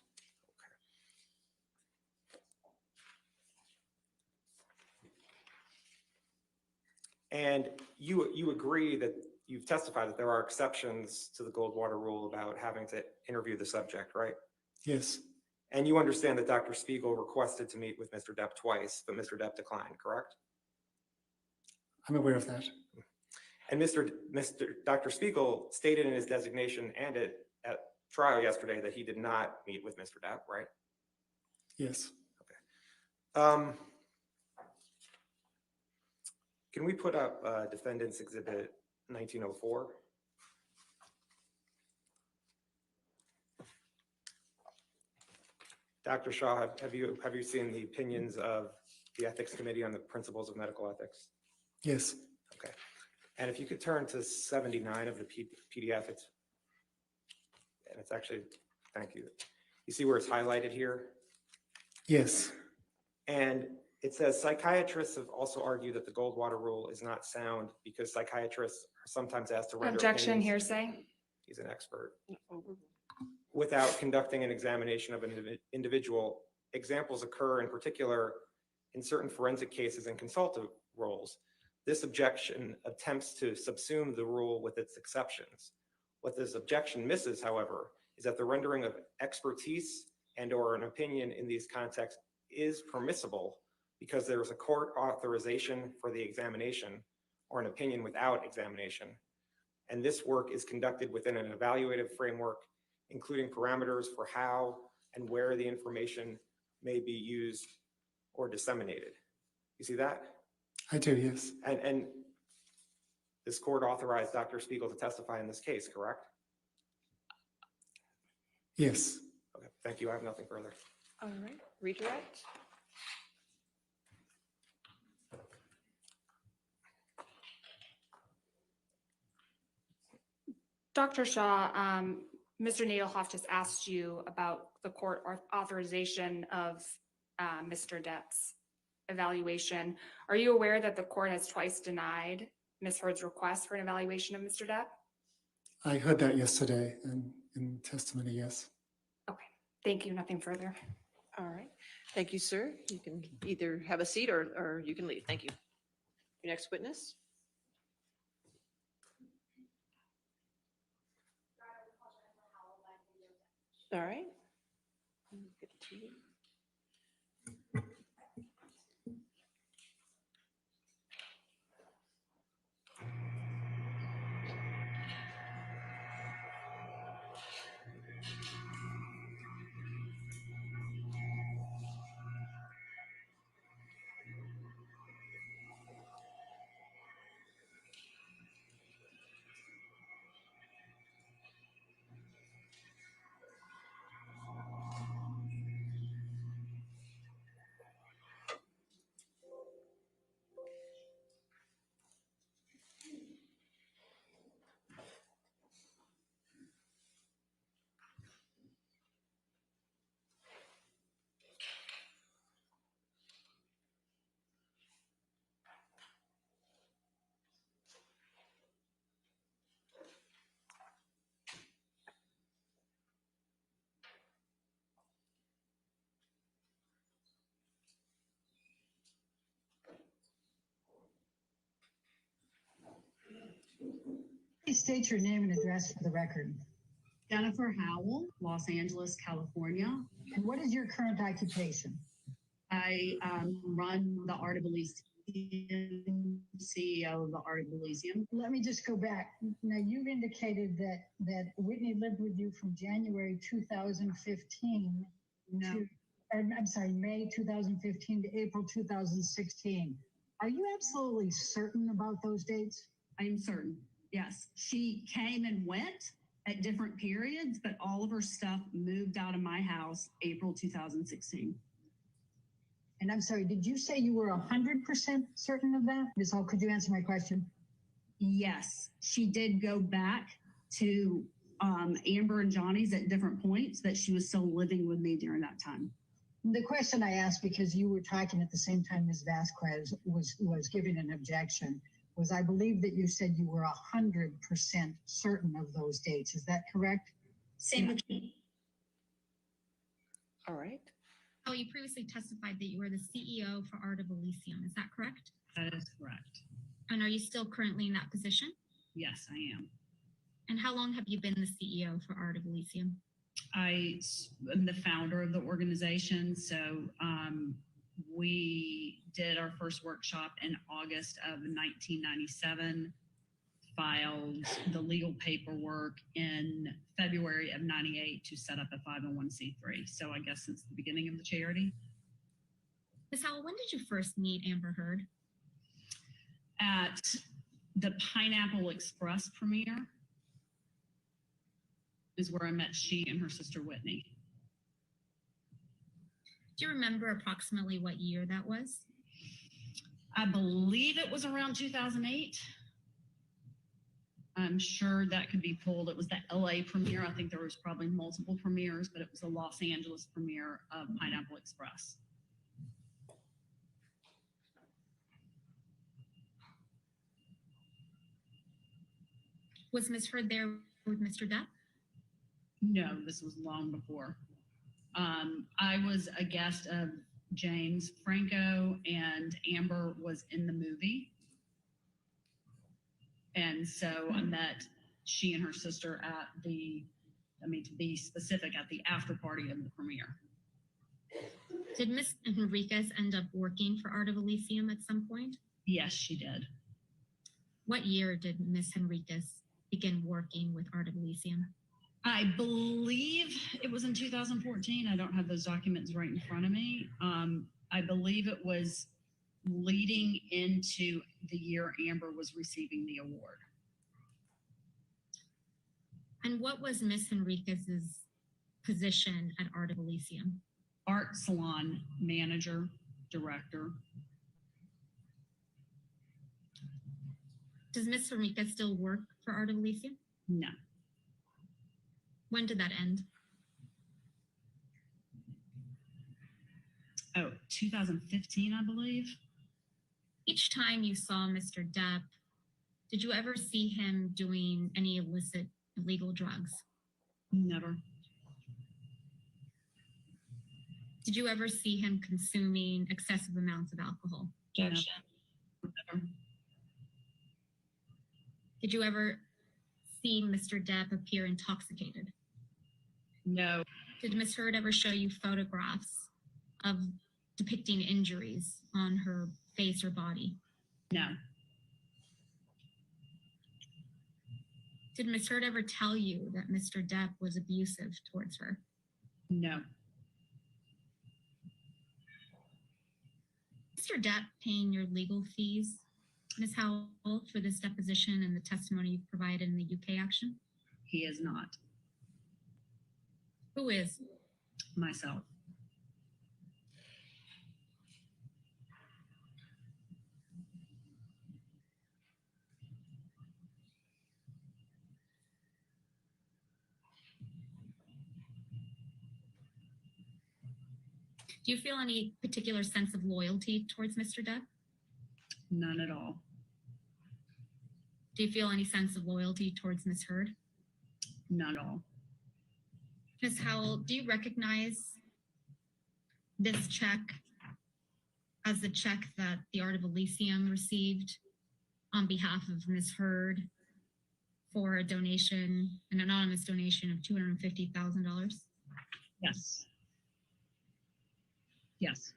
And you agree that you've testified that there are exceptions to the Goldwater rule about having to interview the subject, right? Yes, And you understand that Dr. Spiegel requested to meet with Mr. Depp twice, but Mr. Depp declined, correct? I'm aware of that. And Dr. Spiegel stated in his designation and at trial yesterday that he did not meet with Mr. Depp, right? Yes. Can we put up Defendant's Exhibit 1904? Dr. Shaw, have you seen the opinions of the Ethics Committee on the Principles of Medical Ethics? Yes. Okay. And if you could turn to 79 of the PDF, it's actually, thank you. You see where it's highlighted here? Yes. And it says psychiatrists have also argued that the Goldwater rule is not sound because psychiatrists are sometimes asked to render Objection, opinions. hearsay. He's an expert. Without conducting an examination of an individual. Examples occur in particular in certain forensic cases and consultative roles. This objection attempts to subsume the rule with its exceptions. What this objection misses, however, is that the rendering of expertise and/or an opinion in these contexts is permissible because there is a court authorization for the examination or an opinion without examination. And this work is conducted within an evaluative framework, including parameters for how and where the information may be used or disseminated. You see that? I do, yes. And this court authorized Dr. Spiegel to testify in this case, correct? Yes. Okay, thank you. I have nothing further. All right, redirect. Dr. Shaw, Mr. Nadelhoff just asked you about the court authorization of Mr. Depp's evaluation. Are you aware that the court has twice denied Ms. Heard's request for an evaluation of Mr. Depp? I heard that yesterday in testimony, yes. Okay, thank you. Nothing further. All right, thank you, sir. You can either have a seat or you can leave. Thank you. Your next witness. All right. Get to you. Please state your name and address for the record. Jennifer Howell, Los Angeles, California. And what is your current occupation? I run the Art of Elysium, CEO of the Art of Elysium. Let me just go back. Now, you've indicated that Whitney lived with you from January 2015 to, I'm sorry, May 2015 to April 2016. Are you absolutely certain about those dates? I am certain, yes. She came and went at different periods, but all of her stuff moved out of my house April 2016. And I'm sorry, did you say you were 100% certain of that? Ms. Hall, could you answer my question? Yes, she did go back to Amber and Johnny's at different points, but she was still living with me during that time. The question I asked, because you were talking at the same time Ms. Vasquez was giving an objection, was I believe that you said you were 100% certain of those dates. Is that correct? Same with me. All right. Oh, you previously testified that you were the CEO for Art of Elysium. Is that correct? That is correct. And are you still currently in that position? Yes, I am. And how long have you been the CEO for Art of Elysium? I am the founder of the organization. So we did our first workshop in August of 1997, filed the legal paperwork in February of 98 to set up a 501c3. So I guess since the beginning of the charity. Ms. Howell, when did you first meet Amber Heard? At the Pineapple Express premiere is where I met she and her sister Whitney. Do you remember approximately what year that was? I believe it was around 2008. I'm sure that could be pulled. It was the LA premiere. I think there was probably multiple premieres, but it was the Los Angeles premiere of Pineapple Express. Was Ms. Heard there with Mr. Depp? No, this was long before. I was a guest of James Franco, and Amber was in the movie. And so I met she and her sister at the, to be specific, at the after party of the premiere. Did Ms. Henriquez end up working for Art of Elysium at some point? Yes, she did. What year did Ms. Henriquez begin working with Art of Elysium? I believe it was in 2014. I don't have those documents right in front of me. I believe it was leading into the year Amber was receiving the award. And what was Ms. Henriquez's position at Art of Elysium? Art salon manager, director. Does Ms. Henriquez still work for Art of Elysium? No. When did that end? Oh, 2015, I believe. Each time you saw Mr. Depp, did you ever see him doing any illicit, illegal drugs? Never. Did you ever see him consuming excessive amounts of alcohol? Never. Did you ever see Mr. Depp appear intoxicated? No. Did Ms. Heard ever show you photographs of depicting injuries on her face or body? No. Did Ms. Heard ever tell you that Mr. Depp was abusive towards her? No. Mr. Depp paying your legal fees, Ms. Howell, for this deposition and the testimony you've provided in the UK action? He is not. Who is? Myself. Do you feel any particular sense of loyalty towards Mr. Depp? None at all. Do you feel any sense of loyalty towards Ms. Heard? None at all. Ms. Howell, do you recognize this check as the check that the Art of Elysium received on behalf of Ms. Heard for a donation, an anonymous donation of $250,000? Yes. Yes.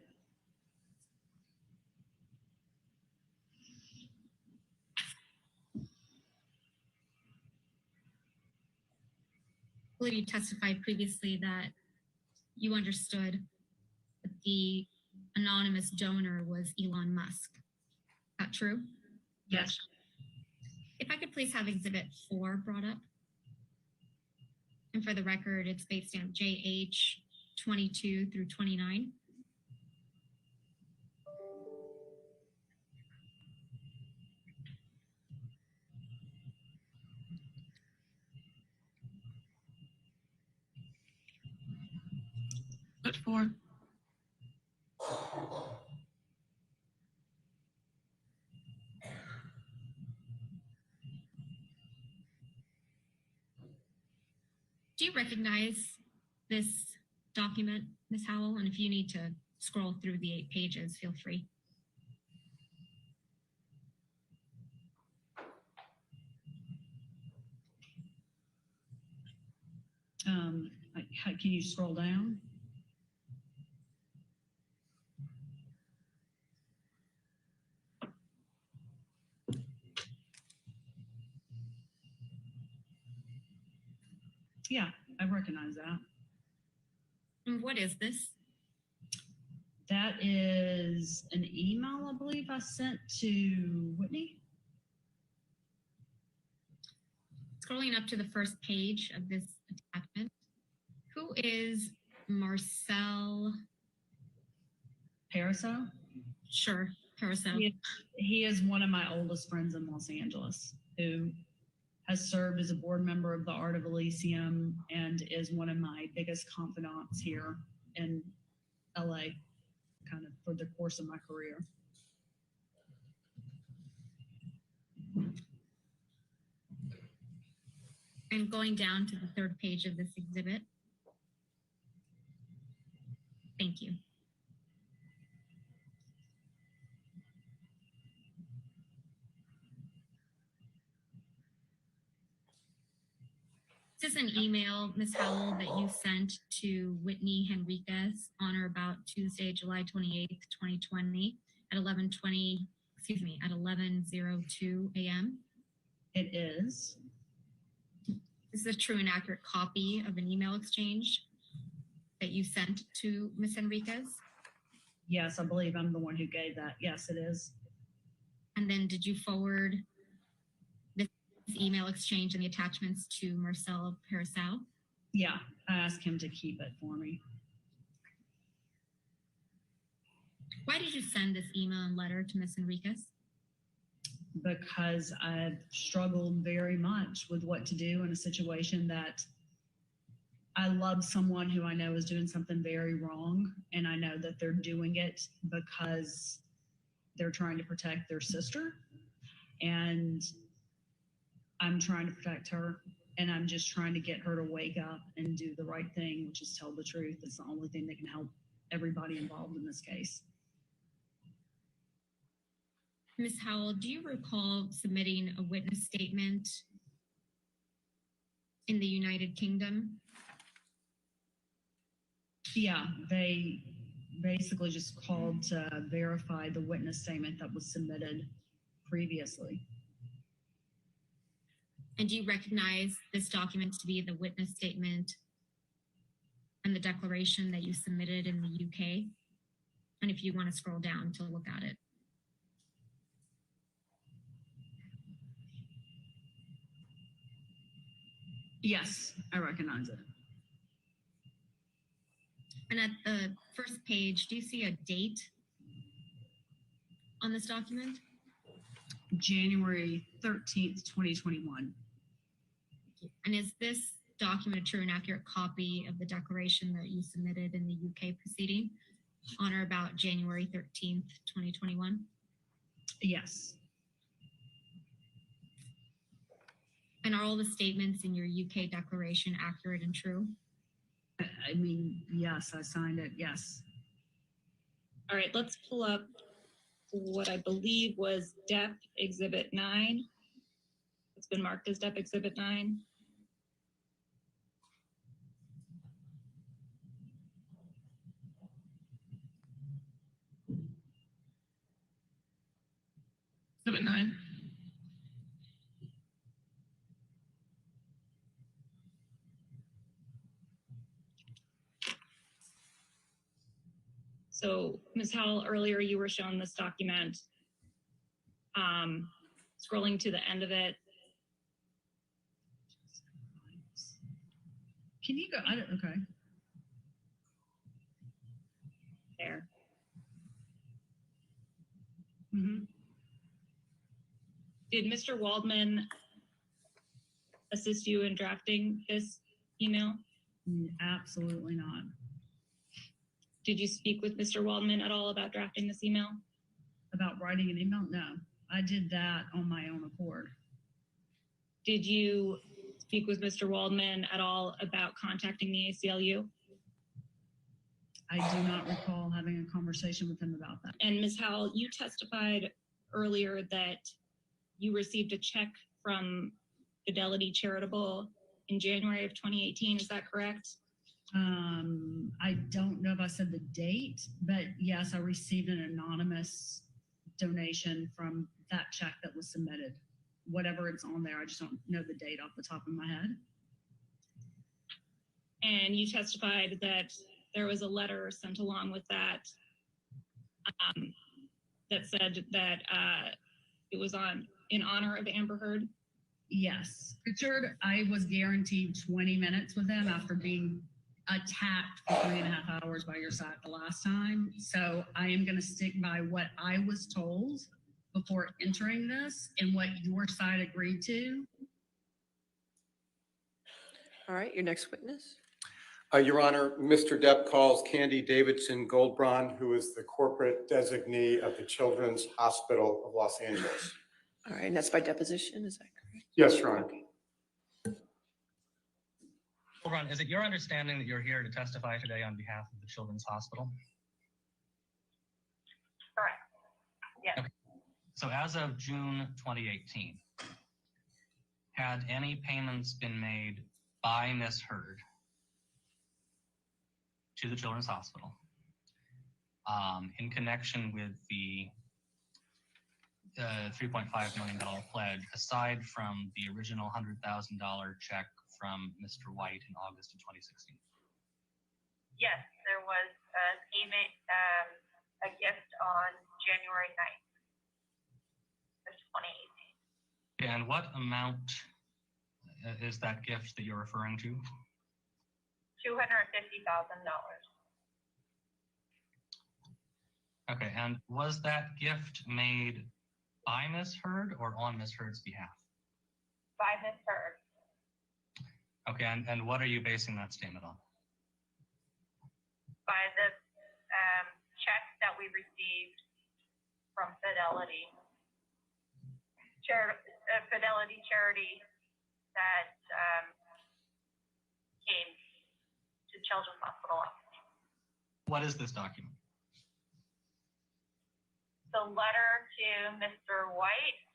I believe you testified previously that you understood that the anonymous donor was Elon Musk. Is that true? Yes. If I could please have Exhibit 4 brought up. And for the record, it's based on JH 22 through 29. What for? Do you recognize this document Ms. Howell, and if you need to scroll through the 8 pages, feel free. Can you scroll down? Yeah, I recognize that. And what is this? That is an email, I believe I sent to Whitney. Scrolling up to the first page of this attachment, who is Marcel? Paraso? Sure, Paraso. He is one of my oldest friends in Los Angeles who has served as a board member of the Art of Elysium and is one of my biggest confidants here in LA, kind of for the course of my career. And going down to the 3rd page of this exhibit. Thank you. This is an email, Ms. Howell, that you sent to Whitney Henriquez on or about Tuesday, July 28th, 2020 at 11:02 a.m. It is. This is a true and accurate copy of an email exchange that you sent to Ms. Henriquez. Yes, I believe I'm the one who gave that. Yes, it is. And then did you forward this email exchange and the attachments to Marcel Parasau? Yeah, I asked him to keep it for me. Why did you send this email and letter to Ms. Henriquez? Because I've struggled very much with what to do in a situation that I love someone who I know is doing something very wrong, and I know that they're doing it because they're trying to protect their sister, and I'm trying to protect her, and I'm just trying to get her to wake up and do the right thing, which is tell the truth. It's the only thing that can help everybody involved in this case. Ms. Howell, do you recall submitting a witness statement in the United Kingdom? Yeah, they basically just called to verify the witness statement that was submitted previously. And do you recognize this document to be the witness statement and the declaration that you submitted in the UK? And if you want to scroll down to look at it. Yes, I recognize it. And at the first page, do you see a date on this document? January 13th, 2021. And is this document a true and accurate copy of the declaration that you submitted in the UK proceeding on or about January 13th, 2021? Yes. And are all the statements in your UK declaration accurate and true? I mean, yes, I signed it, yes. All right, let's pull up what I believe was Depp Exhibit 9. It's been marked as Depp Exhibit 9. Exhibit 9. So, Ms. Howell, earlier you were shown this document. Scrolling to the end of it. Can you go? Okay. There. Mm-hmm. Did Mr. Waldman assist you in drafting this email? Absolutely not. Did you speak with Mr. Waldman at all about drafting this email? About writing an email? No, I did that on my own accord. Did you speak with Mr. Waldman at all about contacting the ACLU? I do not recall having a conversation with him about that. And Ms. Howell, you testified earlier that you received a check from Fidelity Charitable in January of 2018. Is that correct? I don't know if I said the date, but yes, I received an anonymous donation from that check that was submitted. Whatever it's on there, I just don't know the date off the top of my head. And you testified that there was a letter sent along with that that said that it was in honor of Amber Heard. Yes, Richard, I was guaranteed 20 minutes with him after being attacked for 3.5 hours by your side the last time. So I am going to stick by what I was told before entering this and what your side agreed to. All right, your next witness. Your Honor, Mr. Depp calls Candy Davidson Goldbraun, who is the corporate designee of the Children's Hospital of Los Angeles. All right, and that's by deposition, is that correct? Yes, Your Honor. Okay. Goldbraun, is it your understanding that you're here to testify today on behalf of the Children's Hospital? Correct. Yes. Okay. So as of June 2018, had any payments been made by Ms. Heard to the Children's Hospital in connection with the $3.5 million pledge, aside from the original $100,000 check from Mr. White in August of 2016? Yes, there was a payment, a gift on January 9th of 2018. And what amount is that gift that you're referring to? $250,000. Okay, and was that gift made by Ms. Heard or on Ms. Heard's behalf? By Ms. Heard. Okay, and what are you basing that statement on? By the check that we received from Fidelity. Fidelity charity that came to Children's Hospital. What is this document? The letter to Mr. White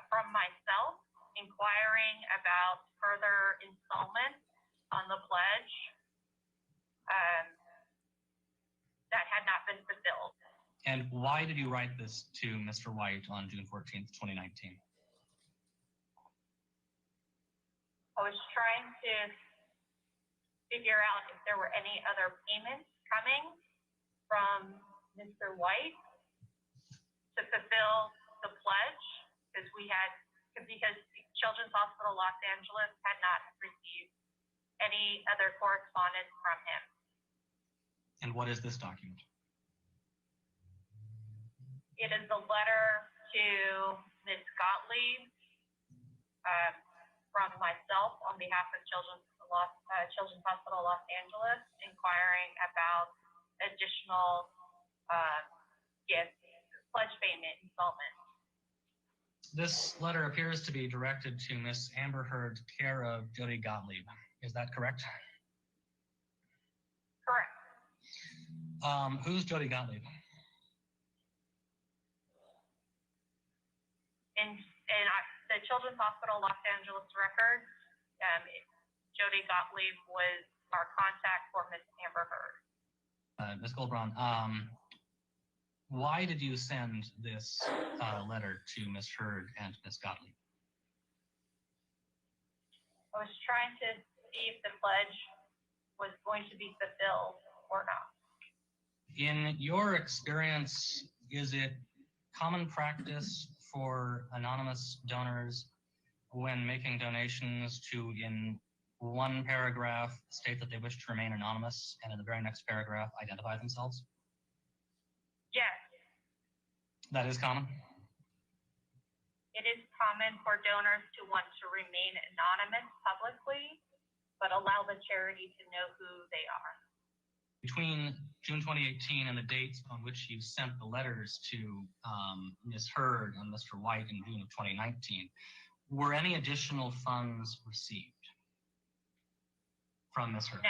from myself inquiring about further installments on the pledge that had not been fulfilled. And why did you write this to Mr. White on June 14th, 2019? I was trying to figure out if there were any other payments coming from Mr. White to fulfill the pledge, because Children's Hospital Los Angeles had not received any other correspondence from him. And what is this document? It is a letter to Ms. Gottlieb from myself on behalf of Children's Hospital Los Angeles, inquiring about additional gifts, pledge payment installments. This letter appears to be directed to Miss Amber Heard, care of Jody Gottlieb. Is that correct? Correct. Who's Jody Gottlieb? In the Children's Hospital Los Angeles record, Jody Gottlieb was our contact for Miss Amber Heard. Ms. Goldbraun, why did you send this letter to Ms. Heard and Ms. Gottlieb? I was trying to see if the pledge was going to be fulfilled or not. In your experience, is it common practice for anonymous donors when making donations to, in one paragraph, state that they wish to remain anonymous, and in the very next paragraph, identify themselves? Yes. That is common? It is common for donors to want to remain anonymous publicly, but allow the charity to know who they are. Between June 2018 and the dates on which you sent the letters to Ms. Heard and Mr. White in June of 2019, were any additional funds received from Ms. Heard? No.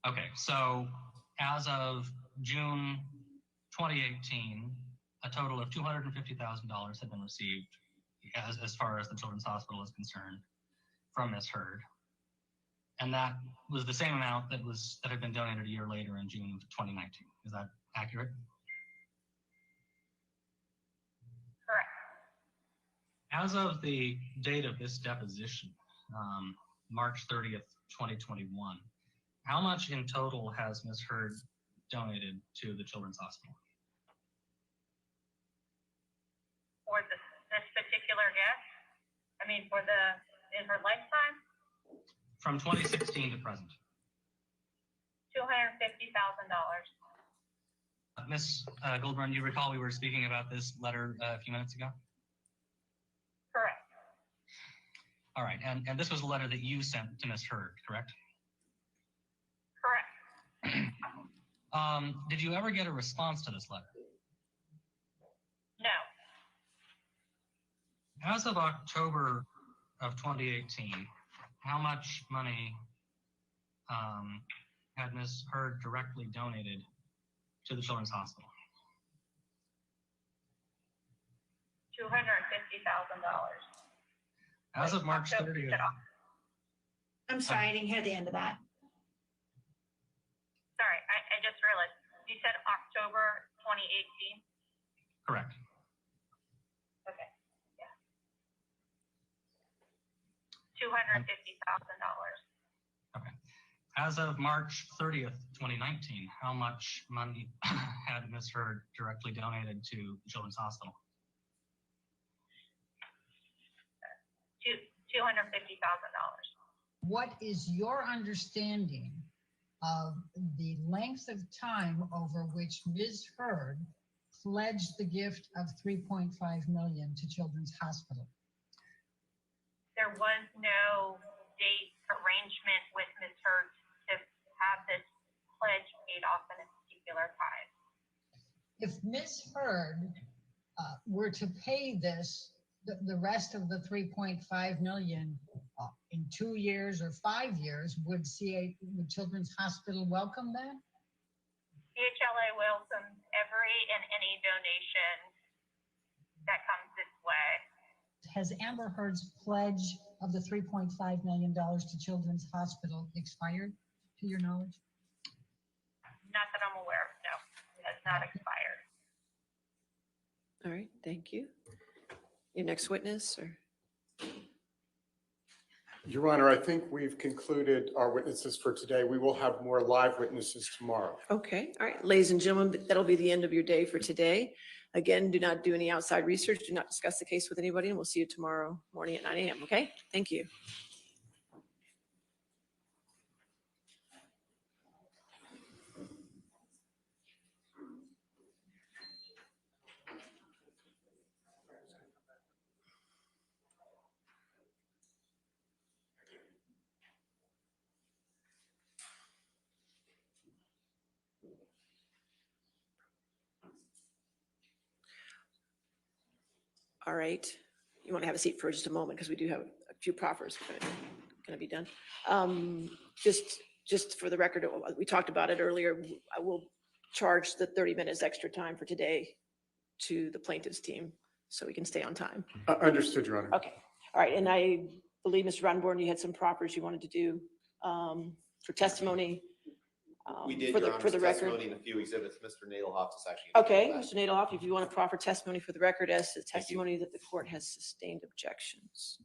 Okay, so as of June 2018, a total of $250,000 had been received as far as the Children's Hospital is concerned from Ms. Heard. And that was the same amount that had been donated a year later in June of 2019. Is that accurate? Correct. As of the date of this deposition, March 30th, 2021, how much in total has Ms. Heard donated to the Children's Hospital? For this particular guest, in her lifetime, From 2016 to present. $250,000. Ms. Goldbrun, you recall we were speaking about this letter a few minutes ago? Correct. All right, and this was a letter that you sent to Ms. Heard, correct? Correct. Did you ever get a response to this letter? No. As of October of 2018, how much money had Ms. Heard directly donated to the Children's Hospital? $250,000. As of March 30th. I'm sorry, I didn't hear the end of that. Sorry, I just realized, you said October 2018? Correct. Okay, yeah. $250,000. Okay. As of March 30th, 2019, how much money had Ms. Heard directly donated to the Children's Hospital? $250,000. What is your understanding of the length of time over which Ms. Heard pledged the gift of $3.5 million to Children's Hospital? There was no date arrangement with Ms. Heard to have this pledge paid off in a particular time. If Ms. Heard were to pay this, the rest of the $3.5 million in 2 years or 5 years, would Children's Hospital welcome that? CHLA welcomes every and any donation that comes its way. Has Amber Heard's pledge of the $3.5 million to Children's Hospital expired, to your knowledge? Not that I'm aware of, no, it has not expired. All right, thank you. Your next witness, or? Your Honor, I think we've concluded our witnesses for today. We will have more live witnesses tomorrow. Okay, all right, ladies and gentlemen, that'll be the end of your day for today. Again, do not do any outside research, do not discuss the case with anybody, and we'll see you tomorrow morning at 9 a.m., okay? Thank you. All right, you want to have a seat for just a moment because we do have a few proffers going to be done. Just for the record, we talked about it earlier. I will charge the 30 minutes extra time for today to the plaintiff's team so we can stay on time. Understood, Your Honor. Okay, all right, and I believe, Mr. Rodenborn, you had some proffers you wanted to do for testimony. We did, for Your the, Honor, for the record. testimony in a few exhibits. Mr. Nadelhoff is actually. Okay, Mr. Nadelhoff, if you want to proffer testimony for the record as to testimony that the court has sustained objections.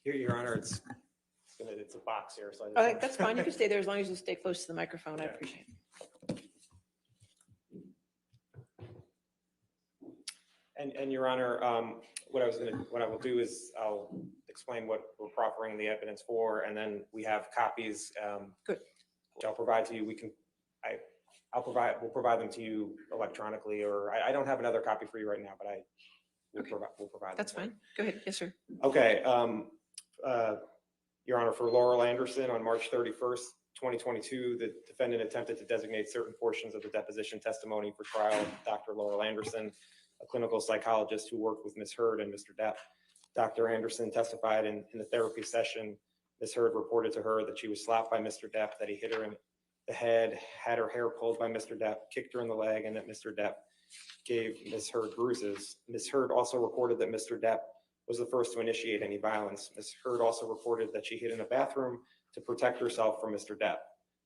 Your Honor, it's a box here, so. All right, that's fine. You can stay there as long as you stay close to the microphone. I appreciate it. And Your Honor, what I will do is I'll explain what we're proffering the evidence for, and then we have copies. Good. Which I'll provide to you. We'll provide them to you electronically, or I don't have another copy for you right now, but we'll provide. That's fine. Go ahead. Yes, sir. Okay. Your Honor, for Laurel Anderson, on March 31st, 2022, the defendant attempted to designate certain portions of the deposition testimony for trial of Dr. Laurel Anderson, a clinical psychologist who worked with Ms. Heard and Mr. Depp. Dr. Anderson testified in the therapy session. Ms. Heard reported to her that she was slapped by Mr. Depp, that he hit her in the head, had her hair pulled by Mr. Depp, kicked her in the leg, and that Mr. Depp gave Ms. Heard bruises. Ms. Heard also reported that Mr. Depp was the first to initiate any violence. Ms. Heard also reported that she hid in a bathroom to protect herself from Mr. Depp.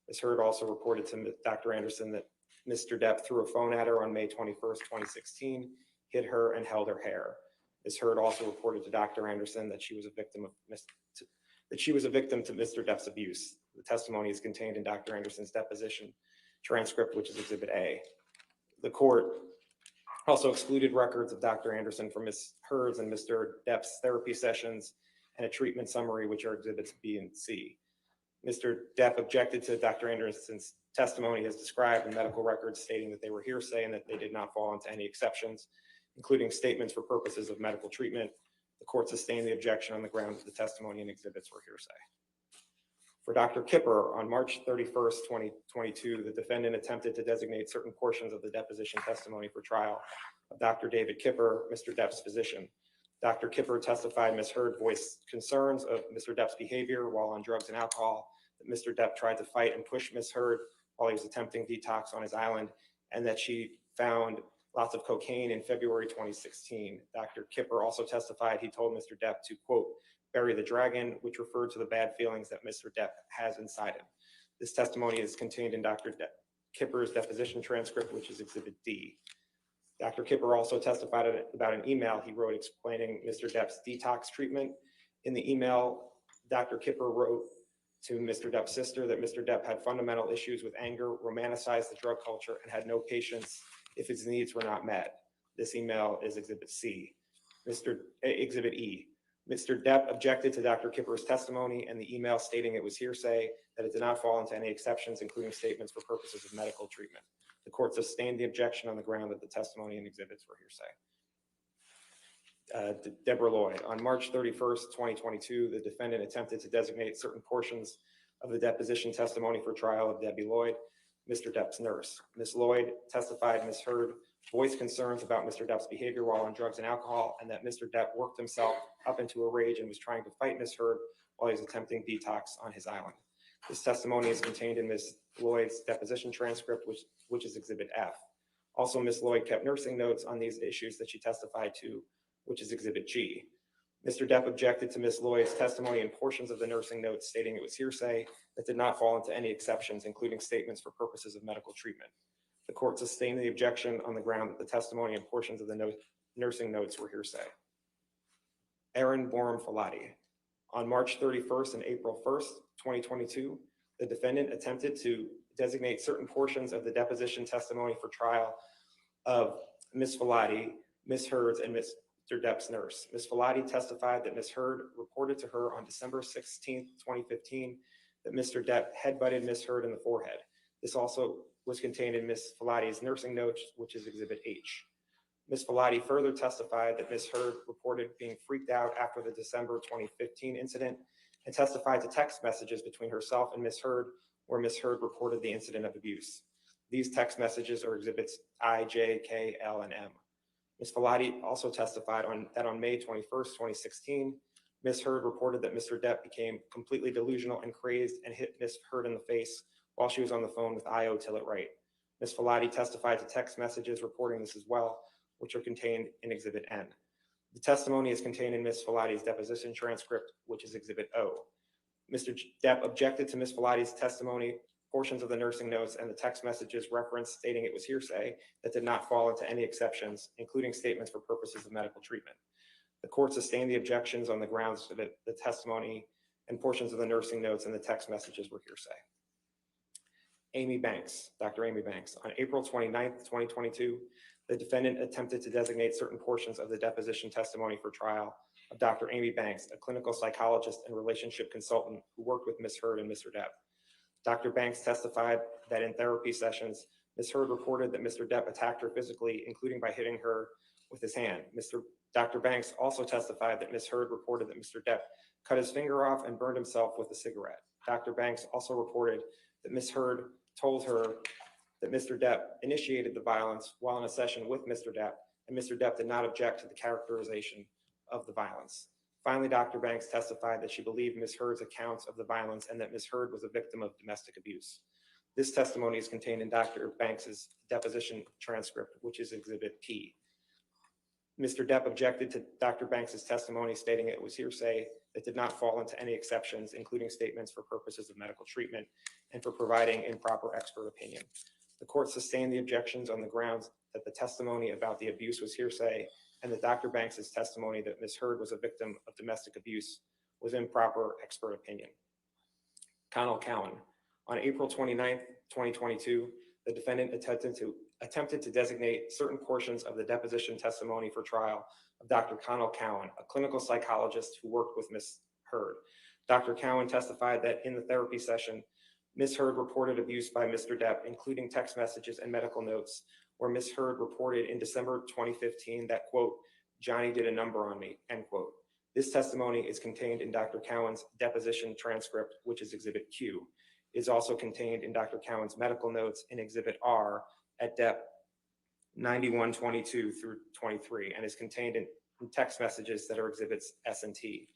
Ms. Heard also reported to Dr. Anderson that Mr. Depp threw a phone at her on May 21st, 2016, hit her and held her hair. Ms. Heard also reported to Dr. Anderson that she was a victim to Mr. Depp's abuse. The testimony is contained in Dr. Anderson's deposition transcript, which is Exhibit A. The court also excluded records of Dr. Anderson from Ms. Heard's and Mr. Depp's therapy sessions and a treatment summary, which are Exhibits B and C. Mr. Depp objected to Dr. Anderson's testimony as described in medical records, stating that they were hearsay and that they did not fall into any exceptions, including statements for purposes of medical treatment. The court sustained the objection on the grounds that the testimony and exhibits were hearsay. For Dr. Kipper, on March 31st, 2022, the defendant attempted to designate certain portions of the deposition testimony for trial of Dr. David Kipper, Mr. Depp's physician. Dr. Kipper testified Ms. Heard voiced concerns of Mr. Depp's behavior while on drugs and alcohol, that Mr. Depp tried to fight and push Ms. Heard while he was attempting detox on his island, and that she found lots of cocaine in February 2016. Dr. Kipper also testified he told Mr. Depp to, quote, bury the dragon, which referred to the bad feelings that Mr. Depp has inside him. This testimony is contained in Dr. Kipper's deposition transcript, which is Exhibit D. Dr. Kipper also testified about an email he wrote explaining Mr. Depp's detox treatment. In the email, Dr. Kipper wrote to Mr. Depp's sister that Mr. Depp had fundamental issues with anger, romanticized the drug culture, and had no patience if his needs were not met. This email is Exhibit C. Exhibit E. Mr. Depp objected to Dr. Kipper's testimony and the email stating it was hearsay, that it did not fall into any exceptions, including statements for purposes of medical treatment. The court sustained the objection on the ground that the testimony and exhibits were hearsay. Deborah Lloyd. On March 31st, 2022, the defendant attempted to designate certain portions of the deposition testimony for trial of Debbie Lloyd, Mr. Depp's nurse. Ms. Lloyd testified Ms. Heard voiced concerns about Mr. Depp's behavior while on drugs and alcohol, and that Mr. Depp worked himself up into a rage and was trying to fight Ms. Heard while he was attempting detox on his island. This testimony is contained in Ms. Lloyd's deposition transcript, which is Exhibit F. Also, Ms. Lloyd kept nursing notes on these issues that she testified to, which is Exhibit G. Mr. Depp objected to Ms. Lloyd's testimony and portions of the nursing notes stating it was hearsay that did not fall into any exceptions, including statements for purposes of medical treatment. The court sustained the objection on the ground that the testimony and portions of the nursing notes were hearsay. Aaron Borum Filati. On March 31st and April 1st, 2022, the defendant attempted to designate certain portions of the deposition testimony for trial of Ms. Filati, Ms. Heard's, and Mr. Depp's nurse. Ms. Filati testified that Ms. Heard reported to her on December 16th, 2015, that Mr. Depp headbutted Ms. Heard in the forehead. This also was contained in Ms. Filati's nursing notes, which is Exhibit H. Ms. Filati further testified that Ms. Heard reported being freaked out after the December 2015 incident and testified to text messages between herself and Ms. Heard, where Ms. Heard reported the incident of abuse. These text messages are Exhibits I, J, K, L, and M. Ms. Filati also testified that on May 21st, 2016, Ms. Heard reported that Mr. Depp became completely delusional and crazed and hit Ms. Heard in the face while she was on the phone with I.O. Tillett Wright. Ms. Filati testified to text messages reporting this as well, which are contained in Exhibit N. The testimony is contained in Ms. Filati's deposition transcript, which is Exhibit O. Mr. Depp objected to Ms. Filati's testimony, portions of the nursing notes, and the text messages referenced stating it was hearsay that did not fall into any exceptions, including statements for purposes of medical treatment. The court sustained the objections on the grounds that the testimony and portions of the nursing notes and the text messages were hearsay. Amy Banks, Dr. Amy Banks. On April 29th, 2022, the defendant attempted to designate certain portions of the deposition testimony for trial of Dr. Amy Banks, a clinical psychologist and relationship consultant who worked with Ms. Heard and Mr. Depp. Dr. Banks testified that in therapy sessions, Ms. Heard reported that Mr. Depp attacked her physically, including by hitting her with his hand. Dr. Banks also testified that Ms. Heard reported that Mr. Depp cut his finger off and burned himself with a cigarette. Dr. Banks also reported that Ms. Heard told her that Mr. Depp initiated the violence while in a session with Mr. Depp and Mr. Depp did not object to the characterization of the violence. Finally, Dr. Banks testified that she believed Ms. Heard's accounts of the violence and that Ms. Heard was a victim of domestic abuse. This testimony is contained in Dr. Banks's deposition transcript, which is Exhibit P. Mr. Depp objected to Dr. Banks's testimony, stating it was hearsay that did not fall into any exceptions, including statements for purposes of medical treatment and for providing improper expert opinion. The court sustained the objections on the grounds that the testimony about the abuse was hearsay and that Dr. Banks's testimony that Ms. Heard was a victim of domestic abuse was improper expert opinion. Connell Cowan. On April 29th, 2022, the defendant attempted to designate certain portions of the deposition testimony for trial of Dr. Connell Cowan, a clinical psychologist who worked with Ms. Heard. Dr. Cowan testified that in the therapy session, Ms. Heard reported abuse by Mr. Depp, including text messages and medical notes, where Ms. Heard reported in December 2015 that, quote, Johnny did a number on me, end quote. This testimony is contained in Dr. Cowan's deposition transcript, which is Exhibit Q. It is also contained in Dr. Cowan's medical notes in Exhibit R at Dep 9122 through 23 and is contained in text messages that are Exhibits S and T.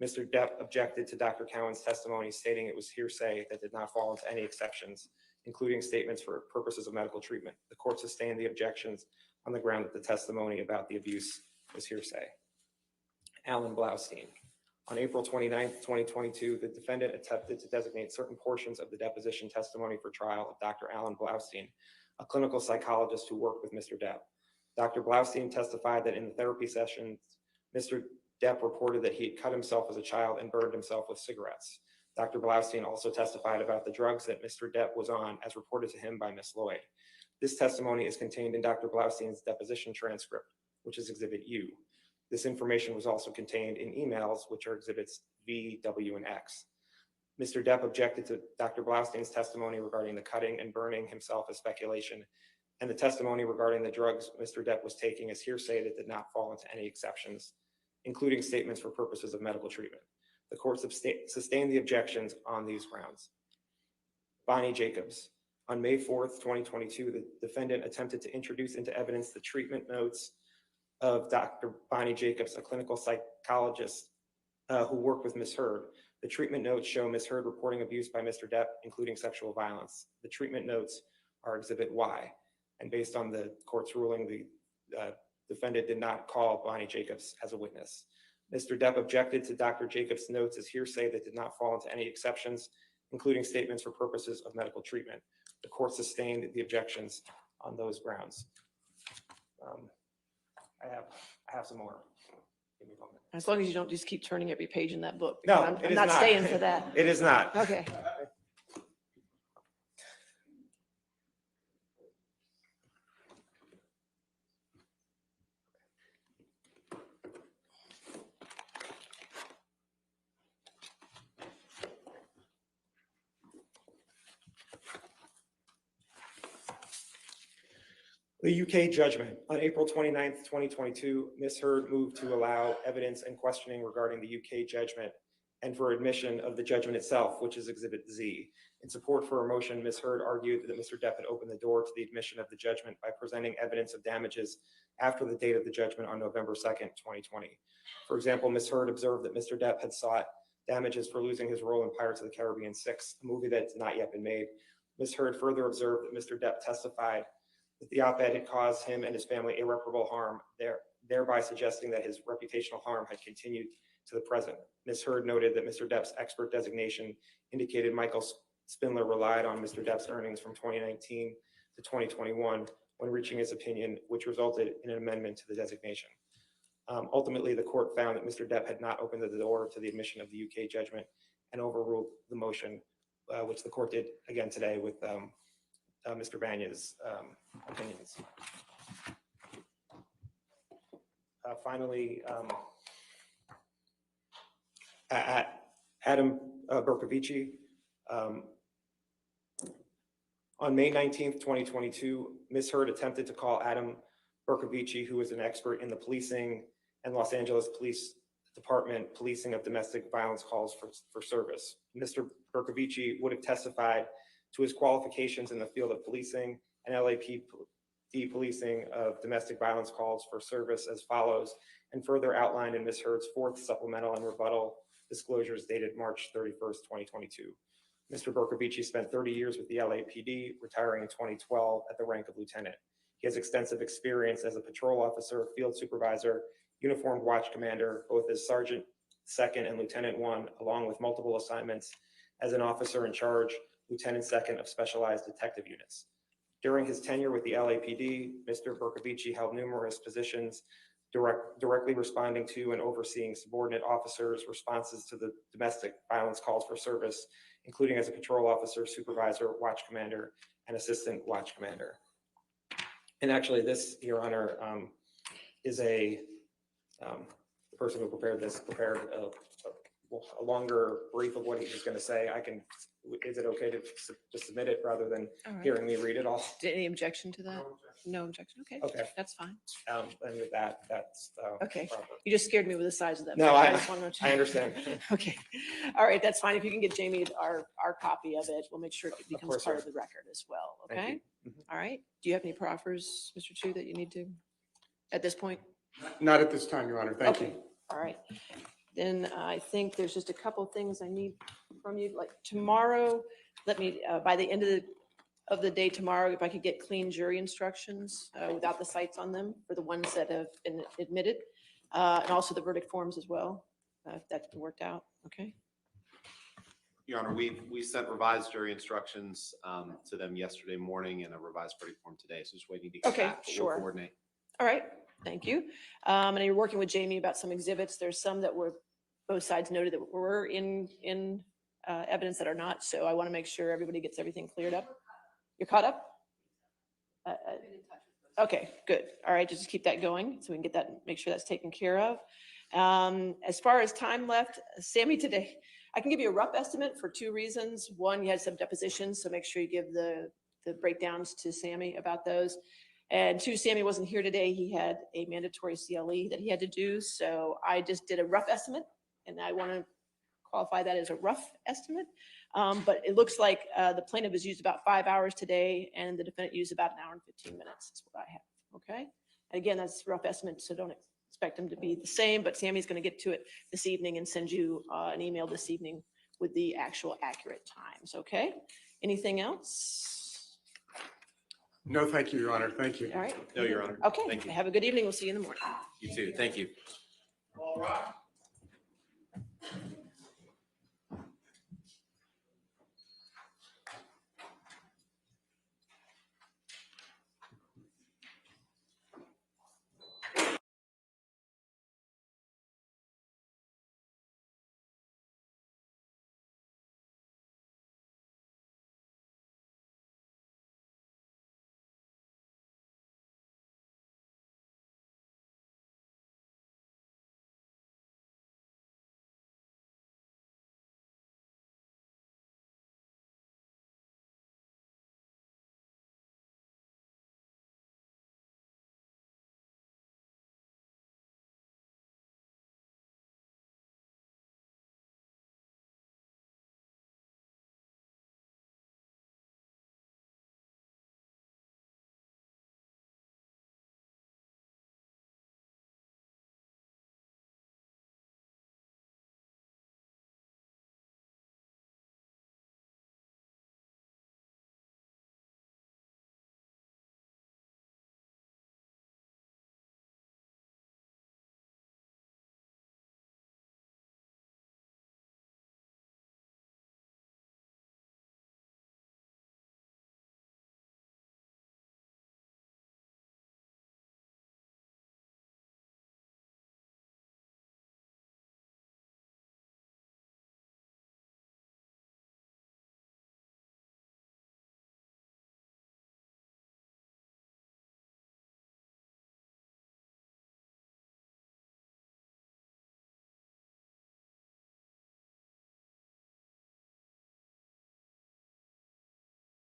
Mr. Depp objected to Dr. Cowan's testimony, stating it was hearsay that did not fall into any exceptions, including statements for purposes of medical treatment. The court sustained the objections on the ground that the testimony about the abuse was hearsay. Alan Blaustein. On April 29th, 2022, the defendant attempted to designate certain portions of the deposition testimony for trial of Dr. Alan Blaustein, a clinical psychologist who worked with Mr. Depp. Dr. Blaustein testified that in the therapy sessions, Mr. Depp reported that he had cut himself as a child and burned himself with cigarettes. Dr. Blaustein also testified about the drugs that Mr. Depp was on as reported to him by Ms. Lloyd. This testimony is contained in Dr. Blaustein's deposition transcript, which is Exhibit U. This information was also contained in emails, which are Exhibits V, W, and X. Mr. Depp objected to Dr. Blaustein's testimony regarding the cutting and burning himself as speculation, and the testimony regarding the drugs Mr. Depp was taking as hearsay that did not fall into any exceptions, including statements for purposes of medical treatment. The court sustained the objections on these grounds. Bonnie Jacobs. On May 4th, 2022, the defendant attempted to introduce into evidence the treatment notes of Dr. Bonnie Jacobs, a clinical psychologist who worked with Ms. Heard. The treatment notes show Ms. Heard reporting abuse by Mr. Depp, including sexual violence. The treatment notes are Exhibit Y, and based on the court's ruling, the defendant did not call Bonnie Jacobs as a witness. Mr. Depp objected to Dr. Jacobs' notes as hearsay that did not fall into any exceptions, including statements for purposes of medical treatment. The court sustained the objections on those grounds. I have some more. Give me a moment. As long as you don't just keep turning every page in that book. No, because it I'm is not not. staying for that. It is not. Okay. The UK judgment. On April 29th, 2022, Ms. Heard moved to allow evidence and questioning regarding the UK judgment and for admission of the judgment itself, which is Exhibit Z. In support for her motion, Ms. Heard argued that Mr. Depp had opened the door to the admission of the judgment by presenting evidence of damages after the date of the judgment on November 2nd, 2020. For example, Ms. Heard observed that Mr. Depp had sought damages for losing his role in Pirates of the Caribbean 6, a movie that has not yet been made. Ms. Heard further observed that Mr. Depp testified that the op-ed had caused him and his family irreparable harm, thereby suggesting that his reputational harm had continued to the present. Ms. Heard noted that Mr. Depp's expert designation indicated Michael Spindler relied on Mr. Depp's earnings from 2019 to 2021 when reaching his opinion, which resulted in an amendment to the designation. Ultimately, the court found that Mr. Depp had not opened the door to the admission of the UK judgment and overruled the motion, which the court did again today with Mr. Banya's opinions. Finally, Adam Berkovici. On May 19th, 2022, Ms. Heard attempted to call Adam Berkovici, who is an expert in the policing and Los Angeles Police Department policing of domestic violence calls for service. Mr. Berkovici would have testified to his qualifications in the field of policing and LAPD depolicing of domestic violence calls for service as follows, and further outlined in Ms. Hurd's fourth supplemental and rebuttal disclosures dated March 31st, 2022. Mr. Bercovici spent 30 years with the LAPD, retiring in 2012 at the rank of lieutenant. He has extensive experience as a patrol officer, field supervisor, uniformed watch commander, both as Sergeant Second and Lieutenant One, along with multiple assignments as an officer in charge, Lieutenant Second of specialized detective units. During his tenure with the LAPD, Mr. Bercovici held numerous positions directly responding to and overseeing subordinate officers' responses to the domestic violence calls for service, including as a patrol officer, supervisor, watch commander, and assistant watch commander. And actually this, Your Honor, is the person who prepared this prepared a longer brief of what he was going to say. Is it okay to submit it rather than All right. hearing me read it all? Any objection to that? No objection. Okay. Okay. That's fine. And with that, that's Okay. proper. You just scared me with the size of that. No, book. I just wanted to- I understand. Okay. All right. That's fine. If you can get Jamie our copy of it, we'll make sure it becomes course, part sir. of the record as well. Thank Okay. you. Mhm. All right. Do you have any proffers, Mr. Chu, that you need to at this point? Not at this time, Your Honor. Thank Okay. you. All right. Then I think there's just a couple of things I need from you, like tomorrow, let me, by the end of the day tomorrow, if I could get clean jury instructions without the cites on them for the ones that have been admitted, and also the verdict forms as well, if that's been worked out, okay? Your Honor, we sent revised jury instructions to them yesterday morning and a revised verdict form today, so just waiting to get Okay, that. But we'll sure. coordinate. All right, thank you. And you're working with Jamie about some exhibits. There's some that were, both sides noted that were in evidence that are not. So I want to make sure everybody gets everything cleared up. You're caught up? Okay, good. All right, just keep that going so we can get that, make sure that's taken care of. As far as time left, Sammy, today, I can give you a rough estimate for two reasons. One, you had some depositions, so make sure you give the breakdowns to Sammy about those. And two, Sammy wasn't here today. He had a mandatory CLE that he had to do. So I just did a rough estimate, and I want to qualify that as a rough estimate. But it looks like the plaintiff has used about 5 hours today, and the defendant used about 1 hour and 15 minutes. That's what I have. Okay. And again, that's a rough estimate, so don't expect them to be the same. But Sammy's going to get to it this evening and send you an email this evening with the actual accurate times. Okay. Anything else? No, thank you, Your Honor. Thank you. All right. No, Your Honor. Okay. Thank you. Have a good evening. We'll see you in the morning. You too. Thank you. All right.